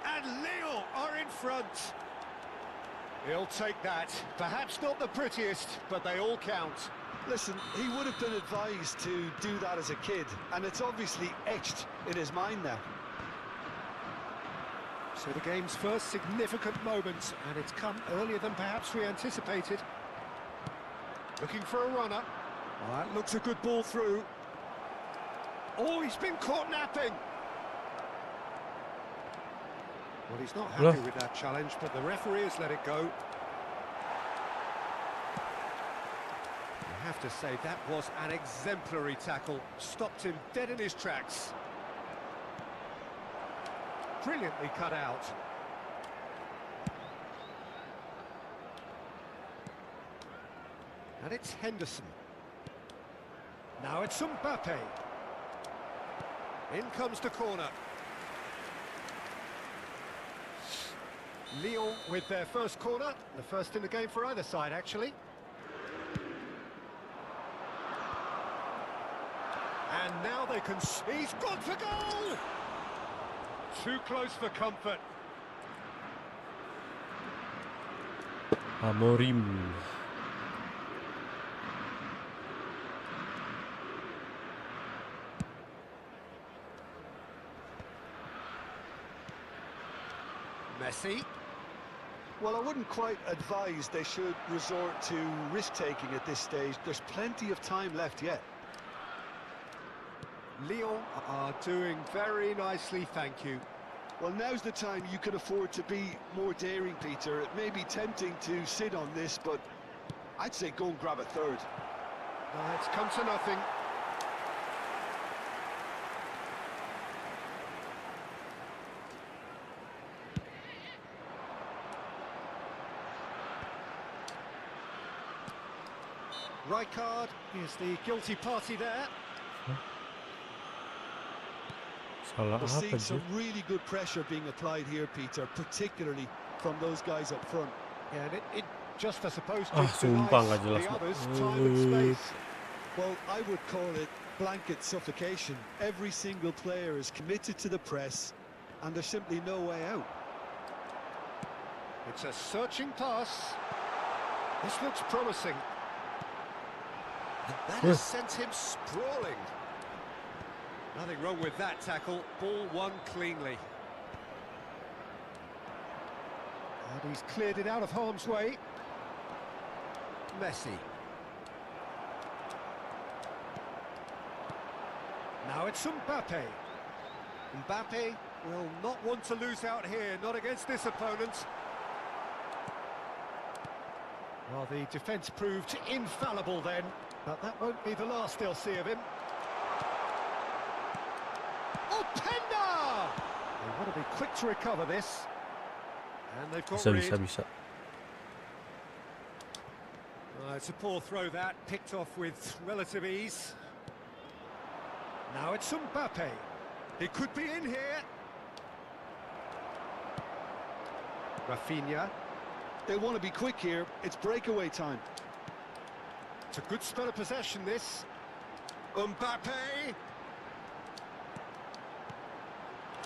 And Lyon are in front. He'll take that. Perhaps not the prettiest, but they all count. Listen, he would have been advised to do that as a kid, and it's obviously etched in his mind now. So the game's first significant moment, and it's come earlier than perhaps we anticipated. Looking for a runner. Oh, that looks a good ball through. Oh, he's been caught napping. Well, he's not happy with that challenge, but the referee has let it go. You have to say that was an exemplary tackle. Stopped him dead in his tracks. Brilliantly cut out. And it's Henderson. Now it's Mbappe. In comes the corner. Lyon with their first corner, the first in the game for either side, actually. And now they can... He's gone for goal! Too close for comfort. Amorim. Messi. Well, I wouldn't quite advise they should resort to risk-taking at this stage. There's plenty of time left yet. Lyon are doing very nicely, thank you. Well, now's the time you can afford to be more daring, Peter. It may be tempting to sit on this, but I'd say go and grab a third. It's come to nothing. Rijkaard is the guilty party there. We're seeing some really good pressure being applied here, Peter, particularly from those guys up front. Yeah, and it just, I suppose, sumpah nggak jelas. the others time and space. Well, I would call it blanket suffocation. Every single player is committed to the press, and there's simply no way out. It's a searching pass. This looks promising. And that has sent him sprawling. Nothing wrong with that tackle. Ball won cleanly. And he's cleared it out of harm's way. Messi. Now it's Mbappe. Mbappe will not want to lose out here, not against this opponent. Well, the defence proved infallible then, but that won't be the last they'll see of him. Oh, Penda! They want to be quick to recover this. And they've got rid. Bisa. It's a poor throw that, picked off with relative ease. Now it's Mbappe. It could be in here. Rafinha. They want to be quick here. It's breakaway time. It's a good spell of possession, this. Mbappe.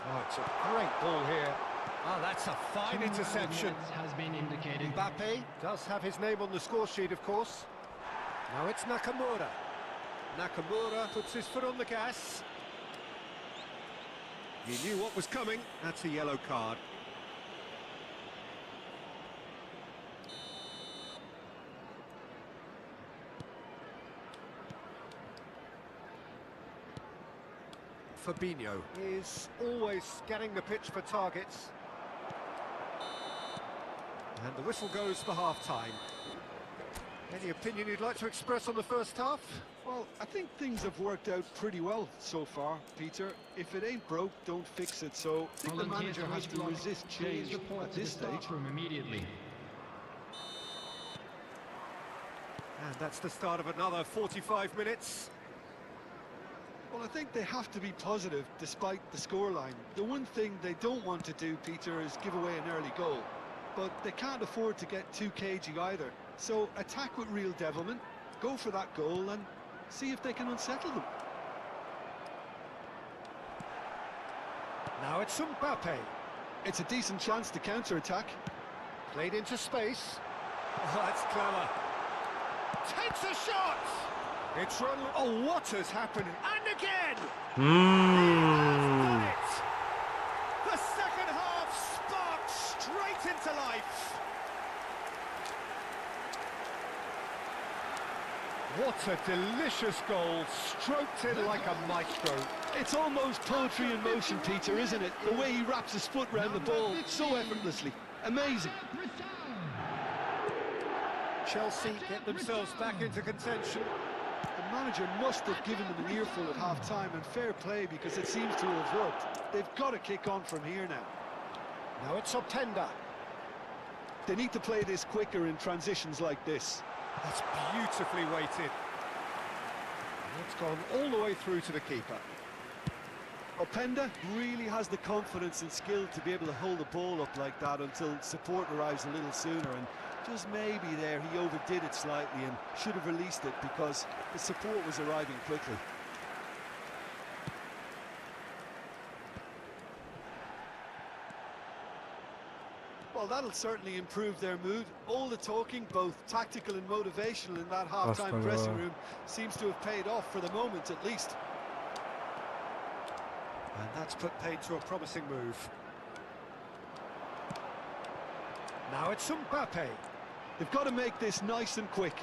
Oh, it's a great ball here. Oh, that's a fine interception. Has been indicated. Mbappe does have his name on the score sheet, of course. Now it's Nakamura. Nakamura puts his foot on the gas. He knew what was coming. That's a yellow card. Fabinho is always scanning the pitch for targets. And the whistle goes for half-time. Any opinion you'd like to express on the first half? Well, I think things have worked out pretty well so far, Peter. If it ain't broke, don't fix it. So I think the manager has to resist change at this stage. Immediately. And that's the start of another 45 minutes. Well, I think they have to be positive despite the scoreline. The one thing they don't want to do, Peter, is give away an early goal. But they can't afford to get too cagey either. So attack with real devilment, go for that goal and see if they can unsettle them. Now it's Mbappe. It's a decent chance to counter-attack. Played into space. Oh, that's clever. Takes a shot! It's run... Oh, what has happened? And again! Done it! The second half sparked straight into life. What a delicious goal, stroked in like a maestro. It's almost poetry in motion, Peter, isn't it? The way he wraps his foot round the ball so effortlessly. Amazing. Chelsea get themselves back into contention. The manager must have given them an earful at half-time, and fair play because it seems to have worked. They've got to kick on from here now. Now it's Openda. They need to play this quicker in transitions like this. That's beautifully weighted. It's gone all the way through to the keeper. Openda really has the confidence and skill to be able to hold the ball up like that until support arrives a little sooner, and just maybe there he overdid it slightly and should have released it because the support was arriving quickly. Well, that'll certainly improve their mood. All the talking, both tactical and motivational in that half-time dressing room, seems to have paid off for the moment at least. And that's put paid to a promising move. Now it's Mbappe. They've got to make this nice and quick.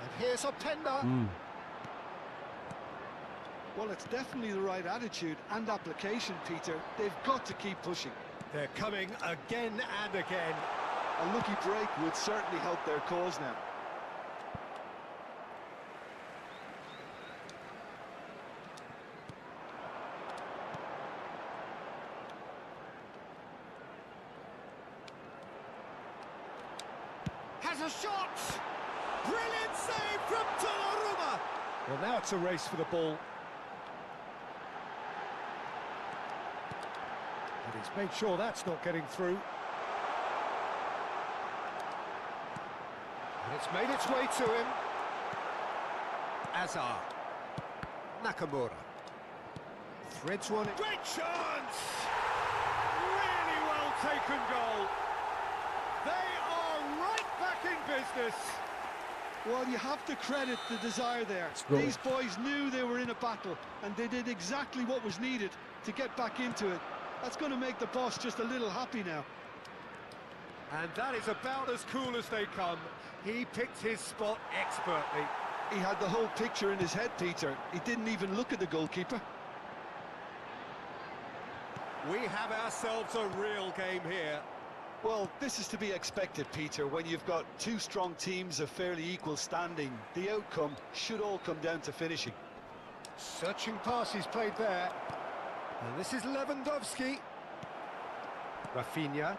And here's Openda. Well, it's definitely the right attitude and application, Peter. They've got to keep pushing. They're coming again and again. A lucky break would certainly help their cause now. Has a shot! Brilliant save from Donnarumma! Well, now it's a race for the ball. And he's made sure that's not getting through. And it's made its way to him. Azar. Nakamura. Threads one. Great chance! Really well taken goal. They are right back in business. Well, you have to credit the desire there. go. These boys knew they were in a battle, and they did exactly what was needed to get back into it. That's going to make the boss just a little happy now. And that is about as cool as they come. He picked his spot expertly. He had the whole picture in his head, Peter. He didn't even look at the goalkeeper. We have ourselves a real game here. Well, this is to be expected, Peter. When you've got two strong teams of fairly equal standing, the outcome should all come down to finishing. Searching passes played there. And this is Lewandowski. Rafinha.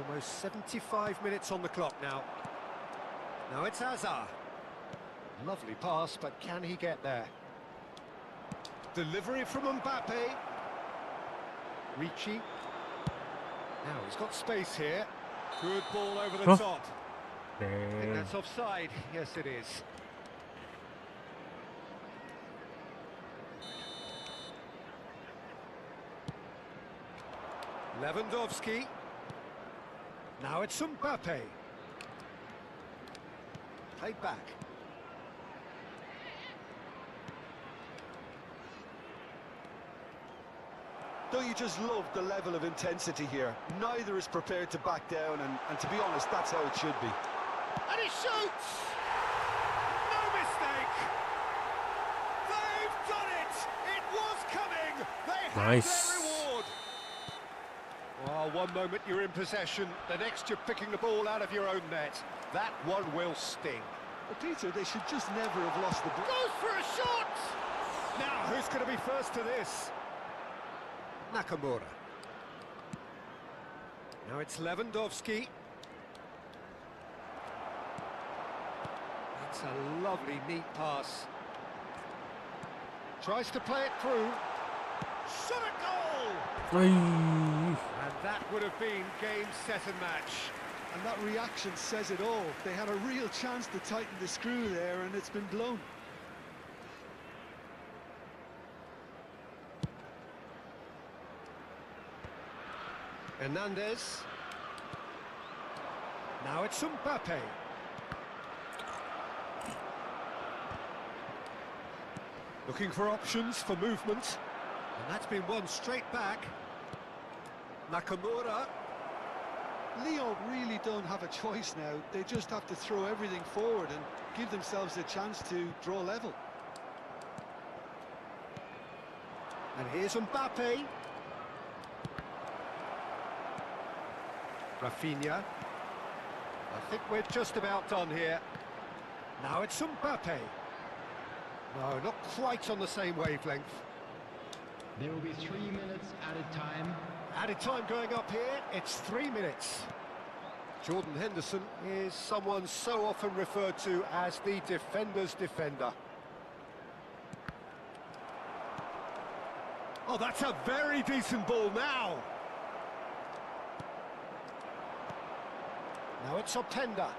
Almost 75 minutes on the clock now. Now it's Hazard. Lovely pass, but can he get there? Delivery from Mbappe. Ricci. Now he's got space here. Good ball over the top. I think that's offside. Yes, it is. Lewandowski. Now it's Mbappe. Played back. Don't you just love the level of intensity here? Neither is prepared to back down, and to be honest, that's how it should be. And he shoots! No mistake! They've done it! It was coming! They have Nice. their reward! Oh, one moment you're in possession, the next you're picking the ball out of your own net. That one will sting. But Peter, they should just never have lost the ball. Goes for a shot! Now, who's going to be first to this? Nakamura. Now it's Lewandowski. That's a lovely, neat pass. Tries to play it through. Shot a goal! Ay. And that would have been game, set and match. And that reaction says it all. They had a real chance to tighten the screw there, and it's been blown. Hernandez. Now it's Mbappe. Looking for options for movement. And that's been won straight back. Nakamura. Lyon really don't have a choice now. They just have to throw everything forward and give themselves a chance to draw level. And here's Mbappe. Rafinha. I think we're just about done here. Now it's Mbappe. No, not quite on the same wavelength. There will be 3 minutes added time. Added time going up here, it's 3 minutes. Jordan Henderson is someone so often referred to as the defender's defender. Oh, that's a very decent ball now. Now it's Openda.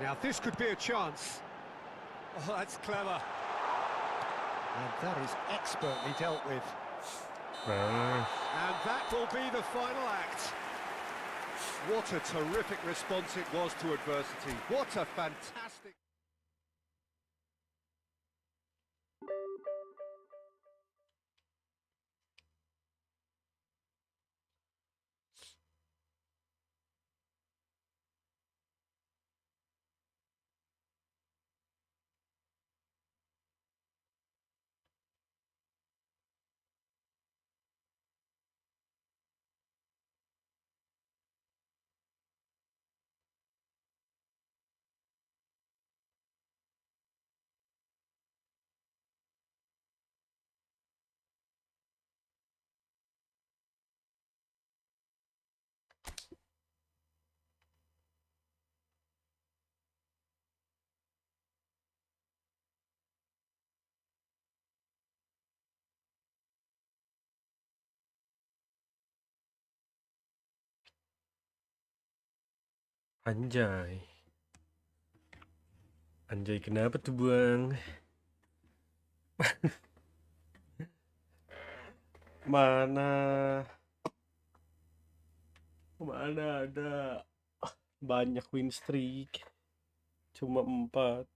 Now this could be a chance. Oh, that's clever. And that is expertly dealt with. And that will be the final act. What a terrific response it was to adversity. What a fantastic... Anjay. Anjay, kenapa tuh, Bang? Mana? ada banyak win streak, cuma 4.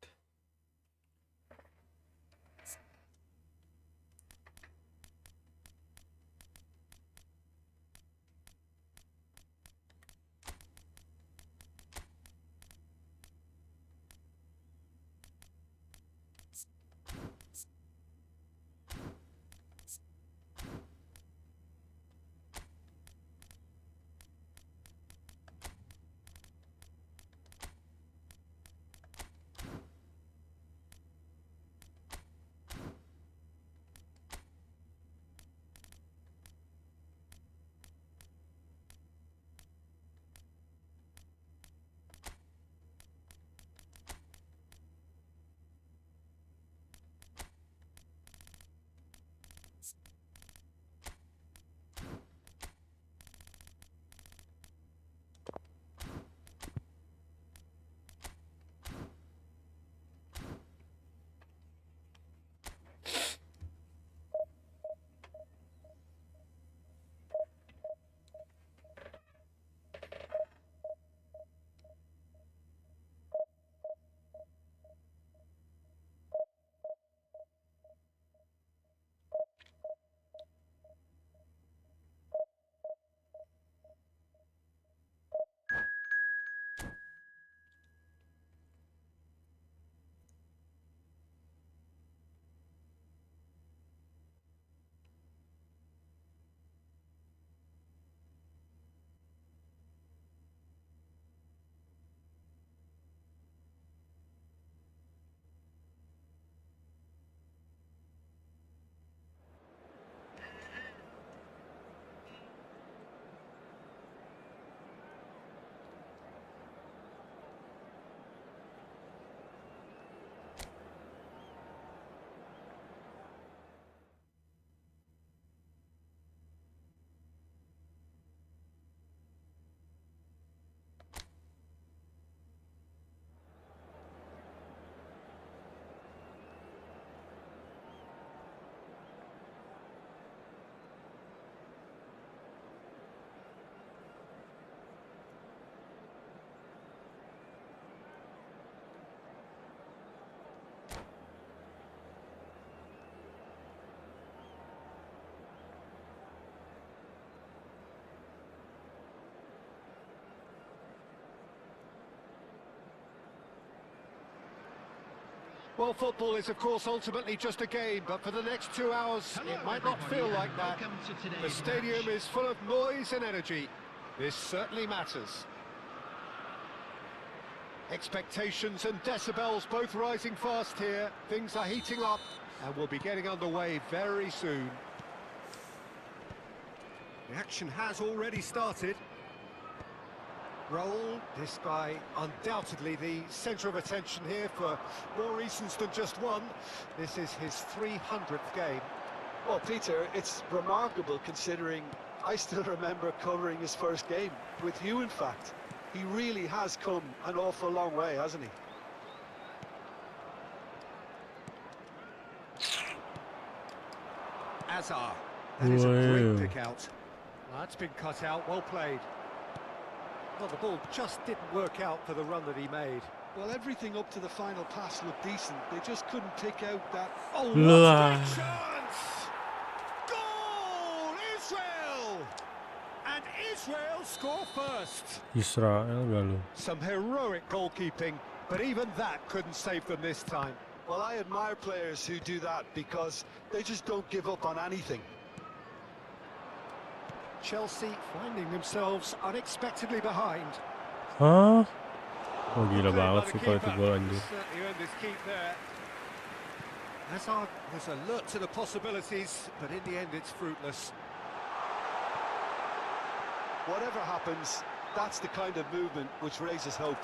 Well, football is, of course, ultimately just a game, but for the next 2 hours, it might not feel like that. The stadium is full of noise and energy. This certainly matters. Expectations and decibels both rising fast here. Things are heating up, and we'll be getting underway very soon. The action has already started. Raul, this guy undoubtedly the centre of attention here for more reasons than just one. This is his 300th game. Well, Peter, it's remarkable considering I still remember covering his first game, with you in fact. He really has come an awful long way, hasn't he? Azar. That is a great pick out. That's been cut out, well played. Well, the ball just didn't work out for the run that he made. Well, everything up to the final pass looked decent. They just couldn't pick out that... Oh, what a great chance! Goal! Israel! And Israel score first. Israel galu. Some heroic goalkeeping, but even that couldn't save them this time. Well, I admire players who do that because they just don't give up on anything. Chelsea finding themselves unexpectedly behind. Hah? Oh gila banget sih kalau itu gol anjir. Certainly earned his keep there. Hazard was alert to the possibilities, but in the end it's fruitless. Whatever happens, that's the kind of movement which raises hope.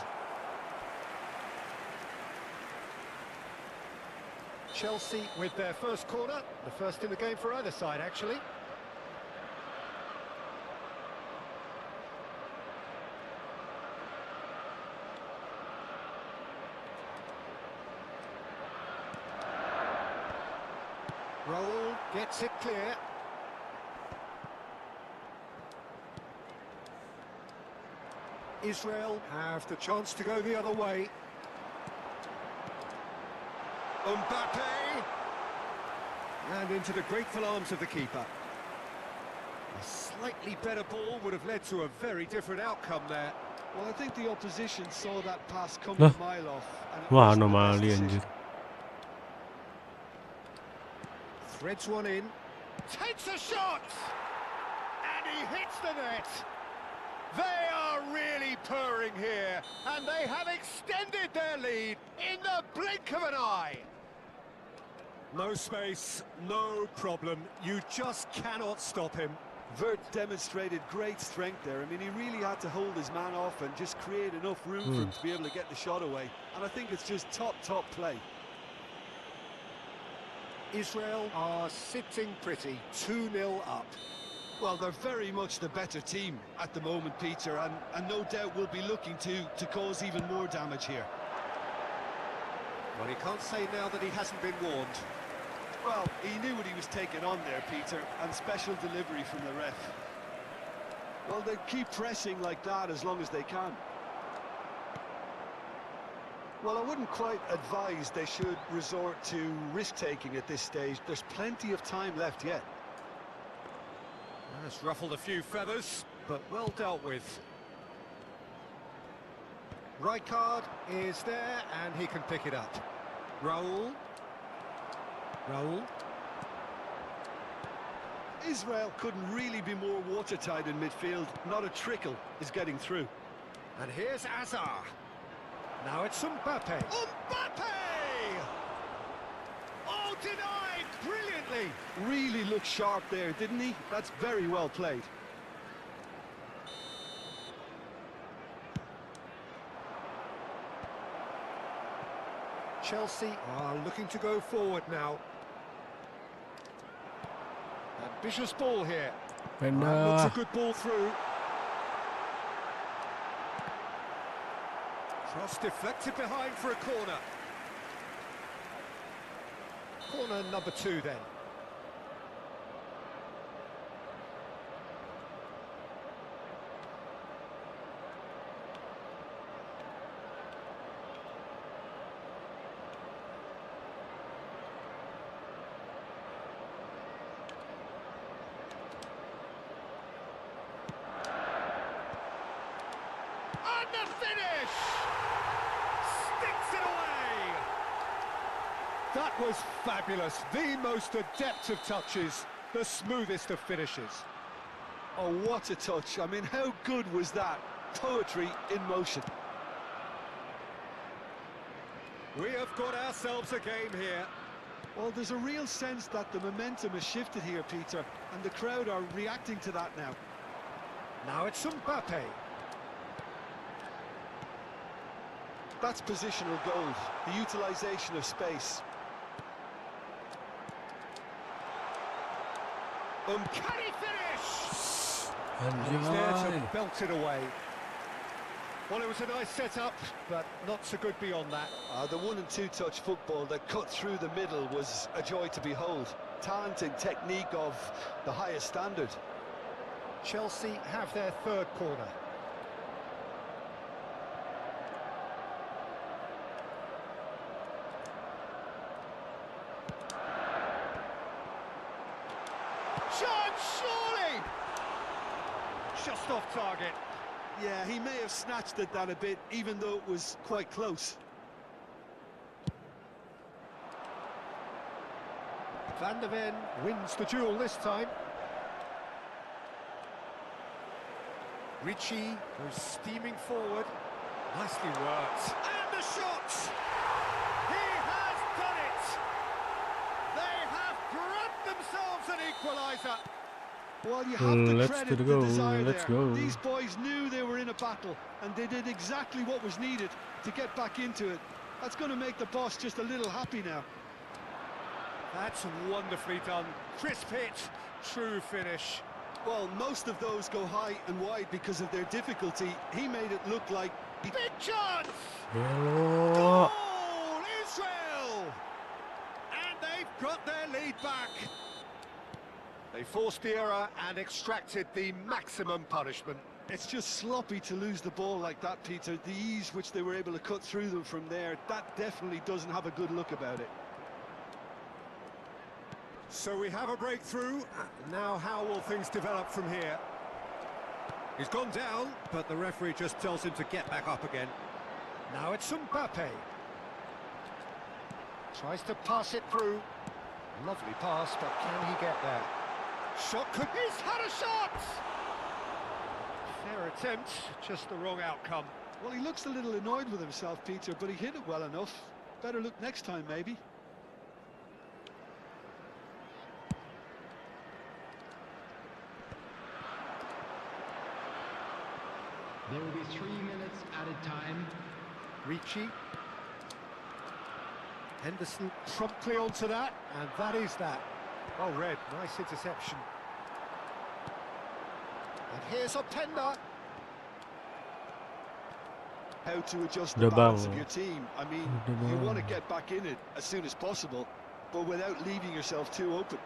Chelsea with their first corner, the first in the game for either side actually. Raul gets it clear. Israel have the chance to go the other way. Mbappe! And into the grateful arms of the keeper. A slightly better ball would have led to a very different outcome there. Well, I think the opposition saw that pass coming a mile off. And it Wah, wasn't the best anomali decision. anjir. Threads one in. Takes a shot! And he hits the net. They are really purring here, and they have extended their lead in the blink of an eye. No space, no problem. You just cannot stop him. Vert demonstrated great strength there. I mean, he really had to hold his man off and just create enough room for him to be able to get the shot away. And I think it's just top play. Israel are sitting pretty, 2-0 up. Well, they're very much the better team at the moment, Peter, and no doubt will be looking to cause even more damage here. Well, he can't say now that he hasn't been warned. Well, he knew what he was taking on there, Peter, and special delivery from the ref. Well, they keep pressing like that as long as they can. Well, I wouldn't quite advise they should resort to risk-taking at this stage. There's plenty of time left yet. That's ruffled a few feathers, but well dealt with. Rijkaard is there, and he can pick it up. Raul. Israel couldn't really be more watertight in midfield. Not a trickle is getting through. And here's Azar. Now it's Mbappe. Mbappe! Oh, denied brilliantly. Really looked sharp there, didn't he? That's very well played. Chelsea are looking to go forward now. Ambitious ball here. And Looks a good ball through. Cross deflected behind for a corner. Corner number 2 then. And the finish! Sticks it away! That was fabulous. The most adept of touches, the smoothest of finishes. Oh, what a touch. I mean, how good was that? Poetry in motion. We have got ourselves a game here. Well, there's a real sense that the momentum has shifted here, Peter, and the crowd are reacting to that now. Now it's Mbappe. That's positional gold, the utilisation of space. Can he finish? And he's there to belt it away. Well, it was a nice setup, but not so good beyond that. The 1- and 2-touch football that cut through the middle was a joy to behold. Talent and technique of the highest standard. Chelsea have their 3rd corner. Surely! Just off target. Yeah, he may have snatched at that a bit, even though it was quite close. Van der Ven wins the duel this time. Ricci goes steaming forward. Nicely worked. And the shot! He has done it! They have grabbed themselves an equaliser. Well, you have to Let's credit go, the desire let's there. go. These boys knew they were in a battle, and they did exactly what was needed to get back into it. That's going to make the boss just a little happy now. That's wonderfully done. Crisp hit, true finish. Well, most of those go high and wide because of their difficulty. He made it look like... Big chance! Hello. Goal, Israel! And they've got their lead back. They forced the error and extracted the maximum punishment. It's just sloppy to lose the ball like that, Peter. The ease which they were able to cut through them from there, that definitely doesn't have a good look about it. So we have a breakthrough. Now how will things develop from here? He's gone down, but the referee just tells him to get back up again. Now it's Mbappe. Tries to pass it through. Lovely pass, but can he get there? Shot could... He's had a shot! Fair attempt, just the wrong outcome. Well, he looks a little annoyed with himself, Peter, but he hit it well enough. Better look next time, maybe. There will be 3 minutes added time. Ricci. Henderson promptly onto that, and that is that. Well read, nice interception. And here's Openda. How to adjust The the balance ball. of your team. I mean, The you ball. want to get back in it as soon as possible, but without leaving yourself too open.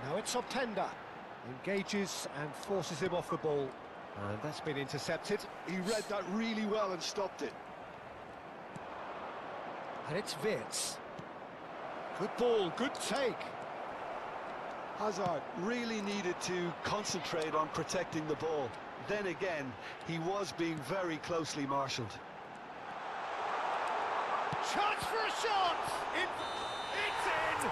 Now it's Openda. Engages and forces him off the ball. And that's been intercepted. He read that really well and stopped it. And it's Wirtz. Good ball, good take. Hazard really needed to concentrate on protecting the ball. Then again, he was being very closely marshalled. Chance for a shot! It's in!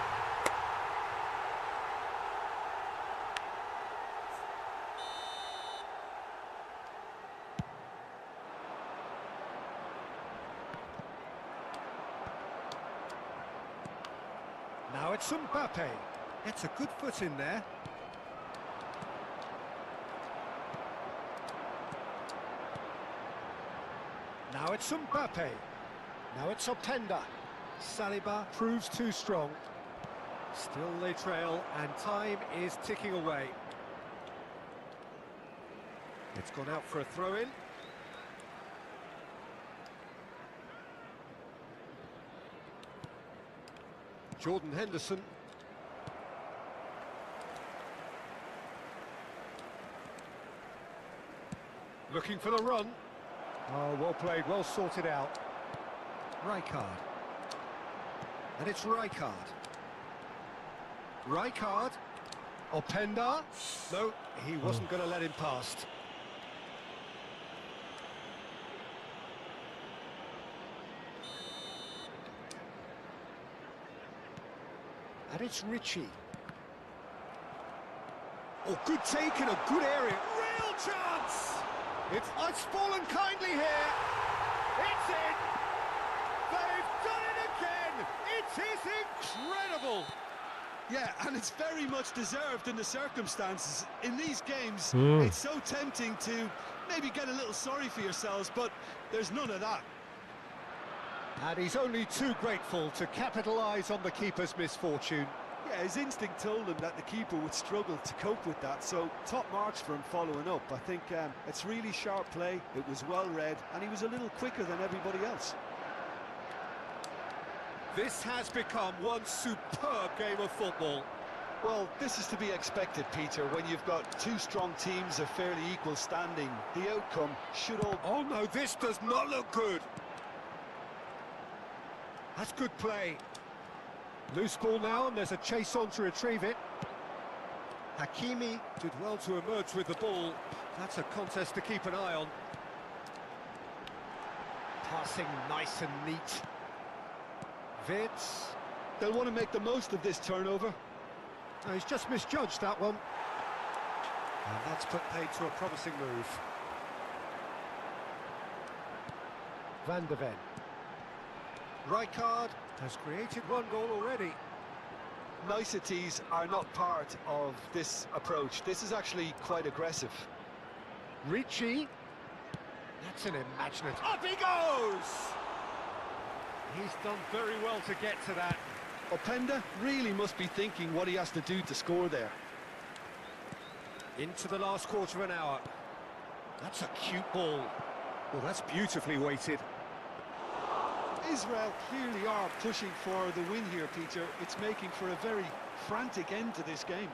Now it's Mbappe. It's a good foot in there. Now it's Mbappe. Now it's Openda. Saliba proves too strong. Still they trail, and time is ticking away. It's gone out for a throw-in. Jordan Henderson. Looking for the run. Oh, well played, well sorted out. Rijkaard. And it's Rijkaard. Rijkaard. Openda. No, he wasn't going to let him past. And it's Ricci. Oh, good take in a good area. Real chance! It's fallen kindly here. It's in. They've done it again. It is incredible. Yeah, and it's very much deserved in the circumstances. In these games, it's so tempting to maybe get a little sorry for yourselves, but there's none of that. And he's only too grateful to capitalise on the keeper's misfortune. Yeah, his instinct told him that the keeper would struggle to cope with that, so top marks for him following up. I think it's really sharp play, it was well read, and he was a little quicker than everybody else. This has become one superb game of football. Well, this is to be expected, Peter, when you've got two strong teams of fairly equal standing. The outcome should all... Oh no, this does not look good. That's good play. Loose ball now, and there's a chase on to retrieve it. Hakimi did well to emerge with the ball. That's a contest to keep an eye on. Passing nice and neat. Wirtz. They'll want to make the most of this turnover. No, he's just misjudged that one. And that's put paid to a promising move. Van de Ven. Rijkaard has created one goal already. Niceties are not part of this approach. This is actually quite aggressive. Ricci. That's an imaginative. Up he goes! He's done very well to get to that. Openda really must be thinking what he has to do to score there. Into the last quarter of an hour. That's a cute ball. Well, that's beautifully weighted. Israel clearly are pushing for the win here, Peter. It's making for a very frantic end to this game.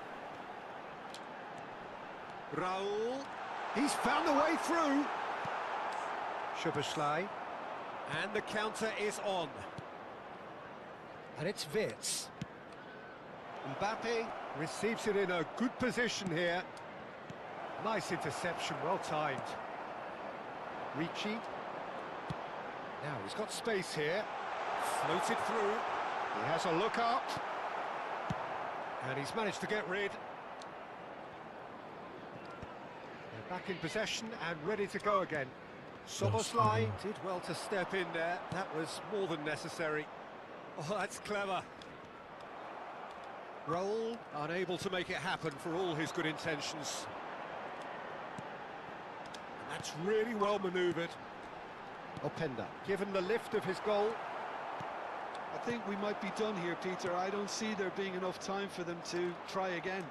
Raul, he's found a way through. SUBSKREP, and the counter is on. And it's Wits. Mbappe receives it in a good position here. Nice interception, well timed. Ricci. Now he's got space here. Floated through. He has a look up. And he's managed to get rid. They're back in possession and ready to go again. SUBSKREP did well to step in there. That was more than necessary. Oh, that's clever. Raul unable to make it happen for all his good intentions. And that's really well manoeuvred. Openda, given the lift of his goal. I think we might be done here, Peter. I don't see there being enough time for them to try again.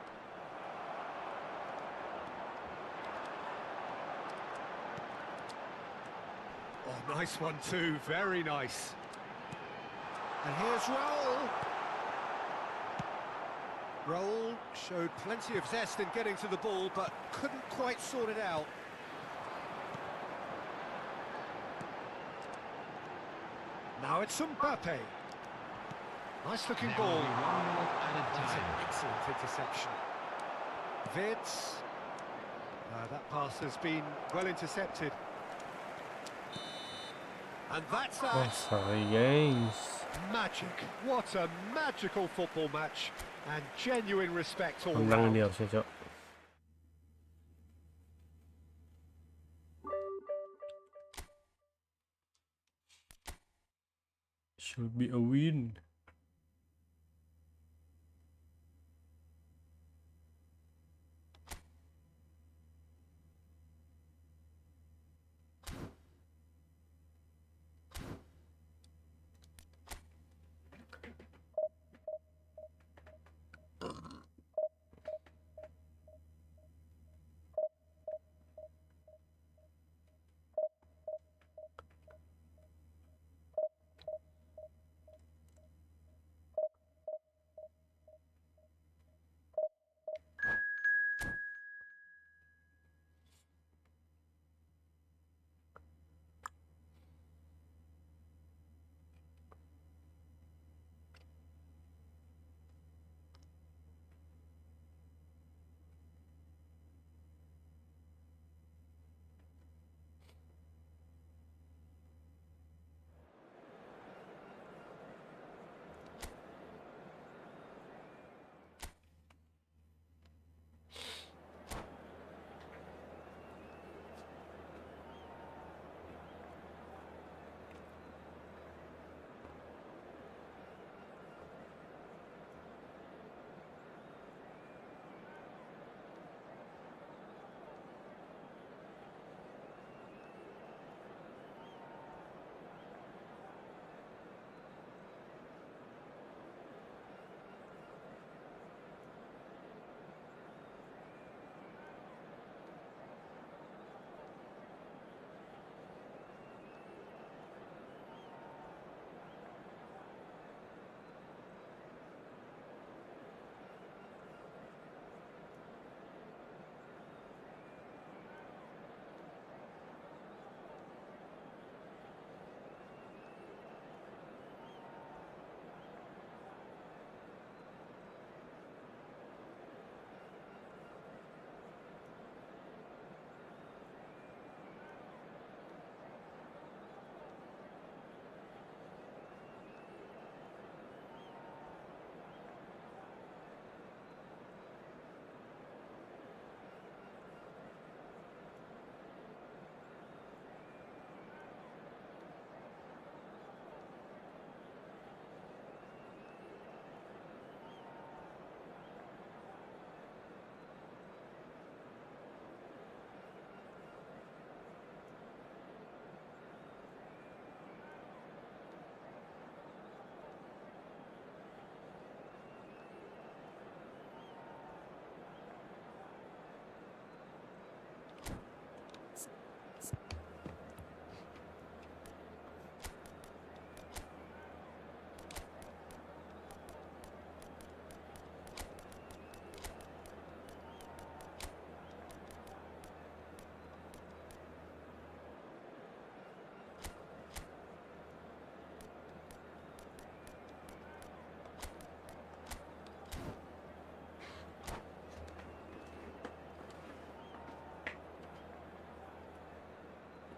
Oh, nice one too, very nice. And here's Raul. Raul showed plenty of zest in getting to the ball, but couldn't quite sort it out. Now it's Mbappe. Nice looking There ball. will be 1 minute added That's an time. excellent interception. Wits. That pass has been well intercepted. And that's that. Nossa, games. Magic. What a magical football match. And genuine respect all Menang round. dia harusnya, Cok. Should be a win.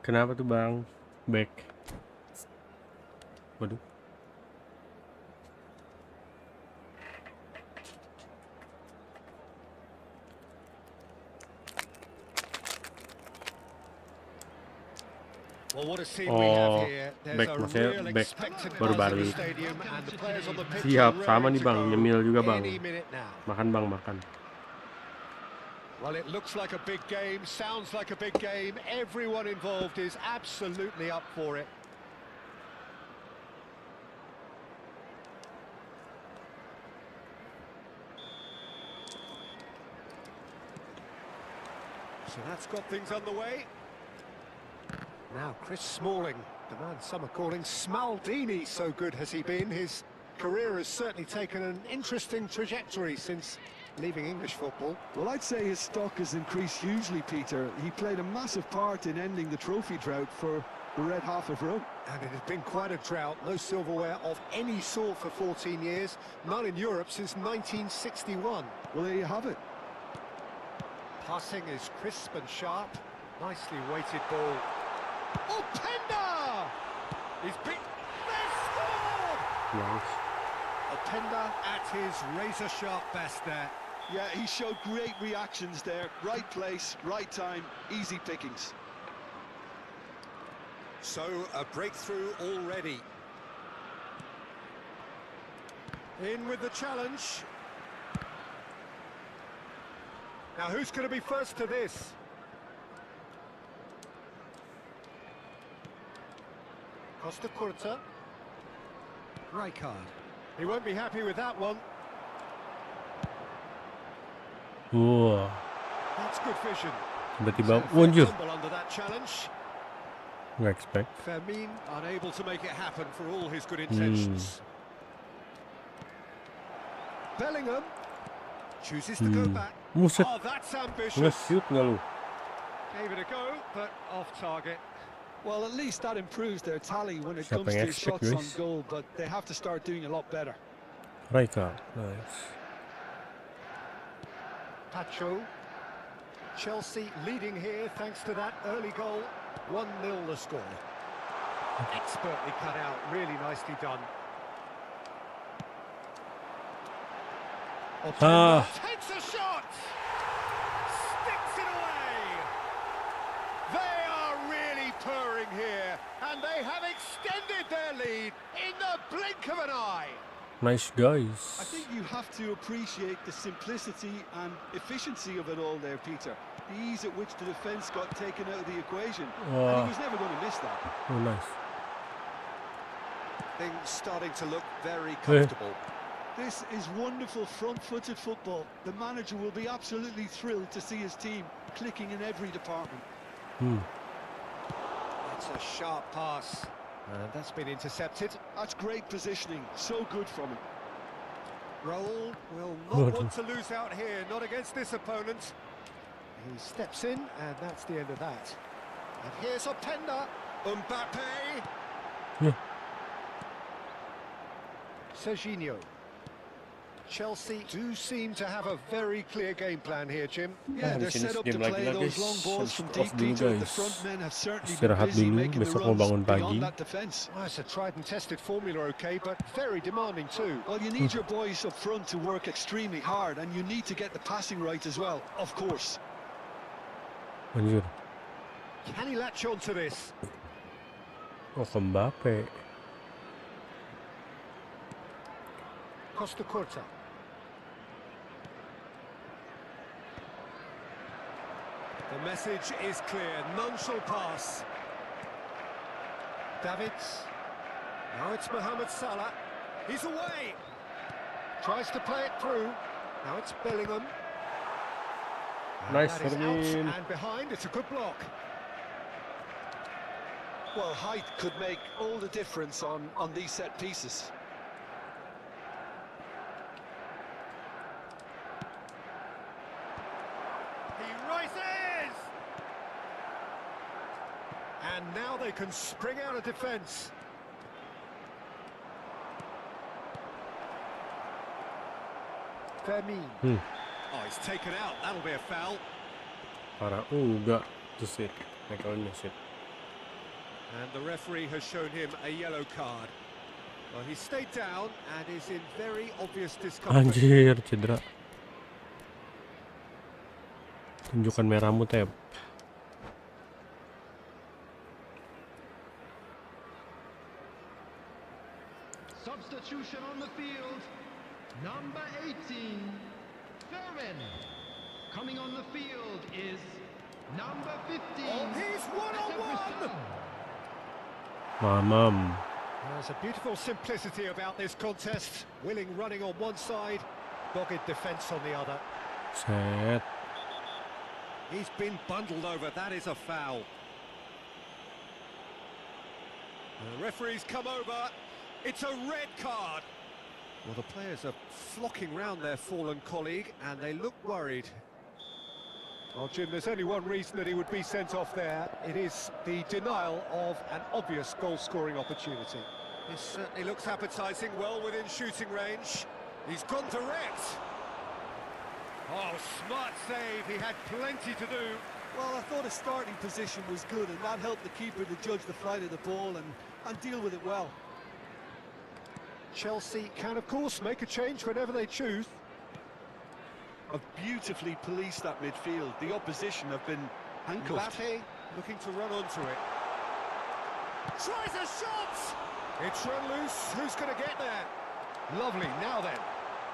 Kenapa tuh bang? Back. Waduh. Well, what a scene we have Oh, here. There's back a maksudnya real back expectant baru buzz in the balik. stadium, and the players on the pitch Siap, are sama raring nih to bang, go nyemil juga bang. any minute now. Makan bang, makan. Well, it looks like a big game, sounds like a big game. Everyone involved is absolutely up for it. So that's got things underway. Now Chris Smalling, the man some are calling Smaldini, so good has he been. His career has certainly taken an interesting trajectory since leaving English football. Well, I'd say his stock has increased hugely, Peter. He played a massive part in ending the trophy drought for the red half of Rome. And it has been quite a drought. No silverware of any sort for 14 years. None in Europe since 1961. Well, there you have it. Passing is crisp and sharp. Nicely weighted ball. Oh, Penda! He's beat. They've scored! Nice. Openda at his razor-sharp best there. Yeah, he showed great reactions there. Right place, right time, easy pickings. So, a breakthrough already. In with the challenge. Now, who's going to be first to this? Costa Curta. Rijkaard. He won't be happy with that one. Wah, That's good vision. tiba-tiba So, muncul. fumble under that challenge. Nggak expect. Fermin unable to make it happen for all his good intentions. Bellingham chooses to go back. Buset, Oh, that's ambitious. nge-shoot nggak lu? Gave it a go, but off target. Well, at least that improves their tally when it Siapa comes yang to expect, shots on guys? goal, but they have to start doing a lot better. Rijkaard, nice. Pacho. Chelsea leading here thanks to that early goal. 1-0 the score. Expertly cut out, really nicely done. Ah. Takes a shot! Sticks it away! They are really purring here, and they have extended their lead in the blink of an eye. Nice guys. I think you have to appreciate the simplicity and efficiency of it all there, Peter. The ease at which the defence got taken out of the equation. And Wah. he was never going to miss that. Oh, nice. Things starting to look very comfortable. This is wonderful front-footed football. The manager will be absolutely thrilled to see his team clicking in every department. That's a sharp pass. And that's been intercepted. That's great positioning. So good from him. Raul will Good. not want to lose out here, not against this opponent. He steps in, and that's the end of that. And here's Openda. Mbappe. Yeah. Serginho. Chelsea do seem to have a very clear game plan here, Jim. Yeah, they're set up to play those long balls from deep, Peter. The front men have certainly been Istirahat busy dulu, making the besok mau bangun runs pagi. beyond that defence. Well, it's a tried and tested formula, okay, but very demanding too. Well, you need your boys up front to work extremely hard, and you need to get the passing right as well, of course. Anjir. Can he latch on to this? Oh, ke Mbappe. Costa Curta. The message is clear, none shall pass. Davids. Now it's Mohamed Salah. He's away. Tries to play it through. Now it's Bellingham. And Nice, that is Fermin. out and behind, it's a good block. Well, height could make all the difference on these set pieces. He rises! And now they can spring out of defence. Fermin. Oh, he's taken out. That'll be a foul. Parah. Enggak. Itu sih. Michael ini sih. And the referee has shown him a yellow card. Well, he stayed down and is in very obvious discomfort. Anjir, cedera. Tunjukkan merahmu, Tep. Substitution on the field. Number 18, KOMEN. Coming on the field is number 15. Oh, he's one-on-one! Mamam. There's a beautiful simplicity about this contest. Willing running on one side, dogged defence on the other. Set. He's been bundled over, that is a foul. The referee's come over, it's a red card. Well, the players are flocking round their fallen colleague and they look worried. Well, Jim, there's only one reason that he would be sent off there. It is the denial of an obvious goal-scoring opportunity. This certainly looks appetising, well within shooting range. He's gone direct. Oh, smart save, he had plenty to do. Well, I thought his starting position was good, and that helped the keeper to judge the flight of the ball and deal with it well. Chelsea can, of course, make a change whenever they choose. Have beautifully policed that midfield. The opposition have been handcuffed. Mbappe looking to run onto it. Tries a shot! It's run loose. Who's going to get there? Lovely. Now then,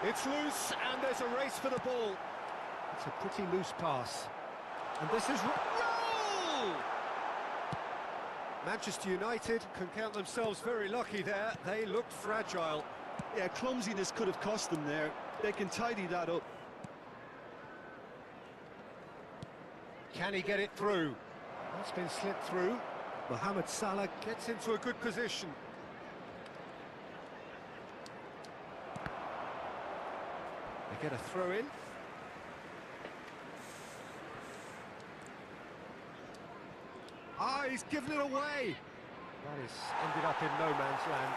it's loose and there's a race for the ball. It's a pretty loose pass. And this is... Goal! Manchester United can count themselves very lucky there. They looked fragile. Yeah, clumsiness could have cost them there. They can tidy that up. Can he get it through? That's been slipped through. Mohamed Salah gets into a good position. They get a throw in. Ah, he's given it away. That has ended up in no man's land.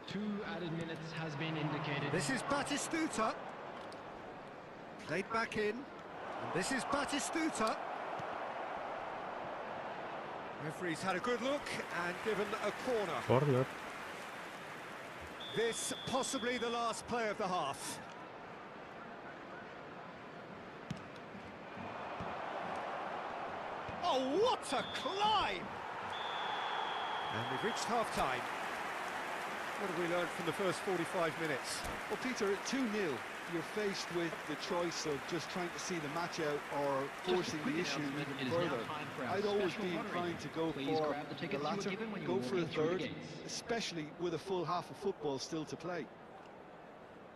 Two added minutes has been indicated. This is Batistuta. Played back in. And this is Batistuta. Referee's had a good look and given a corner. Corner. This possibly the last play of the half. Oh, what a climb! And we've reached half-time. What have we learned from the first 45 minutes? Well, Peter, at 2-0, you're faced with the choice of just trying to see the match out or forcing the issue even further. I'd always be inclined to go for the latter, go for a third, especially with a full half of football still to play.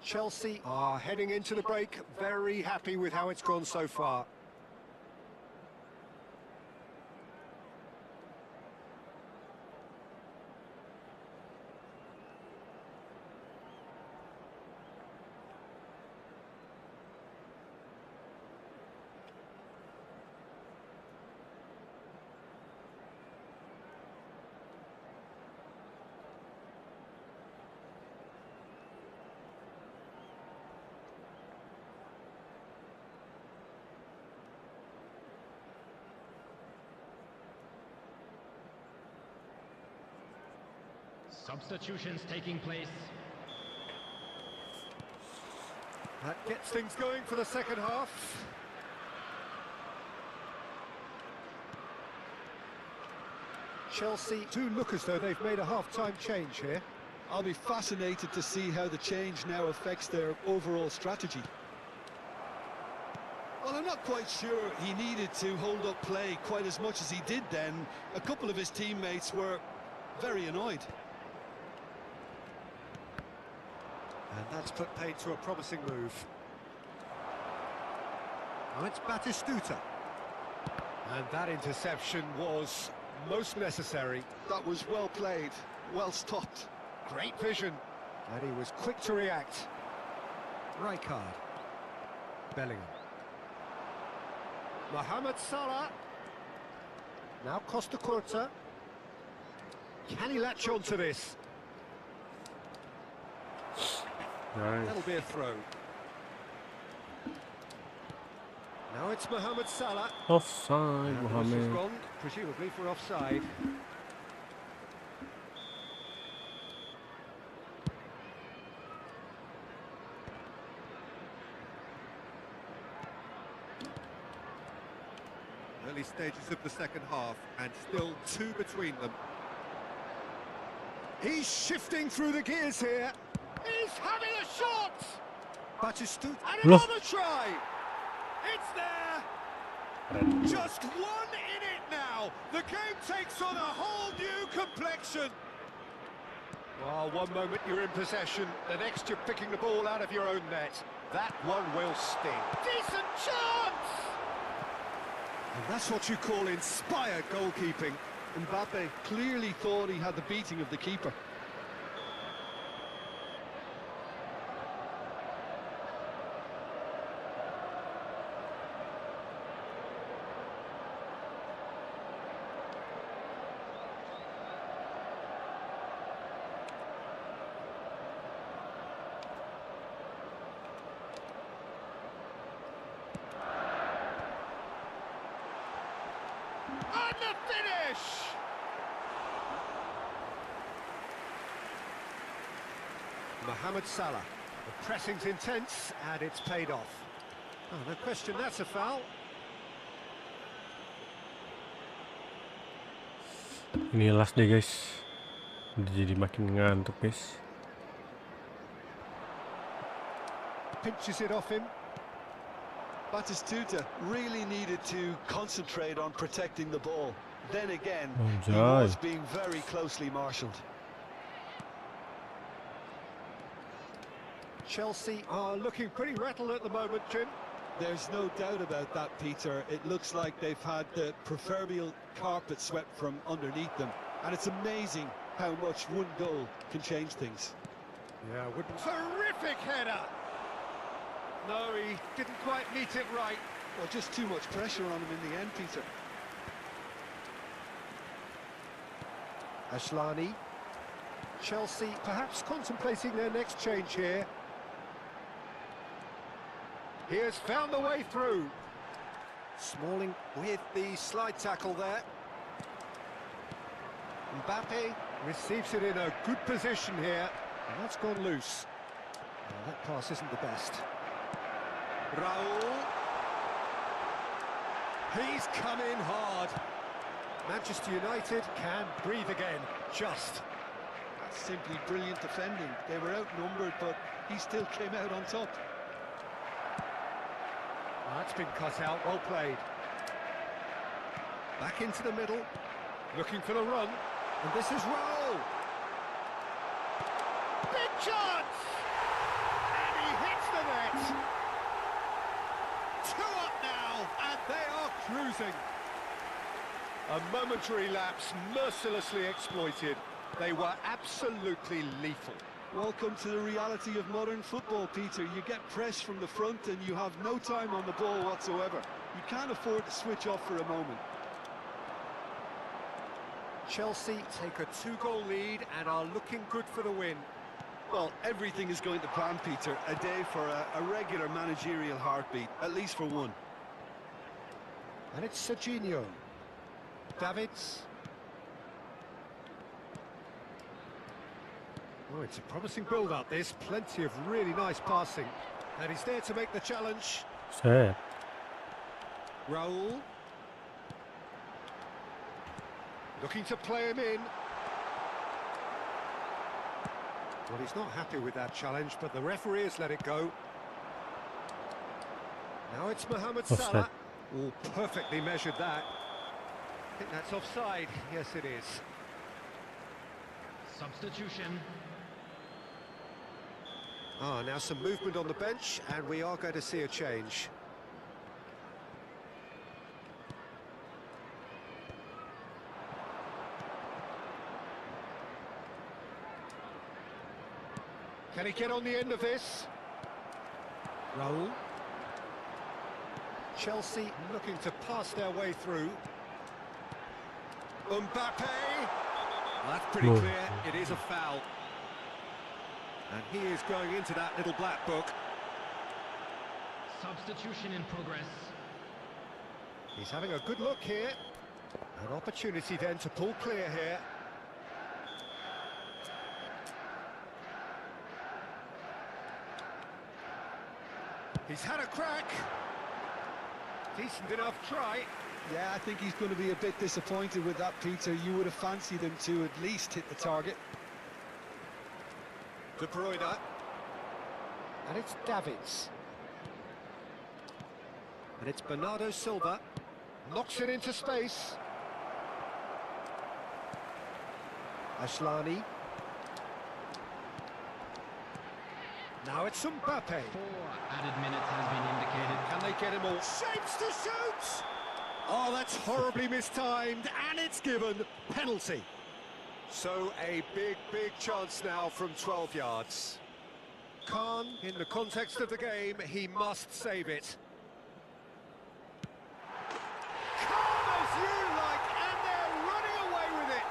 Chelsea are heading into the break, very happy with how it's gone so far. Substitutions taking place. That gets things going for the second half. Chelsea do look as though they've made a half-time change here. I'll be fascinated to see how the change now affects their overall strategy. Well, I'm not quite sure he needed to hold up play quite as much as he did then. A couple of his teammates were very annoyed. And that's put paid to a promising move. Now it's Batistuta. And that interception was most necessary. That was well played, well stopped. Great vision. And he was quick to react. Rijkaard. Bellingham. Mohamed Salah. Now Costa Curta. Can he latch on to this? Nice. That'll be a throw. Now it's Mohamed Salah. Offside, And the whistle's Mohamed. gone, presumably for offside. Early stages of the second half, and still 2 between them. He's shifting through the gears here. He's having a shot! Batistuta, and another try! It's there! Just 1 in it now! The game takes on a whole new complexion! Well, one moment you're in possession, the next you're picking the ball out of your own net. That one will sting. Decent chance! And that's what you call inspired goalkeeping. Mbappe clearly thought he had the beating of the keeper. And the finish! Mohamed Salah. The pressing's intense, and it's paid off. Oh, no question, that's a foul. Ini last deh guys. Udah jadi makin ngantuk guys. Pinches it off him. Batistuta really needed to concentrate on protecting the ball. Then again, he Anjay. was being very closely marshalled. Chelsea are looking pretty rattled at the moment, Jim. There's no doubt about that, Peter. It looks like they've had the proverbial carpet swept from underneath them. And it's amazing how much one goal can change things. Yeah, wouldn't. Terrific header! No, he didn't quite meet it right. Well, just too much pressure on him in the end, Peter. Ashlani. Chelsea perhaps contemplating their next change here. He has found the way through. Smalling with the slide tackle there. Mbappe receives it in a good position here. And that's gone loose. Well, that pass isn't the best. Raul. He's come in hard. Manchester United can breathe again. Just. That's simply brilliant defending. They were outnumbered, but he still came out on top. That's been cut out, well played. Back into the middle, looking for the run, and this is Raul. Big chance! And he hits the net. 2 up now, and they are cruising. A momentary lapse, mercilessly exploited. They were absolutely lethal. Welcome to the reality of modern football, Peter. You get press from the front and you have no time on the ball whatsoever. You can't afford to switch off for a moment. Chelsea take a 2-goal lead and are looking good for the win. Well, everything is going to plan, Peter. A day for a regular managerial heartbeat, at least for one. And it's Serginho. Davids. Oh, it's a promising build-up, this. Plenty of really nice passing. And he's there to make the challenge. Set. Raul. Looking to play him in. Well, he's not happy with that challenge, but the referee has let it go. Now it's Mohamed Salah. Oh, perfectly measured that. I think that's offside. Yes, it is. Substitution. Ah, now some movement on the bench, and we are going to see a change. Can he get on the end of this? Raul. Chelsea looking to pass their way through. Mbappe! Well, that's pretty clear. It is a foul. And he is going into that little black book. Substitution in progress. He's having a good look here. An opportunity then to pull clear here. He's had a crack. Decent enough try. Yeah, I think he's going to be a bit disappointed with that, Peter. You would have fancied him to at least hit the target. De Bruyne. And it's Davids. And it's Bernardo Silva. Knocks it into space. Ashlani. Now it's Mbappe. 4 added minutes has been indicated. Can they get him all? Shapes to shoot! Oh, that's horribly mistimed, and it's given penalty. So a big chance now from 12 yards. Khan, in the context of the game, he must save it. Calm as you like, and they're running away with it.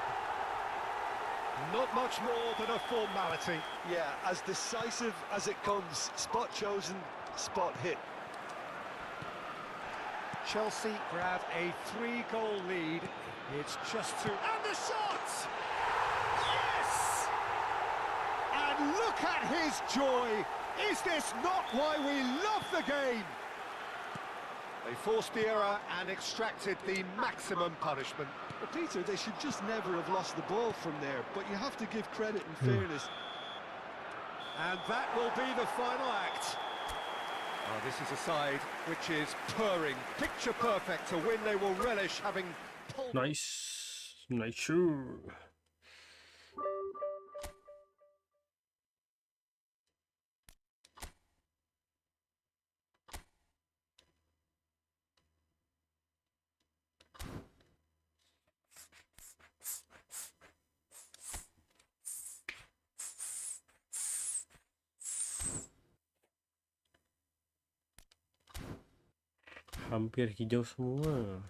Not much more than a formality. Yeah, as decisive as it comes. Spot chosen, spot hit. Chelsea grab a 3-goal lead. It's just two. And the shot! Yes! And look at his joy. Is this not why we love the game? They forced the error and extracted the maximum punishment. But Peter, they should just never have lost the ball from there, but you have to give credit and fairness. And that will be the final act. Oh, this is a side which is purring, picture perfect, a win they will relish having pulled. Nice. Sure. Hampir hijau semua.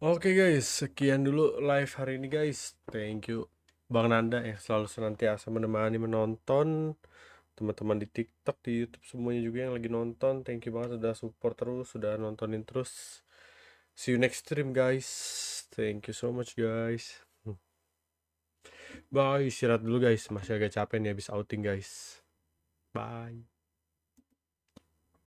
Oke guys, sekian dulu live hari ini guys. Thank you Bang Nanda yang selalu senantiasa menemani menonton. Teman-teman di TikTok, di YouTube semuanya juga yang lagi nonton. Thank you banget sudah support terus, sudah nontonin terus. See you next stream guys. Thank you so much guys. Bye, istirahat dulu guys, masih agak capek nih habis outing guys. Bye.